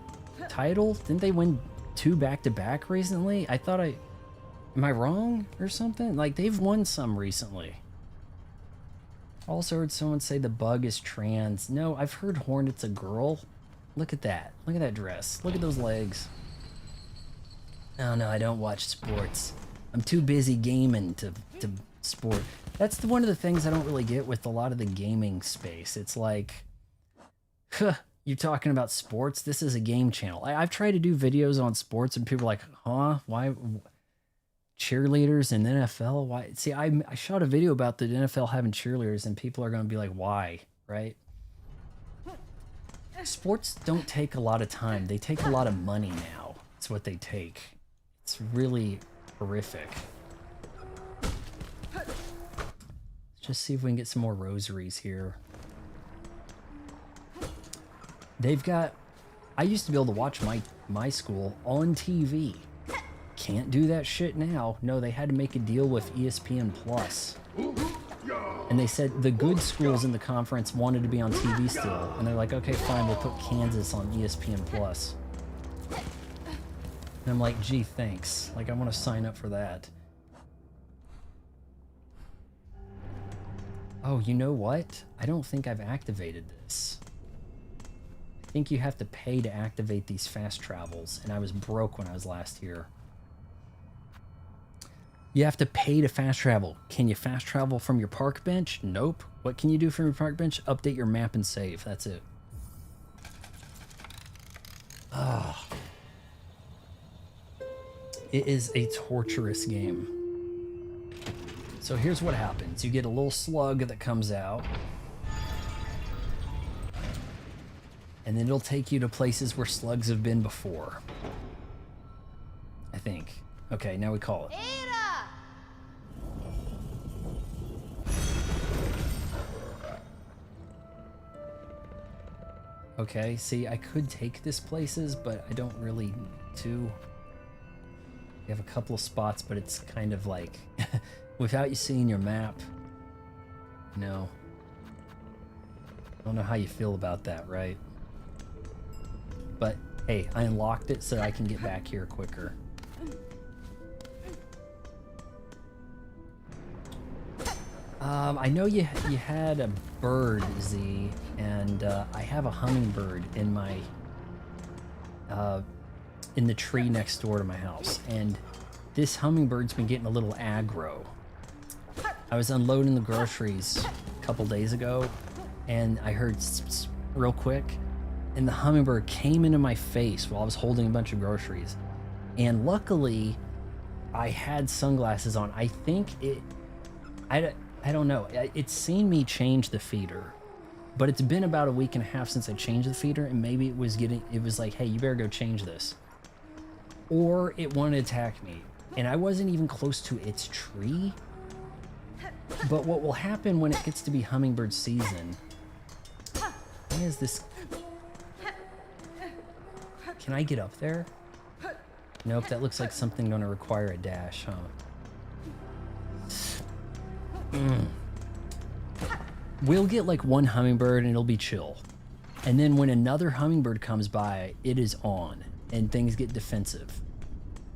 A: title? Didn't they win 2 back-to-back recently? Am I wrong or something? Like, they've won some recently. Also heard someone say the bug is trans. No, I've heard Hornet's a girl. Look at that. Look at that dress. Look at those legs. Oh, no, I don't watch sports. I'm too busy gaming to sport. That's one of the things I don't really get with a lot of the gaming space. It's like, huh, you're talking about sports? This is a game channel. I've tried to do videos on sports and people are like, huh? Why? Cheerleaders in NFL? Why? See, I shot a video about the NFL having cheerleaders and people are going to be like, why? Right? Sports don't take a lot of time. They take a lot of money now. It's what they take. It's really horrific. Let's just see if we can get some more rosaries here. They've got... I used to be able to watch my school on TV. Can't do that shit now. No, they had to make a deal with ESPN Plus. And they said the good schools in the conference wanted to be on TV still. And they're like, okay, fine, we'll put Kansas on ESPN Plus. And I'm like, gee, thanks. Like, I want to sign up for that. Oh, you know what? I don't think I've activated this. I think you have to pay to activate these fast travels, and I was broke when I was last here. You have to pay to fast travel. Can you fast travel from your park bench? Nope. What can you do from your park bench? Update your map and save. That's it. Ah. It is a torturous game. So here's what happens. You get a little slug that comes out. And then it'll take you to places where slugs have been before. I think. Okay, now we call it. Okay, see, I could take this places, but I don't really need to. You have a couple of spots, but it's kind of like, without you seeing your map, you know. I don't know how you feel about that, right? But, hey, I unlocked it so I can get back here quicker. I know you had a bird, Z, and I have a hummingbird in my in the tree next door to my house, and this hummingbird's been getting a little aggro. I was unloading the groceries a couple days ago, and I heard real quick, and the hummingbird came into my face while I was holding a bunch of groceries. And luckily, I had sunglasses on. I think I don't know. It's seen me change the feeder, but it's been about a week and a half since I changed the feeder, and maybe it was like, hey, you better go change this. Or it wanted to attack me, and I wasn't even close to its tree. But what will happen when it gets to be hummingbird season? Why is this? Can I get up there? Nope, that looks like something gonna require a dash, huh? We'll get like one hummingbird and it'll be chill. And then when another hummingbird comes by, it is on and things get defensive.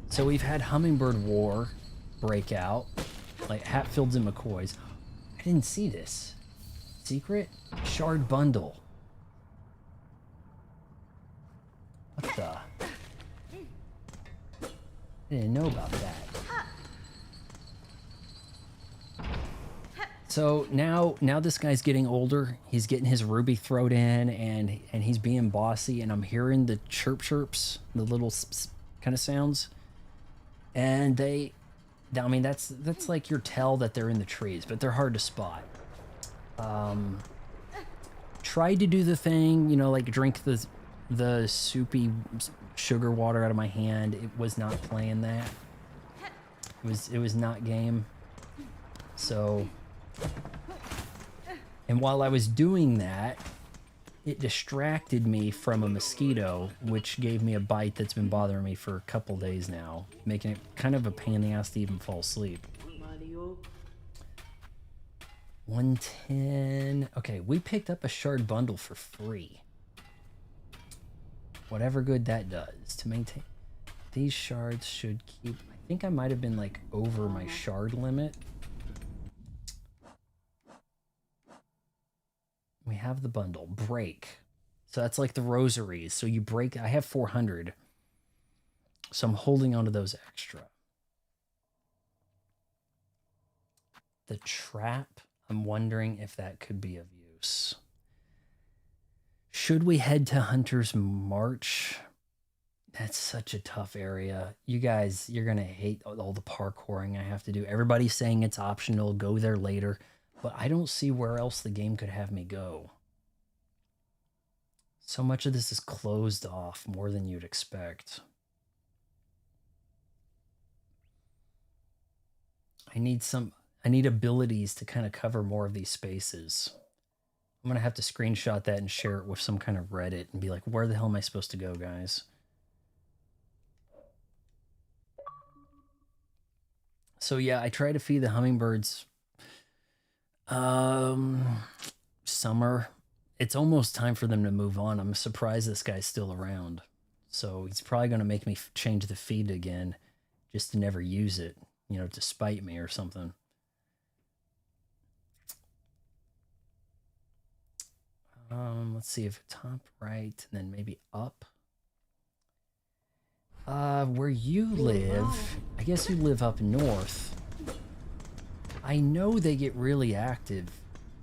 A: So we've had hummingbird war break out, like Hatfields and McCoys. I didn't see this. Secret? Shard bundle. What the? I didn't know about that. So now this guy's getting older. He's getting his ruby throat in, and he's being bossy. And I'm hearing the chirps, the little kind of sounds. And I mean, that's like your tell that they're in the trees, but they're hard to spot. Tried to do the thing, you know, like drink the soupy sugar water out of my hand. It was not playing that. It was not game. So. And while I was doing that, it distracted me from a mosquito, which gave me a bite that's been bothering me for a couple days now, making it kind of a pain in the ass to even fall asleep. 110. Okay, we picked up a shard bundle for free. Whatever good that does to maintain. These shards should keep... I think I might have been like over my shard limit. We have the bundle. Break. So that's like the rosaries. So you break... I have 400. So I'm holding on to those extra. The trap. I'm wondering if that could be of use. Should we head to Hunter's March? That's such a tough area. You guys, you're going to hate all the parkouring I have to do. Everybody's saying it's optional. Go there later. But I don't see where else the game could have me go. So much of this is closed off, more than you'd expect. I need some, I need abilities to kind of cover more of these spaces. I'm gonna have to screenshot that and share it with some kind of Reddit and be like, where the hell am I supposed to go, guys? So yeah, I try to feed the hummingbirds summer. It's almost time for them to move on. I'm surprised this guy's still around. So he's probably going to make me change the feed again just to never use it, you know, to spite me or something. Let's see if top right and then maybe up. Where you live, I guess you live up north. I know they get really active.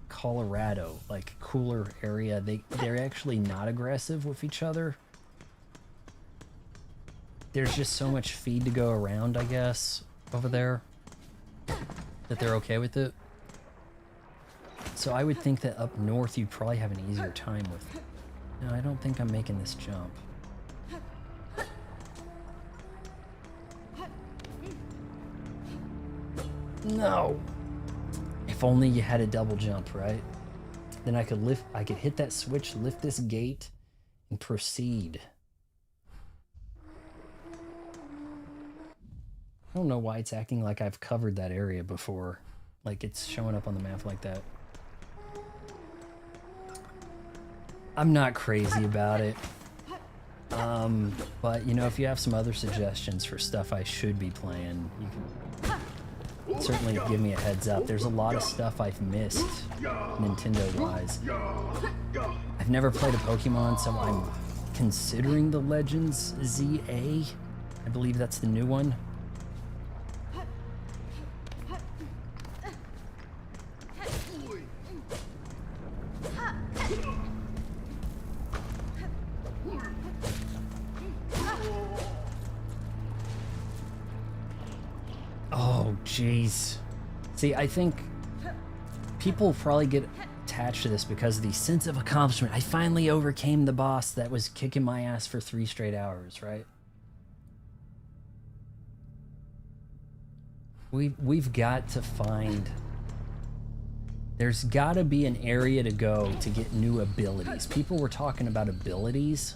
A: Colorado, like cooler area. They're actually not aggressive with each other. There's just so much feed to go around, I guess, over there, that they're okay with it. So I would think that up north you'd probably have an easier time with. No, I don't think I'm making this jump. No. If only you had a double jump, right? Then I could hit that switch, lift this gate, and proceed. I don't know why it's acting like I've covered that area before. Like it's showing up on the map like that. I'm not crazy about it. But you know, if you have some other suggestions for stuff I should be playing, you can certainly give me a heads up. There's a lot of stuff I've missed Nintendo-wise. I've never played a Pokemon, so I'm considering the Legends ZA. I believe that's the new one. Oh, jeez. See, I think people probably get attached to this because of the sense of accomplishment. I finally overcame the boss that was kicking my ass for 3 straight hours, right? We've got to find... There's got to be an area to go to get new abilities. People were talking about abilities.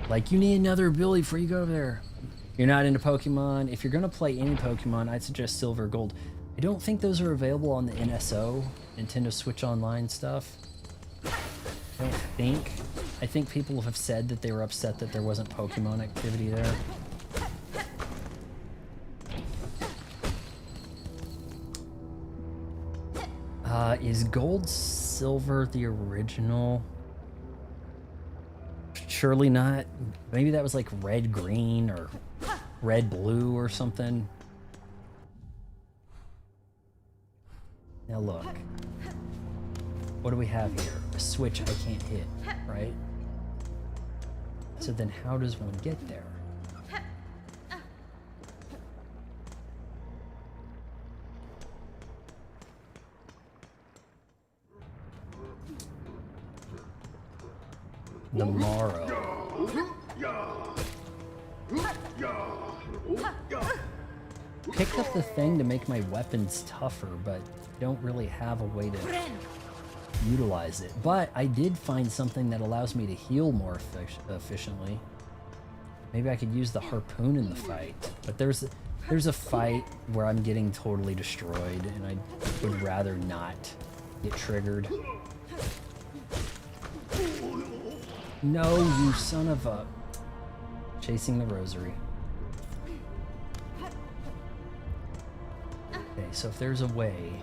A: Like, you need another ability before you go over there. You're not into Pokemon. If you're going to play any Pokemon, I'd suggest Silver Gold. I don't think those are available on the NSO, Nintendo Switch Online stuff. I don't think. I think people have said that they were upset that there wasn't Pokemon activity there. Is Gold Silver the original? Surely not. Maybe that was like red green or red blue or something. Now look. What do we have here? A switch I can't hit, right? So then how does one get there? The Morrow. Picked up the thing to make my weapons tougher, but don't really have a way to utilize it. But I did find something that allows me to heal more efficiently. Maybe I could use the harpoon in the fight. But there's a fight where I'm getting totally destroyed, and I would rather not get triggered. No, you son of a... Chasing the rosary. Okay, so if there's a way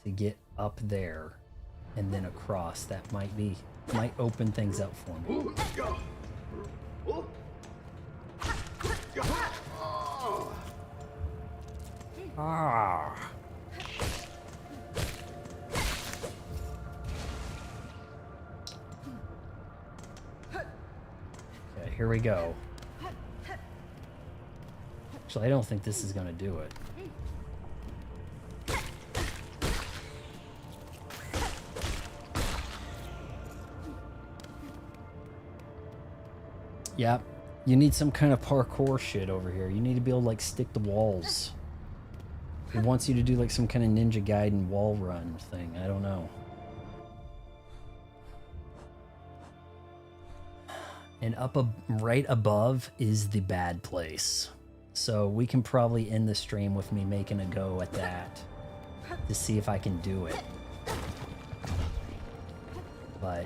A: to get up there and then across, that might open things up for me. Ah. Okay, here we go. Actually, I don't think this is going to do it. Yep. You need some kind of parkour shit over here. You need to be able to, like, stick to walls. It wants you to do, like, some kind of Ninja Gaiden wall run thing. I don't know. And right above is the bad place. So we can probably end the stream with me making a go at that to see if I can do it. But,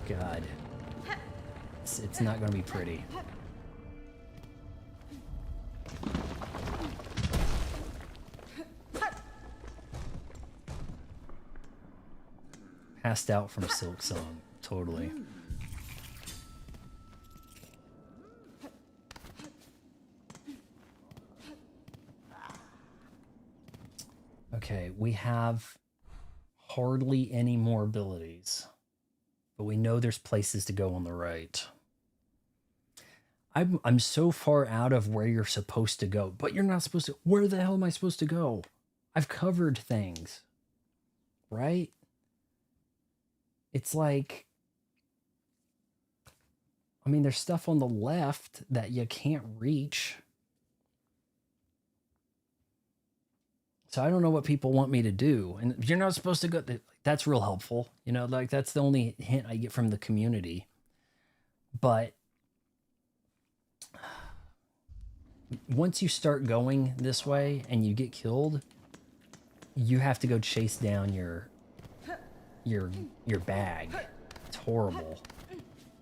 A: God, it's not going to be pretty. Passed out from Silksong, totally. Okay, we have hardly any more abilities, but we know there's places to go on the right. I'm so far out of where you're supposed to go, but you're not supposed to. Where the hell am I supposed to go? I've covered things, right? It's like, I mean, there's stuff on the left that you can't reach. So I don't know what people want me to do. And you're not supposed to go. That's real helpful. You know, like that's the only hint I get from the community. But once you start going this way and you get killed, you have to go chase down your bag. It's horrible.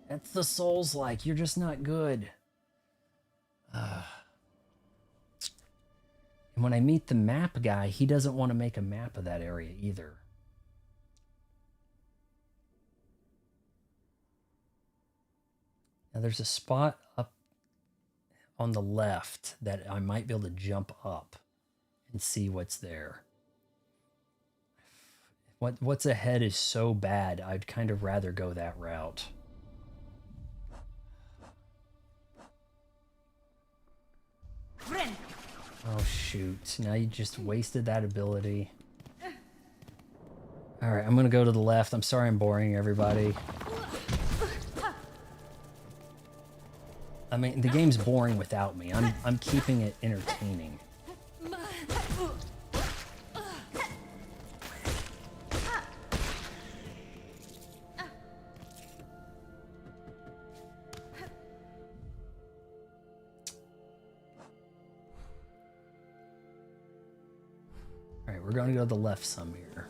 A: That's the Souls like. You're just not good. And when I meet the map guy, he doesn't want to make a map of that area either. Now there's a spot up on the left that I might be able to jump up and see what's there. What's ahead is so bad, I'd kind of rather go that route. Oh shoot, now you just wasted that ability. Alright, I'm gonna go to the left. I'm sorry I'm boring everybody. I mean, the game's boring without me. I'm keeping it entertaining. Alright, we're gonna go to the left some here.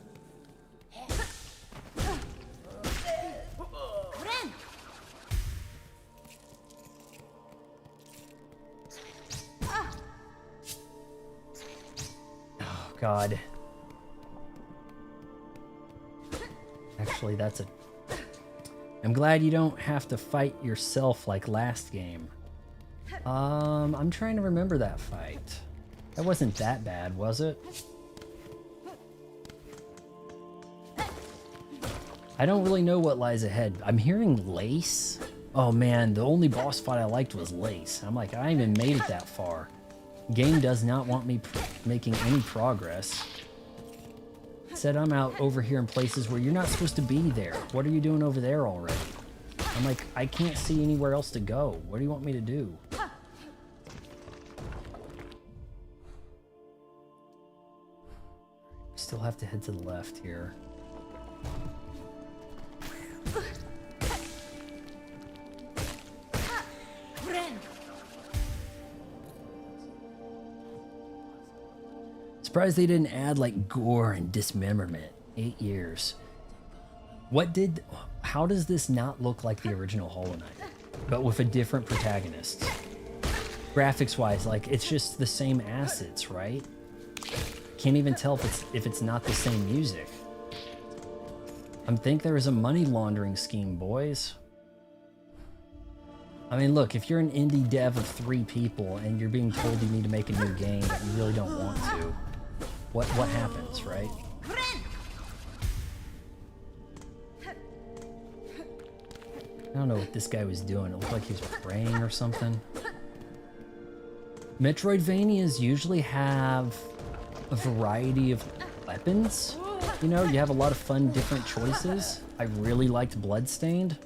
A: God. Actually, I'm glad you don't have to fight yourself like last game. I'm trying to remember that fight. That wasn't that bad, was it? I don't really know what lies ahead. I'm hearing Lace. Oh man, the only boss fight I liked was Lace. I'm like, I haven't made it that far. Game does not want me making any progress. It said I'm out over here in places where you're not supposed to be there. What are you doing over there already? I'm like, I can't see anywhere else to go. What do you want me to do? Still have to head to the left here. Surprised they didn't add like gore and dismemberment. 8 years. How does this not look like the original Hollow Knight, but with a different protagonist? Graphics wise, like it's just the same assets, right? Can't even tell if it's not the same music. I think there is a money laundering scheme, boys. I mean, look, if you're an indie dev of 3 people and you're being told you need to make a new game but you really don't want to, what happens, right? I don't know what this guy was doing. It looked like he was praying or something. Metroidvanias usually have a variety of weapons. You know, you have a lot of fun, different choices. I really liked Bloodstained.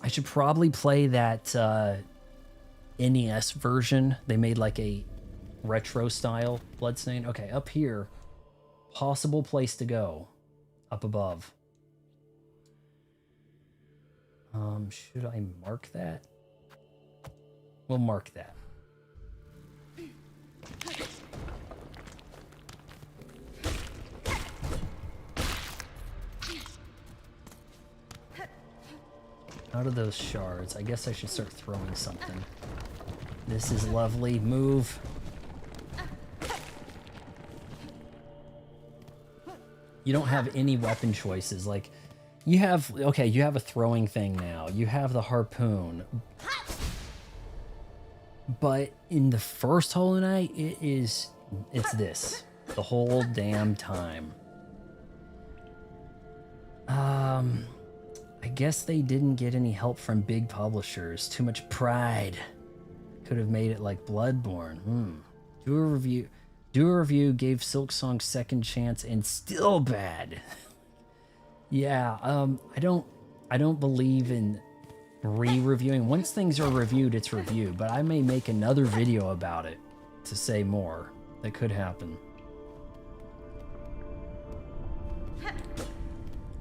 A: I should probably play that NES version. They made like a retro style Bloodstain. Okay, up here, possible place to go. Up above. Should I mark that? We'll mark that. Out of those shards, I guess I should start throwing something. This is lovely. Move. You don't have any weapon choices. Like, you have, okay, you have a throwing thing now. You have the harpoon. But in the first Hollow Knight, it's this. The whole damn time. I guess they didn't get any help from big publishers. Too much pride. Could have made it like Bloodborne. Do a review, gave Silksong second chance and still bad. Yeah, I don't believe in re-reviewing. Once things are reviewed, it's reviewed, but I may make another video about it to say more. That could happen.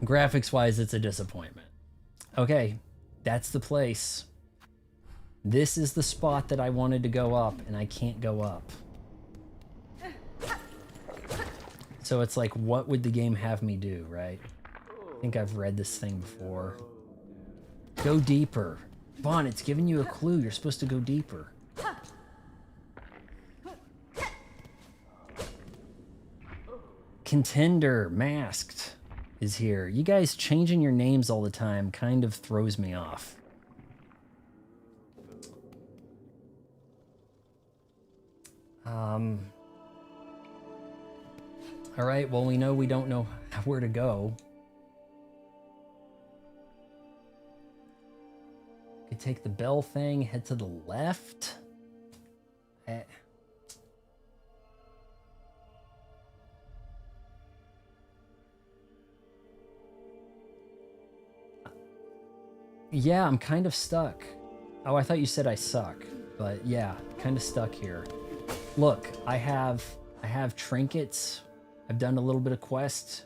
A: Graphics wise, it's a disappointment. Okay, that's the place. This is the spot that I wanted to go up, and I can't go up. So it's like, what would the game have me do, right? I think I've read this thing before. Go deeper. Vaughn, it's giving you a clue. You're supposed to go deeper. Contender, Masked, is here. You guys changing your names all the time kind of throws me off. All right, well, we know we don't know where to go. Could take the bell thing, head to the left. Yeah, I'm kind of stuck. Oh, I thought you said I suck, but yeah, kind of stuck here. Look, I have trinkets. I've done a little bit of quests.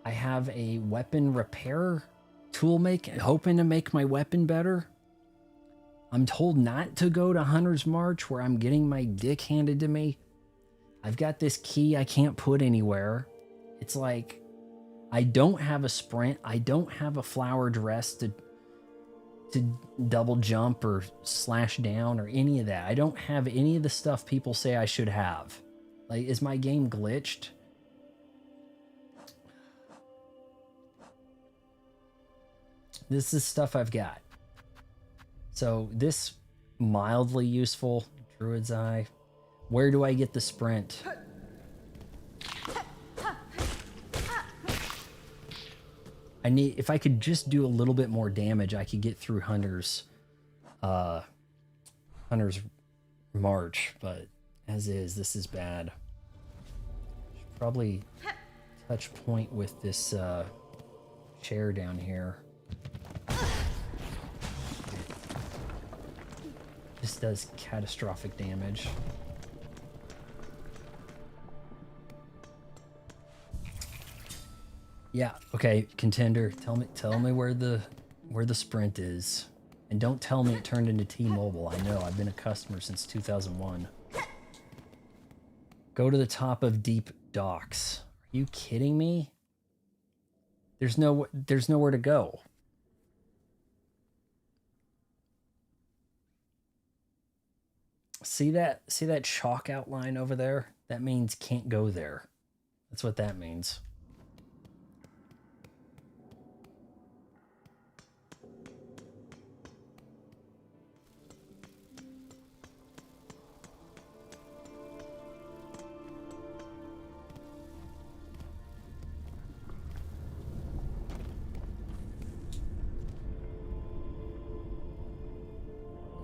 A: I have a weapon repair tool hoping to make my weapon better. I'm told not to go to Hunter's March where I'm getting my dick handed to me. I've got this key I can't put anywhere. It's like, I don't have a sprint. I don't have a flower dress to double jump or slash down or any of that. I don't have any of the stuff people say I should have. Like, is my game glitched? This is stuff I've got. So this mildly useful. Druid's Eye. Where do I get the sprint? I need, if I could just do a little bit more damage, I could get through Hunter's March, but as is, this is bad. Should probably touch point with this chair down here. This does catastrophic damage. Yeah, okay, Contender, tell me where the sprint is. And don't tell me it turned into T-Mobile. I know, I've been a customer since 2001. Go to the top of Deep Docks. Are you kidding me? There's nowhere to go. See that chalk outline over there? That means can't go there. That's what that means.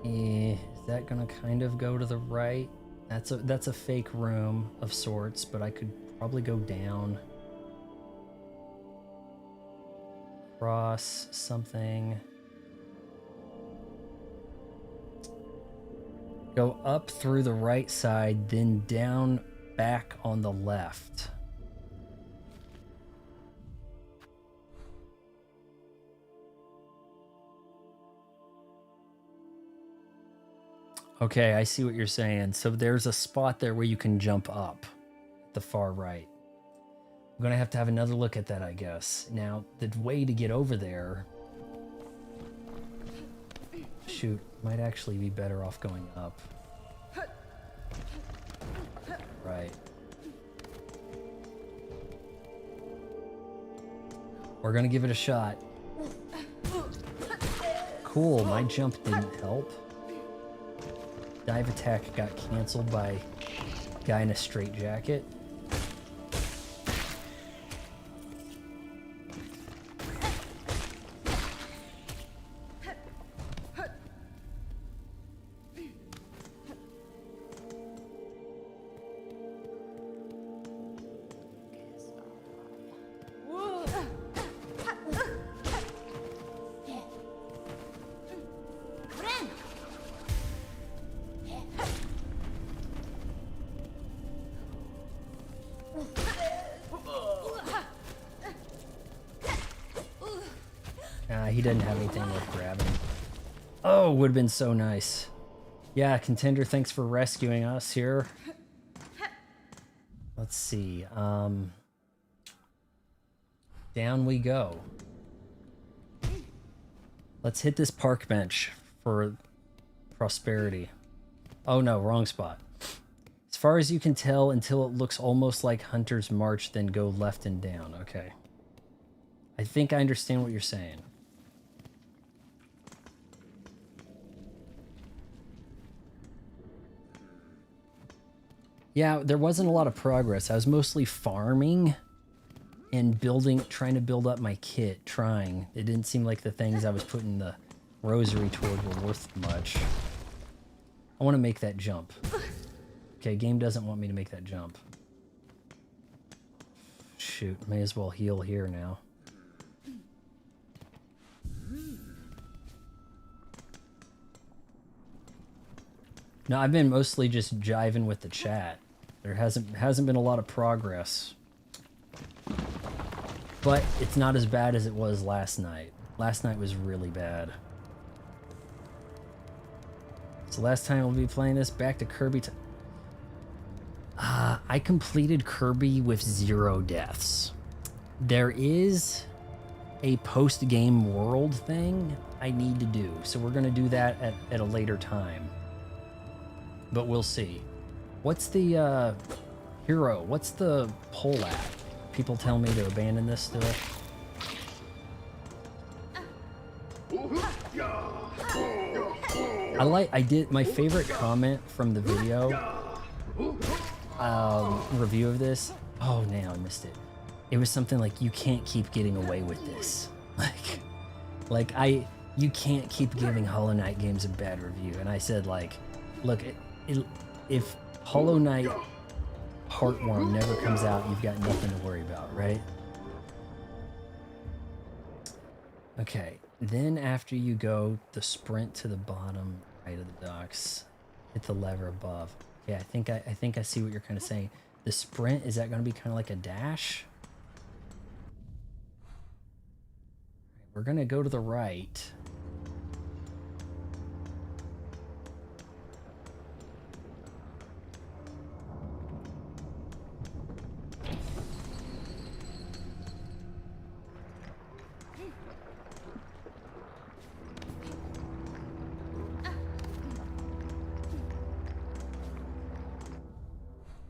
A: Is that gonna kind of go to the right? That's a fake room of sorts, but I could probably go down. Cross something. Go up through the right side, then down back on the left. Okay, I see what you're saying. So there's a spot there where you can jump up at the far right. I'm going to have another look at that, I guess. Now, the way to get over there... Shoot, might actually be better off going up. Right. We're going to give it a shot. Cool, my jump didn't help. Dive attack got canceled by guy in a straitjacket. He doesn't have anything worth grabbing. Oh, would have been so nice. Yeah, contender, thanks for rescuing us here. Let's see. Down we go. Let's hit this park bench for prosperity. Oh no, wrong spot. As far as you can tell until it looks almost like Hunter's March, then go left and down. Okay. I think I understand what you're saying. Yeah, there wasn't a lot of progress. I was mostly farming and building, trying to build up my kit, trying. It didn't seem like the things I was putting the rosary toward were worth much. I want to make that jump. Okay, game doesn't want me to make that jump. Shoot, may as well heal here now. No, I've been mostly just jiving with the chat. There hasn't been a lot of progress. But it's not as bad as it was last night. Last night was really bad. So last time we'll be playing this, back to Kirby. I completed Kirby with 0 deaths. There is a post-game world thing I need to do. So we're going to do that at a later time. But we'll see. What's the hero? What's the poll at? People tell me to abandon this still. I did my favorite comment from the video review of this. Oh, now I missed it. It was something like, you can't keep getting away with this. You can't keep giving Hollow Knight games a bad review. And I said, like, look, if Hollow Knight Heartworm never comes out, you've got nothing to worry about, right? Okay, then after you go the sprint to the bottom right of the docks, hit the lever above. Yeah, I think I see what you're kind of saying. The sprint, is that going to be kind of like a dash? We're going to go to the right.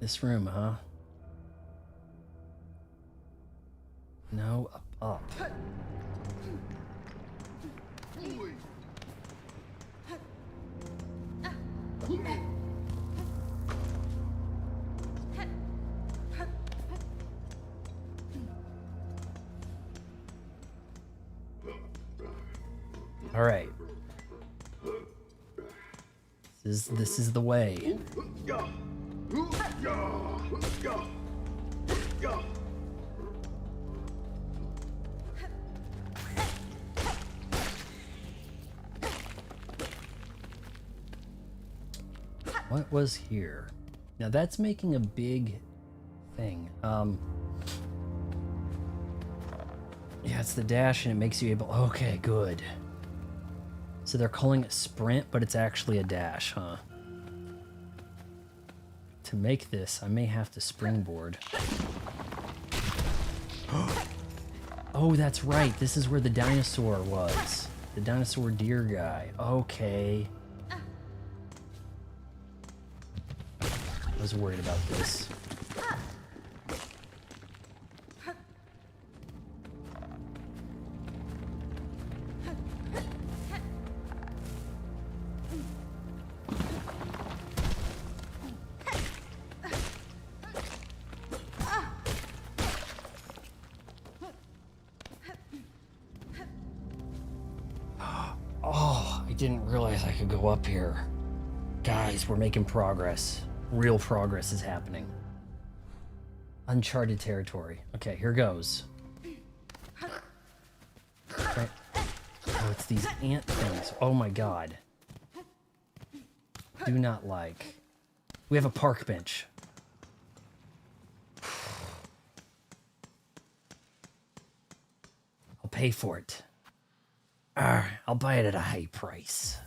A: This room, huh? No, up. All right. This is the way. What was here? Now that's making a big thing. Yeah, it's the dash and it makes you able... Okay, good. So they're calling it sprint, but it's actually a dash, huh? To make this, I may have to springboard. Oh, that's right. This is where the dinosaur was. The dinosaur deer guy. Okay. I was worried about this. Oh, I didn't realize I could go up here. Guys, we're making progress. Real progress is happening. Uncharted territory. Okay, here goes. Okay. Oh, it's these ant things. Oh my god. Do not like. We have a park bench. I'll pay for it. I'll buy it at a high price.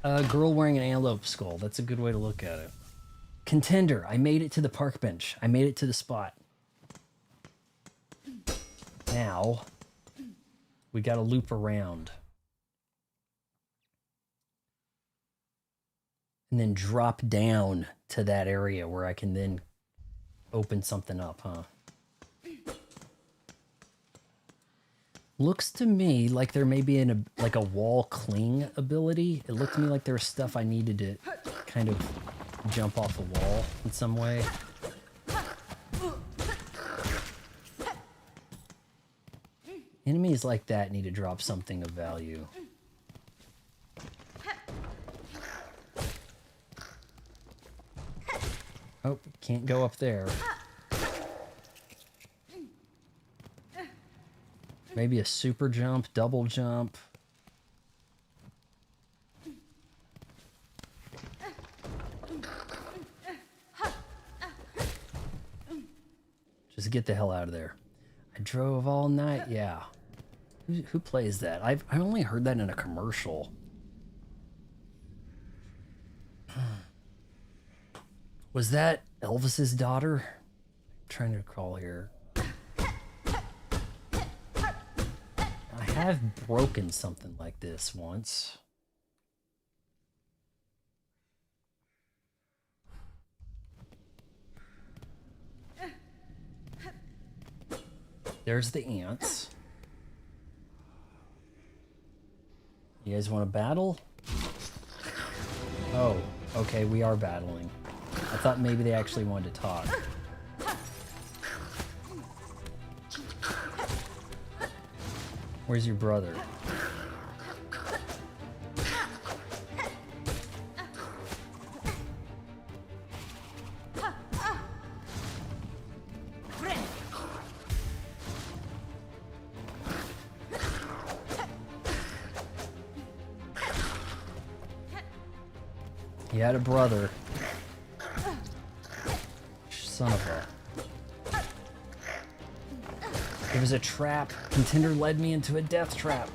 A: A girl wearing an antelope skull. That's a good way to look at it. Contender. I made it to the park bench. I made it to the spot. Now, we gotta loop around. And then drop down to that area where I can then open something up, huh? Looks to me like there may be like a wall cling ability. It looked to me like there was stuff I needed to kind of jump off a wall in some way. Enemies like that need to drop something of value. Oh, can't go up there. Maybe a super jump, double jump. Just get the hell out of there. I drove all night, yeah. Who plays that? I only heard that in a commercial. Was that Elvis's daughter? I'm trying to recall here. I have broken something like this once. There's the ants. You guys want to battle? Oh, okay, we are battling. I thought maybe they actually wanted to talk. Where's your brother? He had a brother. Son of a... It was a trap. Contender led me into a death trap.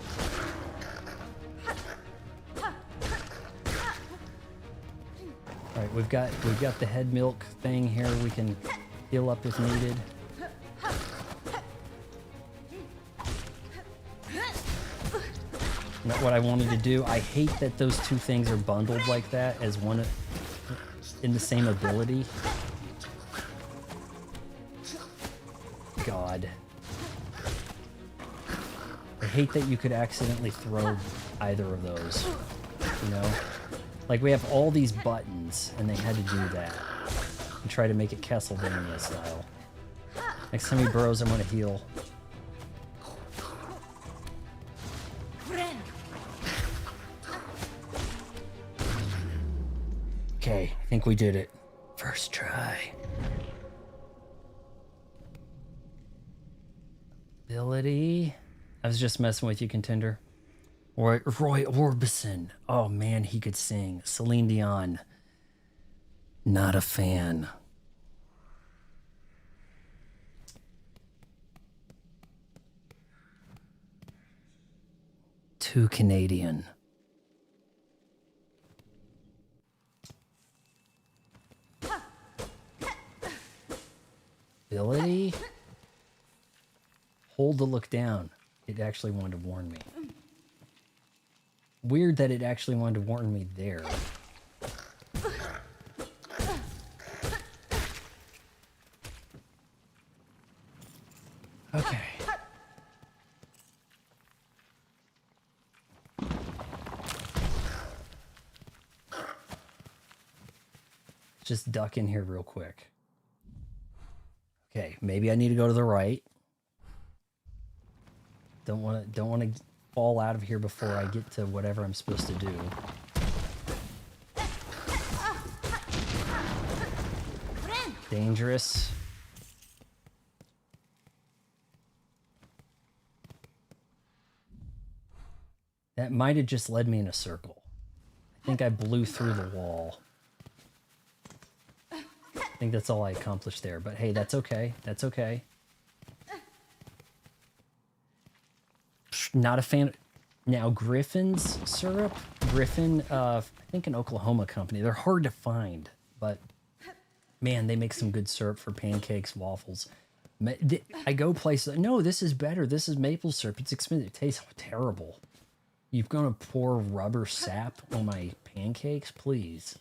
A: Alright, we've got the head milk thing here. We can heal up if needed. Not what I wanted to do. I hate that those two things are bundled like that as one in the same ability. God. I hate that you could accidentally throw either of those, you know? Like, we have all these buttons, and they had to do that. And try to make it Castlevania style. Next time he burrows, I'm gonna heal. Okay, I think we did it. First try. Ability. I was just messing with you, contender. Roy Orbison. Oh man, he could sing. Celine Dion. Not a fan. Too Canadian. Ability. Hold to look down. It actually wanted to warn me. Weird that it actually wanted to warn me there. Okay. Just duck in here real quick. Okay, maybe I need to go to the right. Don't want to fall out of here before I get to whatever I'm supposed to do. Dangerous. That might have just led me in a circle. I think I blew through the wall. I think that's all I accomplished there, but hey, that's okay. That's okay. Not a fan. Now, Griffin's syrup. Griffin, I think an Oklahoma company. They're hard to find, but man, they make some good syrup for pancakes, waffles. I go places. No, this is better. This is maple syrup. It's expensive. It tastes terrible. You're gonna pour rubber sap on my pancakes, please.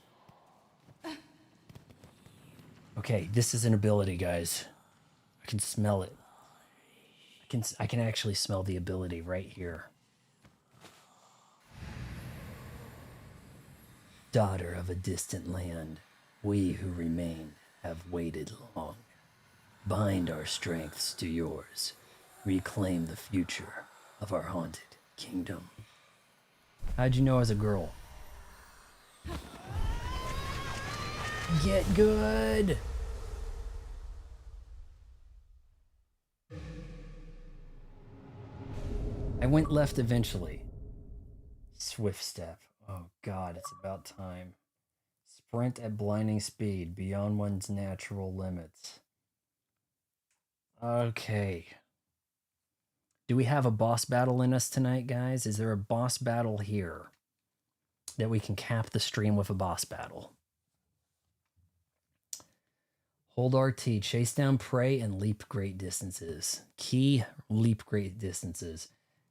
A: Okay, this is an ability, guys. I can smell it. I can actually smell the ability right here. Daughter of a distant land, we who remain have waited long. Bind our strengths to yours. Reclaim the future of our haunted kingdom. How'd you know I was a girl? Get good! I went left eventually. Swift step. Oh god, it's about time. Sprint at blinding speed, beyond one's natural limits. Okay. Do we have a boss battle in us tonight, guys? Is there a boss battle here that we can cap the stream with a boss battle? Hold RT, chase down prey, and leap great distances. Key, leap great distances.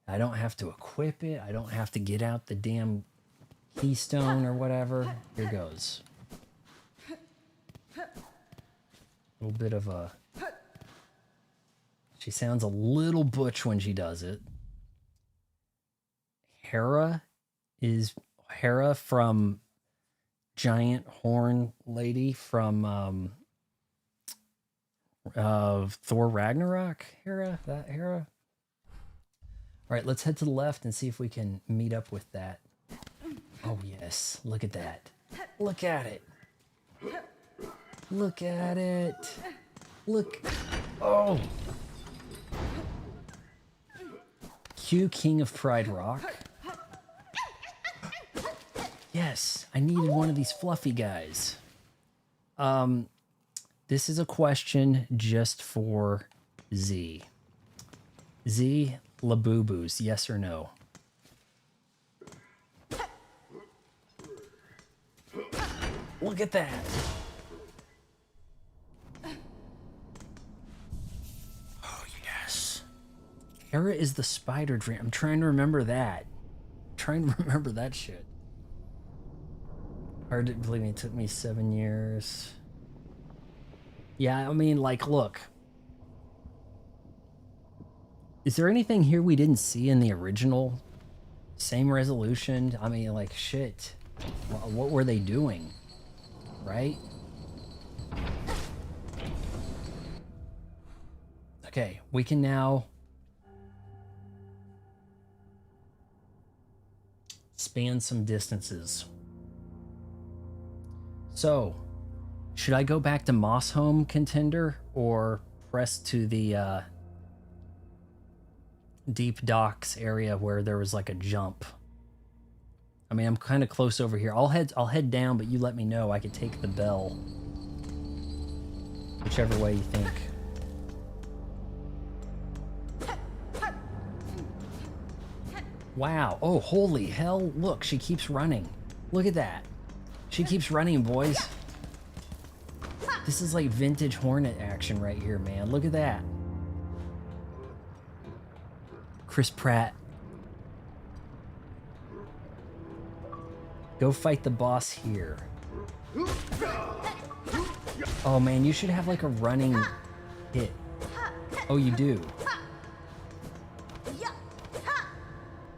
A: I don't have to equip it. I don't have to get out the damn keystone or whatever. Here goes. A little bit of a... She sounds a little butch when she does it. Hera from Giant Horn Lady from Thor Ragnarok. Hera? That Hera? All right, let's head to the left and see if we can meet up with that. Oh, yes. Look at that. Look at it. Look at it. Look. Oh. Q, King of Pride Rock. Yes, I needed one of these fluffy guys. This is a question just for Z. Z, Labubu's, yes or no? Look at that. Oh, yes. Hera is the spider dream. I'm trying to remember that. I'm trying to remember that shit. Hard to believe me, it took me 7 years. Yeah, I mean, like, look. Is there anything here we didn't see in the original? Same resolution? I mean, like, shit. What were they doing? Right? Okay, we can now span some distances. So, should I go back to Moss Home, contender, or press to the deep docks area where there was like a jump. I mean, I'm kind of close over here. I'll head down, but you let me know. I could take the bell. Whichever way you think. Wow. Oh, holy hell. Look, she keeps running. Look at that. She keeps running, boys. This is like vintage Hornet action right here, man. Look at that. Chris Pratt. Go fight the boss here. Oh man, you should have like a running hit. Oh, you do.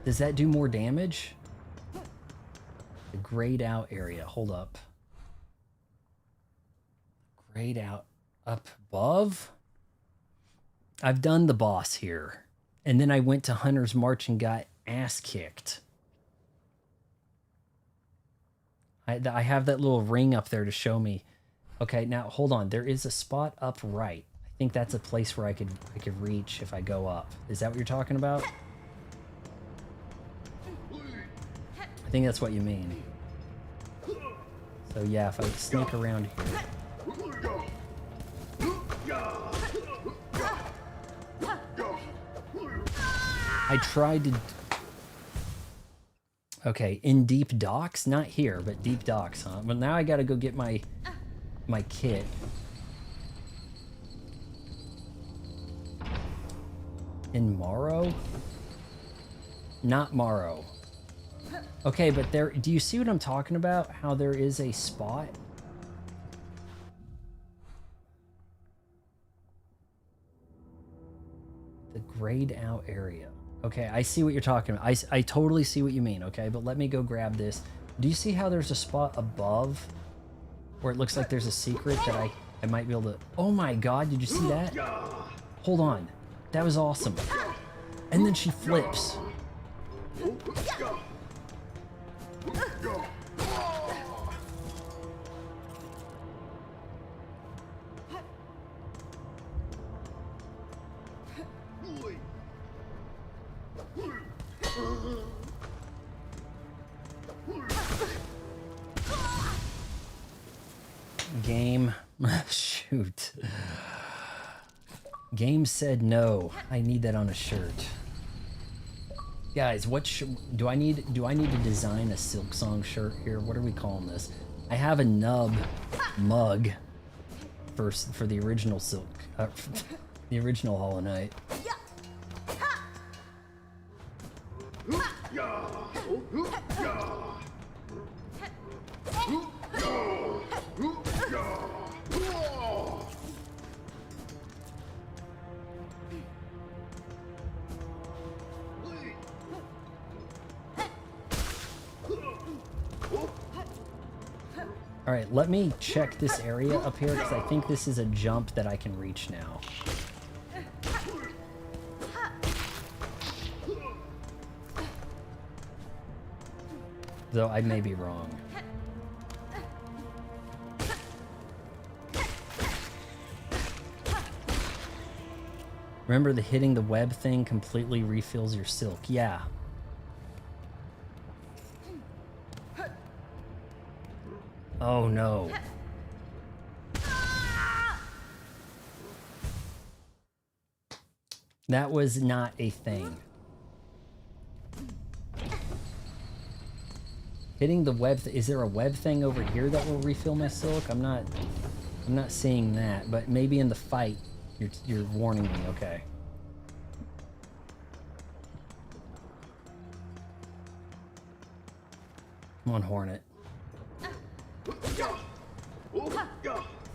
A: Does that do more damage? The grayed out area. Hold up. Grayed out up above? I've done the boss here. And then I went to Hunter's March and got ass kicked. I have that little ring up there to show me. Okay, now hold on. There is a spot up right. I think that's a place where I could reach if I go up. Is that what you're talking about? I think that's what you mean. So yeah, if I sneak around here. I tried to... Okay, in deep docks? Not here, but deep docks, huh? Well, now I gotta go get my kit. In Morrow? Not Morrow. Okay, but there... Do you see what I'm talking about? How there is a spot? The grayed out area. Okay, I see what you're talking about. I totally see what you mean, okay? But let me go grab this. Do you see how there's a spot above where it looks like there's a secret that I might be able to... Oh my god, did you see that? Hold on. That was awesome. And then she flips. Game. Shoot. Game said no. I need that on a shirt. Guys, what do I need to design a Silksong shirt here? What are we calling this? I have a nub mug for the original Silk, the original Hollow Knight. All right, let me check this area up here because I think this is a jump that I can reach now. Though I may be wrong. Remember the hitting the web thing completely refills your silk. Yeah. Oh no. That was not a thing. Hitting the web, is there a web thing over here that will refill my silk? I'm not seeing that, but maybe in the fight you're warning me, okay. Come on, Hornet. I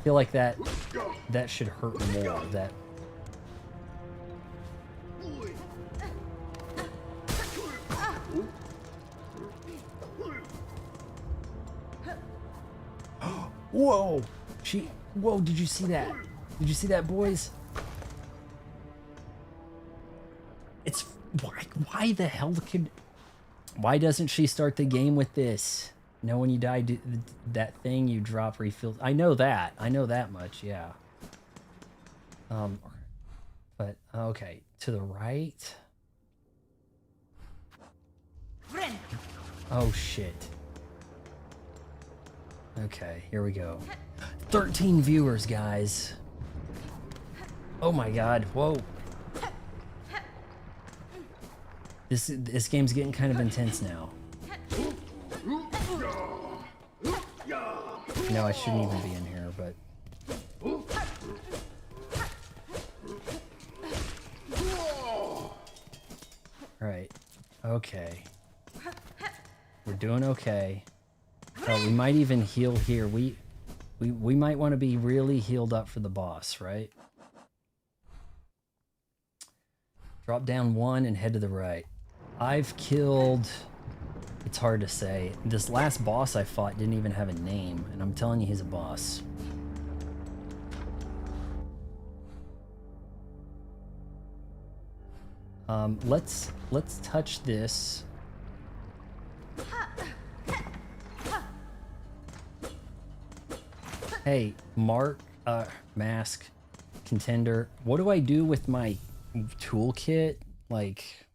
A: feel like that should hurt more. That. Whoa! Whoa! Did you see that? Did you see that, boys? It's why the hell why doesn't she start the game with this? No, when you die, that thing you drop refills. I know that much, yeah. But okay, to the right. Oh shit. Okay, here we go. 13 viewers, guys. Oh my god, whoa. This game's getting kind of intense now. No, I shouldn't even be in here, but... Alright. Okay. We're doing okay. We might even heal here. We might want to be really healed up for the boss, right? Drop down 1 and head to the right. I've killed... It's hard to say. This last boss I fought didn't even have a name, and I'm telling you he's a boss. Let's touch this. Hey, mask, contender. What do I do with my toolkit? Like,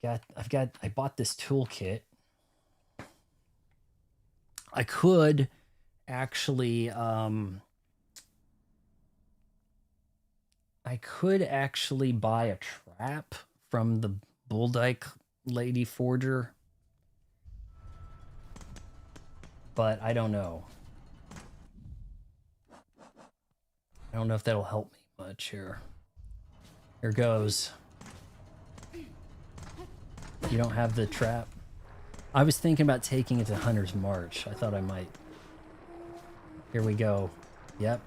A: I bought this toolkit. I could actually, buy a trap from the Bulldyke Lady Forger. But I don't know. I don't know if that'll help me much here. Here goes. You don't have the trap? I was thinking about taking it to Hunter's March. I thought I might. Here we go. Yep.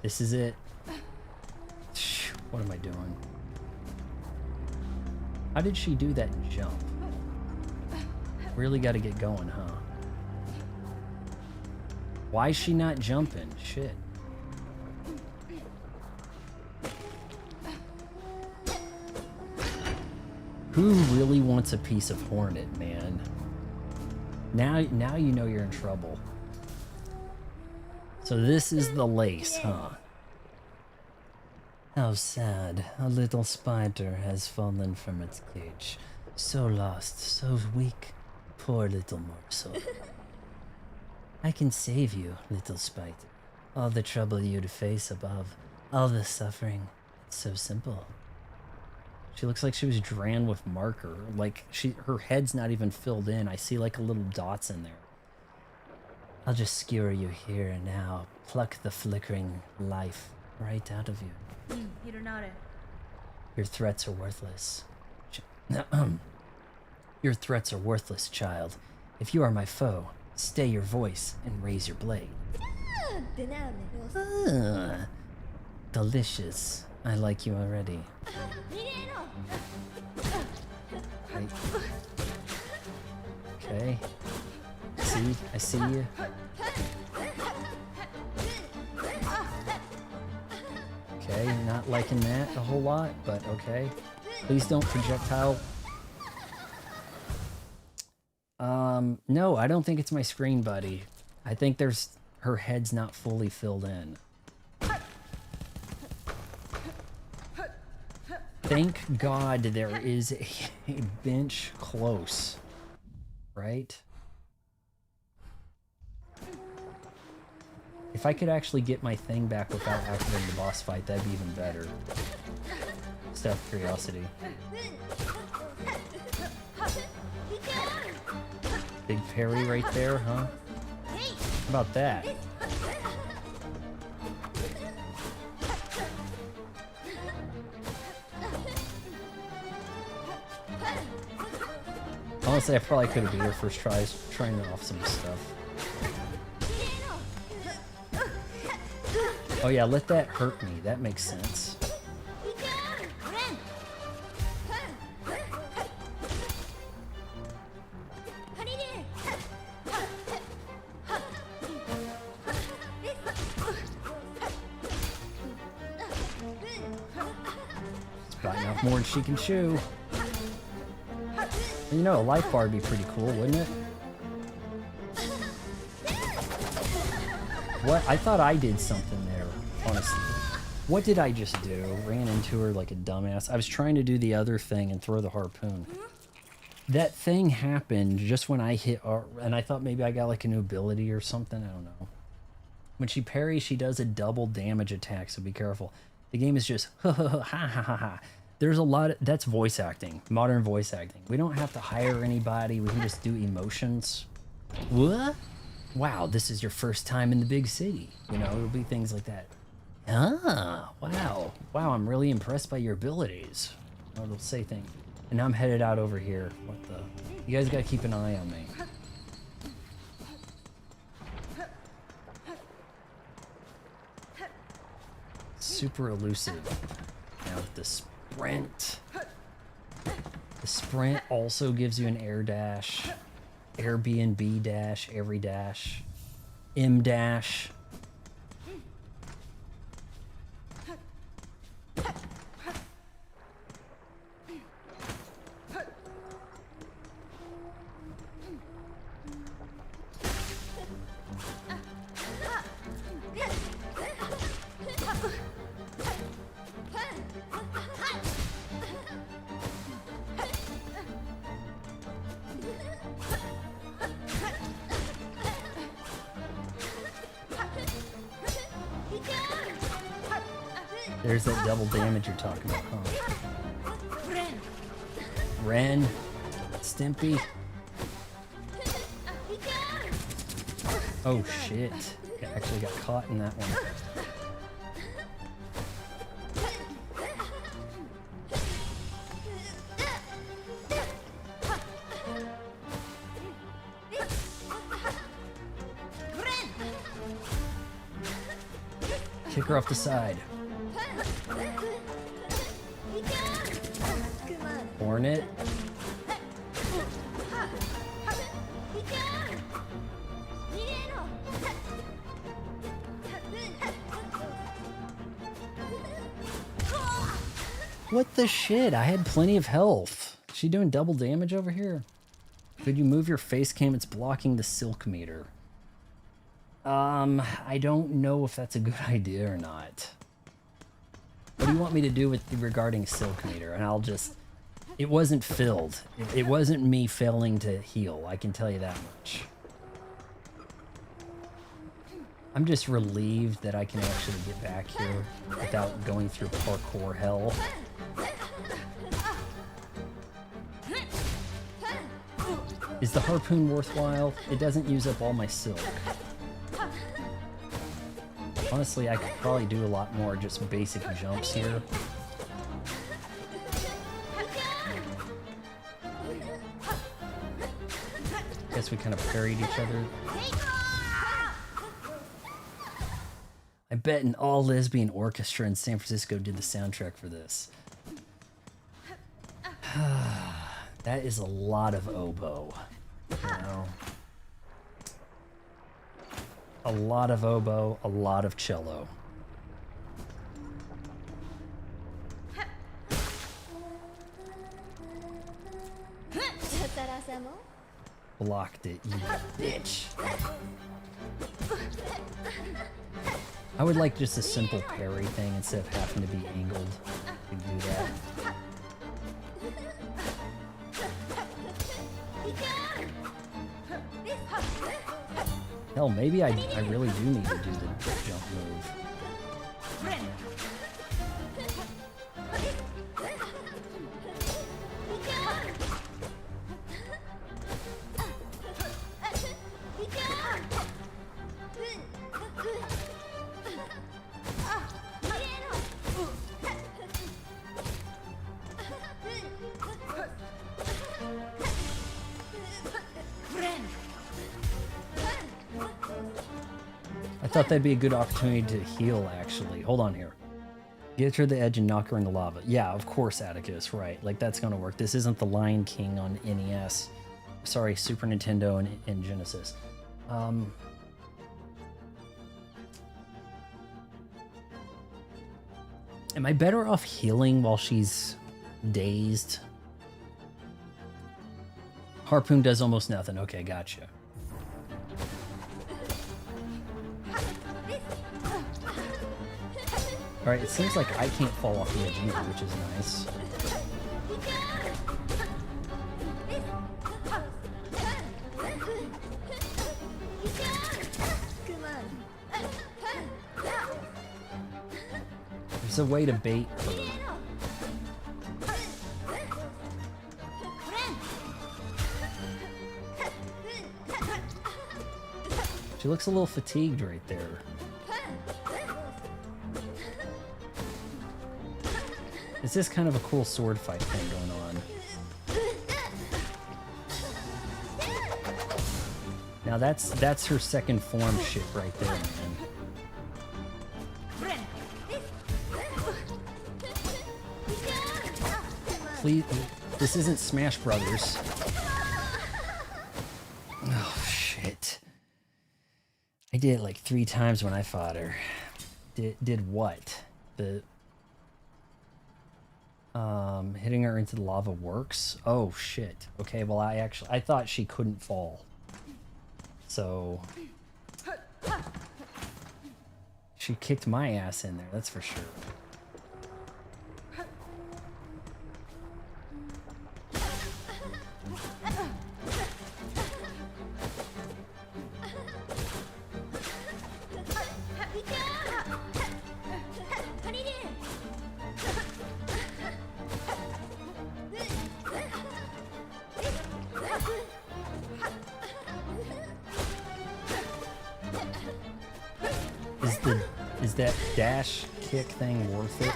A: This is it. What am I doing? How did she do that jump? Really got to get going, huh? Why is she not jumping? Shit. Who really wants a piece of Hornet, man? Now you know you're in trouble. So this is the lace, huh? How sad. A little spider has fallen from its cage. So lost, so weak. Poor little morsel. I can save you, little spider. All the trouble you'd face above, all the suffering. It's so simple. She looks like she was drawn with marker. Like, her head's not even filled in. I see like a little dots in there. I'll just skewer you here and now. Pluck the flickering life right out of you. Your threats are worthless. Your threats are worthless, child. If you are my foe, stay your voice and raise your blade. Delicious. I like you already. Right. Okay. See? I see you. Okay, not liking that a whole lot, but okay. Please don't projectile. No, I don't think it's my screen buddy. I think her head's not fully filled in. Thank God there is a bench close, right? If I could actually get my thing back without activating the boss fight, that'd be even better. Just out of curiosity. Big parry right there, huh? How about that? Honestly, I probably could have beat her first tries trying off some stuff. Oh yeah, let that hurt me. That makes sense. It's biting off more than she can chew. You know, a life bar would be pretty cool, wouldn't it? What? I thought I did something there, honestly. What did I just do? Ran into her like a dumbass. I was trying to do the other thing and throw the harpoon. That thing happened just when I hit R, and I thought maybe I got like a new ability or something. I don't know. When she parries, she does a double damage attack, so be careful. The game is just ha ha ha ha ha ha. There's a lot of, that's voice acting, modern voice acting. We don't have to hire anybody. We can just do emotions. What? Wow, this is your first time in the big city. You know, it'll be things like that. Ah, wow. Wow, I'm really impressed by your abilities. Oh, it'll say things. And now I'm headed out over here. What the? You guys gotta keep an eye on me. Super elusive. Now with the sprint. The sprint also gives you an air dash. Airbnb dash, every dash. M dash. There's that double damage you're talking about, huh? Ren, Stimpy. Oh shit, I actually got caught in that one. Kick her off the side. Hornet. What the shit? I had plenty of health. Is she doing double damage over here? Could you move your face cam? It's blocking the silk meter. I don't know if that's a good idea or not. What do you want me to do with regarding silk meter? And I'll just... It wasn't filled. It wasn't me failing to heal, I can tell you that much. I'm just relieved that I can actually get back here without going through parkour hell. Is the harpoon worthwhile? It doesn't use up all my silk. Honestly, I could probably do a lot more just basic jumps here. Guess we kind of parried each other. I bet an all-lesbian orchestra in San Francisco did the soundtrack for this. That is a lot of oboe, you know? A lot of oboe, a lot of cello. Blocked it, you bitch. I would like just a simple parry thing instead of having to be angled to do that. Hell, maybe I really do need to do the jump move. I thought that'd be a good opportunity to heal, actually. Hold on here. Get her to the edge and knock her in the lava. Yeah, of course, Atticus, right. Like, that's gonna work. This isn't the Lion King on NES. Sorry, Super Nintendo and Genesis. Am I better off healing while she's dazed? Harpoon does almost nothing. Okay, gotcha. Alright, it seems like I can't fall off the edge either, which is nice. There's a way to bait her. She looks a little fatigued right there. It's just kind of a cool sword fight thing going on. Now that's her second form shit right there, man. Please, this isn't Smash Brothers. Oh shit. I did it like 3 times when I fought her. Did what? The hitting her into the lava works? Oh shit. Okay, well I thought she couldn't fall. So she kicked my ass in there, that's for sure. Is that dash kick thing worth it?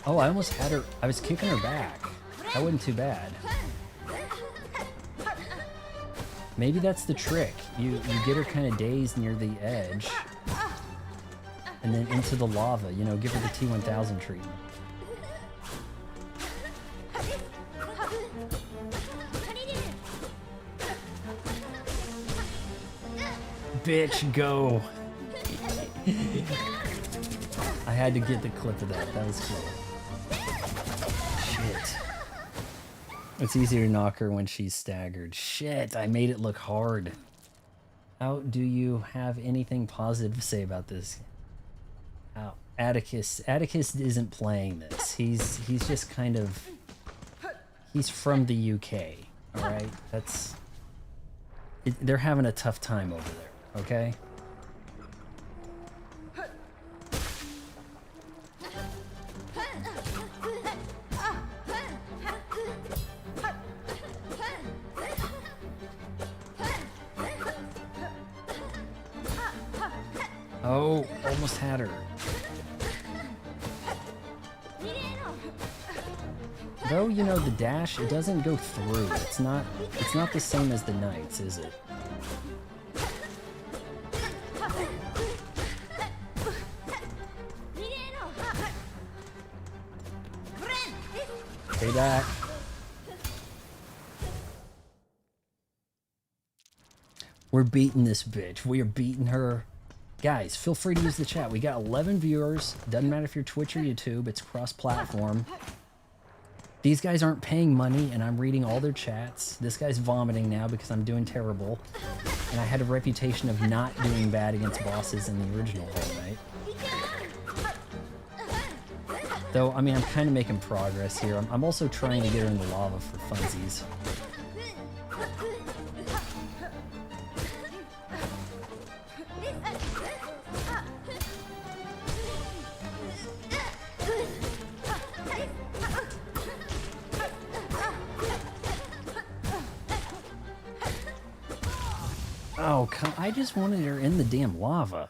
A: Oh, I almost had her. I was kicking her back. That wasn't too bad. Maybe that's the trick. You get her kind of dazed near the edge, and then into the lava. You know, give her the T1000 treatment. Bitch, go. I had to get the clip of that. That was cool. Shit. It's easier to knock her when she's staggered. Shit, I made it look hard. How do you have anything positive to say about this? How Atticus isn't playing this. He's just kind of, he's from the UK. All right, they're having a tough time over there. Okay. Oh, almost had her. Though, you know, the dash, it doesn't go through. It's not the same as the knights, is it? Stay back. We're beating this bitch. We are beating her. Guys, feel free to use the chat. We got 11 viewers. Doesn't matter if you're Twitch or YouTube. It's cross-platform. These guys aren't paying money, and I'm reading all their chats. This guy's vomiting now because I'm doing terrible. And I had a reputation of not doing bad against bosses in the original Hollow Knight. Though, I mean, I'm kind of making progress here. I'm also trying to get her in the lava for funsies. Oh, I just wanted her in the damn lava.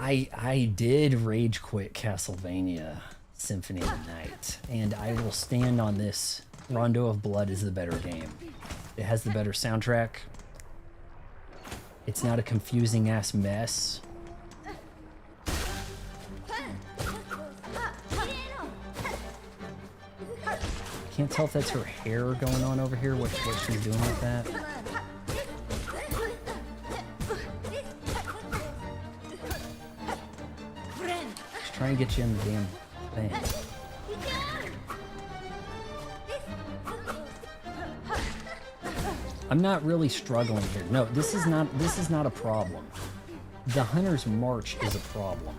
A: I did rage quit Castlevania Symphony of the Night, and I will stand on this. Rondo of Blood is the better game. It has the better soundtrack. It's not a confusing ass mess. Can't tell if that's her hair going on over here, what she's doing with that. Just trying to get you in the damn thing. I'm not really struggling here. No, this is not a problem. The hunter's march is a problem.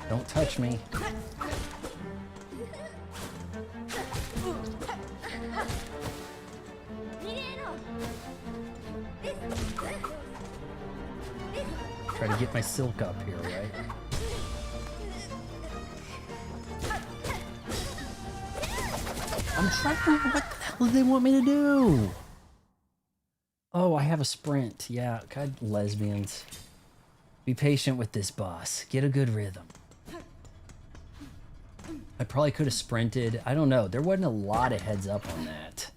A: Don't touch me. Try to get my silk up here, right? I'm trying to... What the hell do they want me to do? Oh, I have a sprint. Yeah, God, lesbians. Be patient with this boss. Get a good rhythm. I probably could have sprinted. I don't know. There wasn't a lot of heads up on that.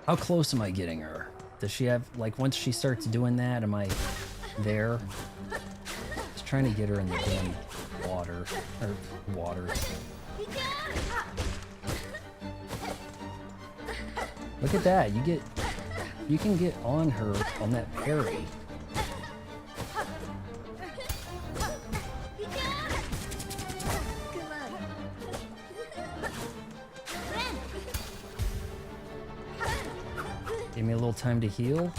A: How close am I getting her? Does she have, like, once she starts doing that, am I there? Just trying to get her in the damn water. Or water. Look at that. You can get on her on that parry. Give me a little time to heal.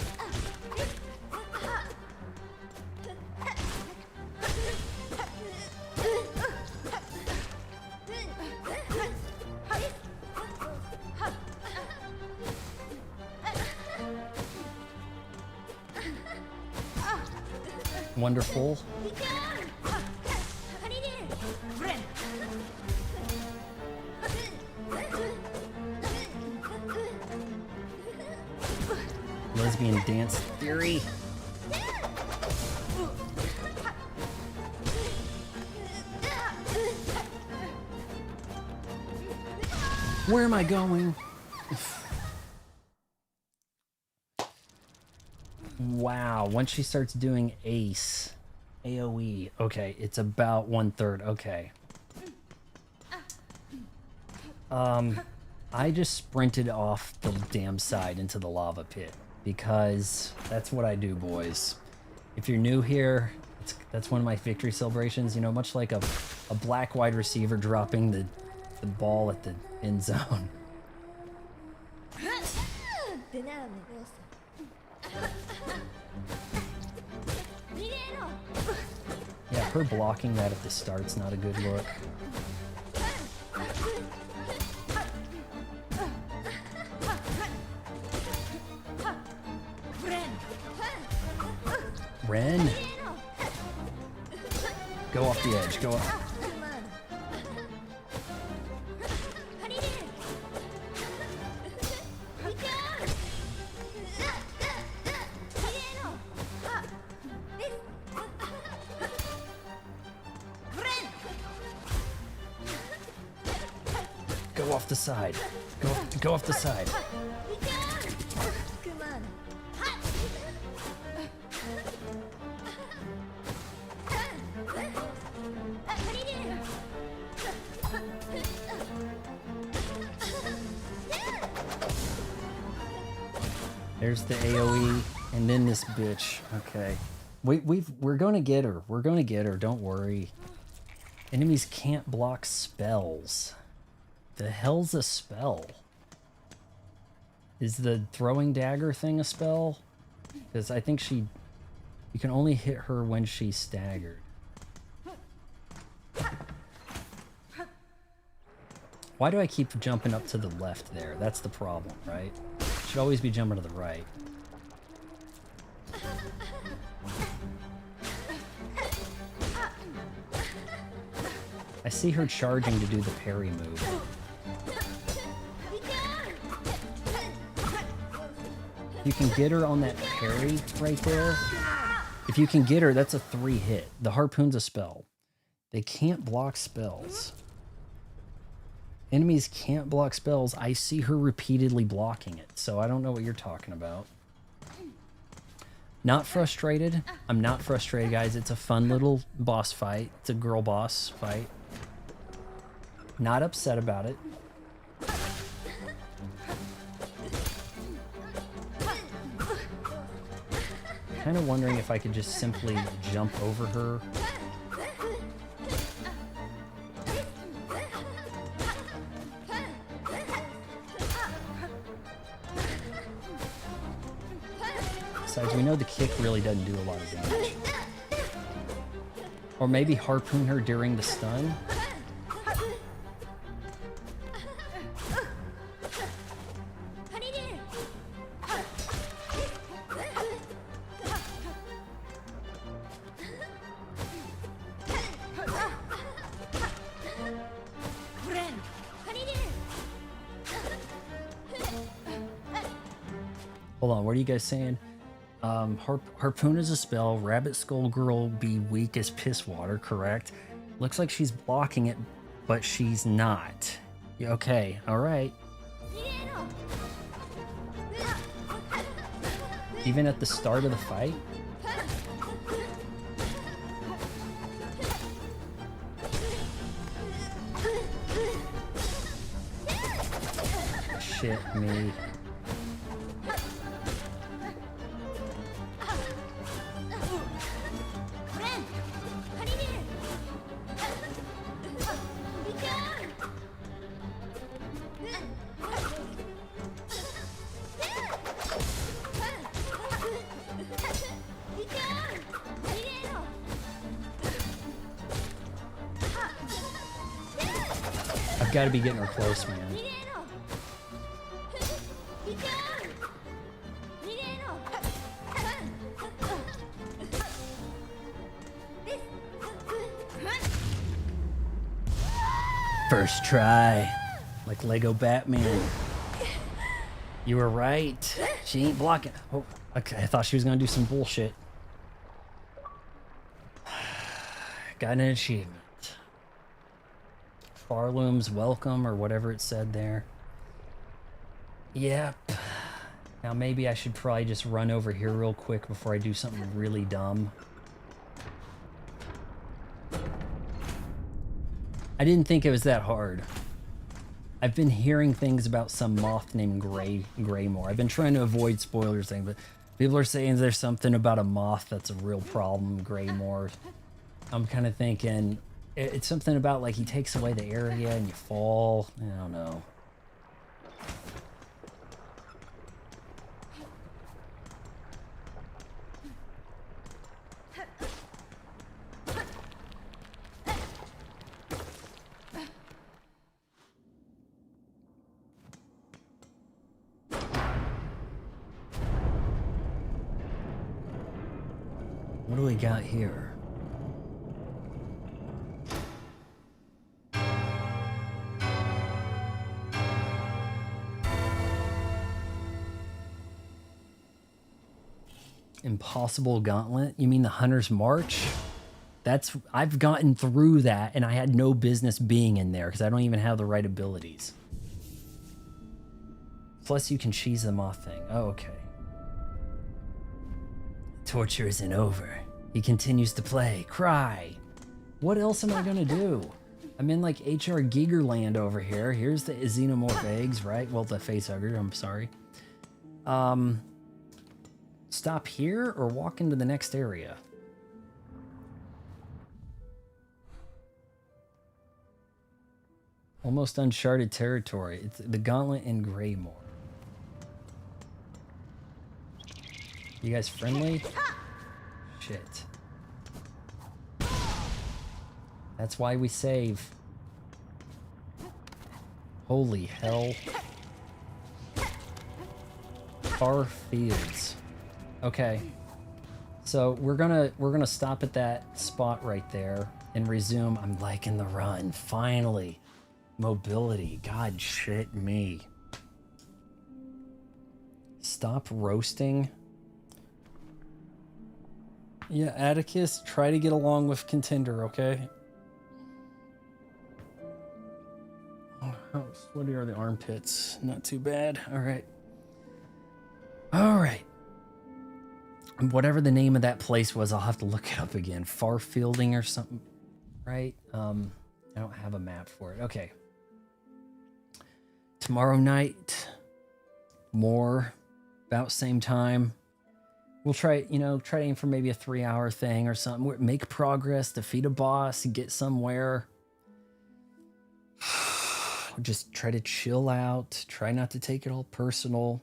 A: Wonderful. Lesbian dance theory. Where am I going? Wow, once she starts doing ace, AoE, okay, it's about 1/3, okay. I just sprinted off the damn side into the lava pit because that's what I do, boys. If you're new here, that's one of my victory celebrations, you know, much like a black wide receiver dropping the ball at the end zone. Yeah, her blocking that at the start's not a good look. Ren! Go off the edge, go up. Go off the side. Go off the side. There's the AoE, and then this bitch. Okay, we're gonna get her. We're gonna get her. Don't worry. Enemies can't block spells. The hell's a spell? Is the throwing dagger thing a spell? Because I think you can only hit her when she's staggered. Why do I keep jumping up to the left there? That's the problem, right? Should always be jumping to the right. I see her charging to do the parry move. You can get her on that parry right there. If you can get her, that's a 3 hit. The harpoon's a spell. They can't block spells. Enemies can't block spells. I see her repeatedly blocking it, so I don't know what you're talking about. Not frustrated. I'm not frustrated, guys. It's a fun little boss fight. It's a girl boss fight. Not upset about it. kind of wondering if I could just simply jump over her. Besides, we know the kick really doesn't do a lot of damage. Or maybe harpoon her during the stun. Hold on, what are you guys saying? Harpoon is a spell. Rabbit Skull Girl be weak as piss water, correct? Looks like she's blocking it, but she's not. Yeah, okay, alright. Even at the start of the fight? Shit me. I've got to be getting her close, man. First try, like Lego Batman. You were right. She ain't blocking. Oh, okay. I thought she was gonna do some bullshit. Got an achievement. Farloom's welcome, or whatever it said there. Yep. Now maybe I should probably just run over here real quick before I do something really dumb. I didn't think it was that hard. I've been hearing things about some moth named Greymore. I've been trying to avoid spoilers thing, but people are saying there's something about a moth that's a real problem, Greymore. I'm kind of thinking it's something about like he takes away the area and you fall. I don't know. What do we got here? Impossible Gauntlet? You mean the Hunter's March? I've gotten through that and I had no business being in there because I don't even have the right abilities. Plus you can cheese the moth thing. Oh, okay. Torture isn't over. He continues to play. Cry. What else am I gonna do? I'm in like HR Gigerland over here. Here's the Xenomorph eggs, right? Well, the facehugger, I'm sorry. Stop here or walk into the next area? Almost uncharted territory. It's the Gauntlet in Greymore. You guys friendly? Shit. That's why we save. Holy hell. Far fields. Okay. So we're gonna stop at that spot right there and resume. I'm liking the run. Finally. Mobility. God shit me. Stop roasting. Yeah, Atticus, try to get along with Contender, okay? Oh, how sweaty are the armpits? Not too bad. All right. All right. Whatever the name of that place was, I'll have to look it up again. Farfielding or something, right? I don't have a map for it. Okay. Tomorrow night, more, about same time. we'll try, try to aim for maybe a 3-hour thing or something. Make progress, defeat a boss, get somewhere. Just try to chill out. Try not to take it all personal.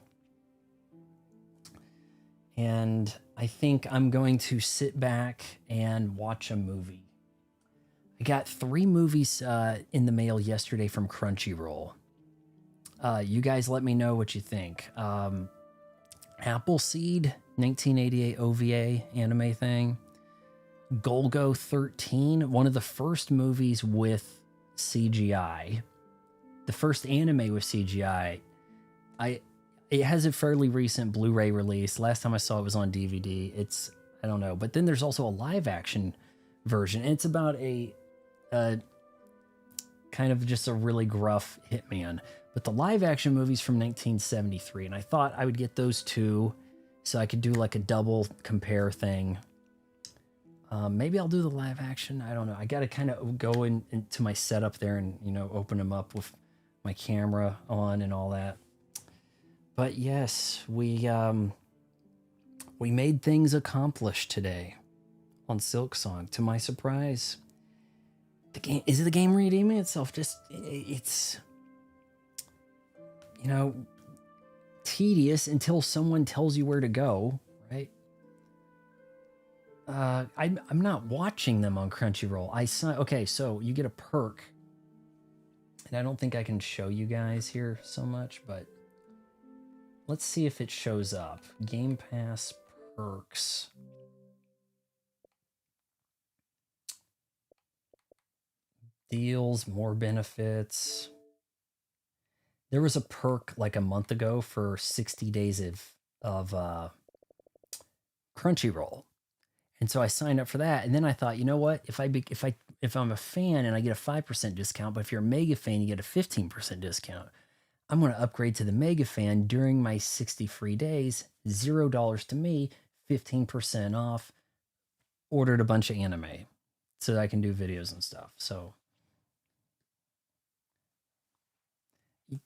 A: And I think I'm going to sit back and watch a movie. I got 3 movies in the mail yesterday from Crunchyroll. You guys let me know what you think. Appleseed, 1988 OVA anime thing. Golgo 13, one of the first movies with CGI. The first anime with CGI. It has a fairly recent Blu-ray release. Last time I saw it was on DVD. I don't know. But then there's also a live action version. And it's about a kind of just a really gruff hitman. But the live action movie's from 1973. And I thought I would get those 2 so I could do like a double compare thing. Maybe I'll do the live action. I don't know. I got to kind of go into my setup there and, open them up with my camera on and all that. But yes, we made things accomplished today on Silksong, to my surprise. The game redeeming itself? It's tedious until someone tells you where to go, right? I'm not watching them on Crunchyroll. Okay, so you get a perk, and I don't think I can show you guys here so much, but let's see if it shows up. Game Pass perks. Deals, more benefits. There was a perk like a month ago for 60 days of Crunchyroll. And so I signed up for that. And then I thought, you know what? If I'm a fan and I get a 5% discount, but if you're a mega fan, you get a 15% discount. I'm going to upgrade to the mega fan during my 60 free days, $0 to me, 15% off. Ordered a bunch of anime so that I can do videos and stuff. So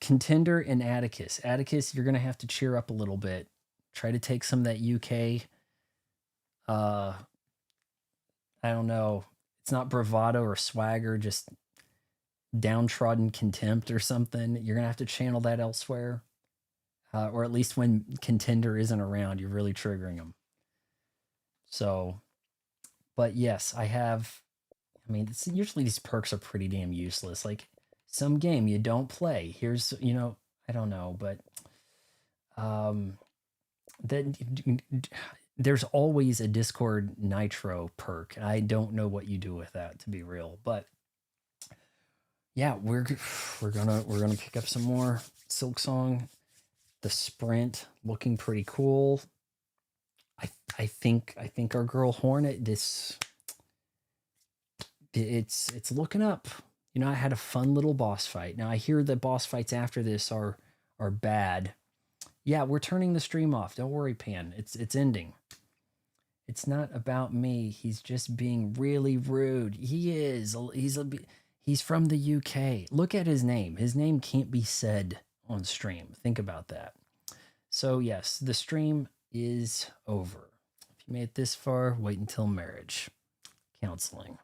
A: Contender and Atticus. Atticus, you're going to have to cheer up a little bit. Try to take some of that UK. I don't know. It's not bravado or swagger, just downtrodden contempt or something. You're going to have to channel that elsewhere. Or at least when Contender isn't around, you're really triggering them. So, but yes, usually these perks are pretty damn useless. Like, some game you don't play. Here's, I don't know, but there's always a Discord Nitro perk. And I don't know what you do with that, to be real. But yeah, we're gonna pick up some more Silksong. The Sprint looking pretty cool. I think our girl Hornet, it's looking up. I had a fun little boss fight. Now I hear the boss fights after this are bad. Yeah, we're turning the stream off. Don't worry, Pan. It's ending. It's not about me. He's just being really rude. He is. He's from the UK. Look at his name. His name can't be said on stream. Think about that. So yes, the stream is over. If you made it this far, wait until marriage counseling.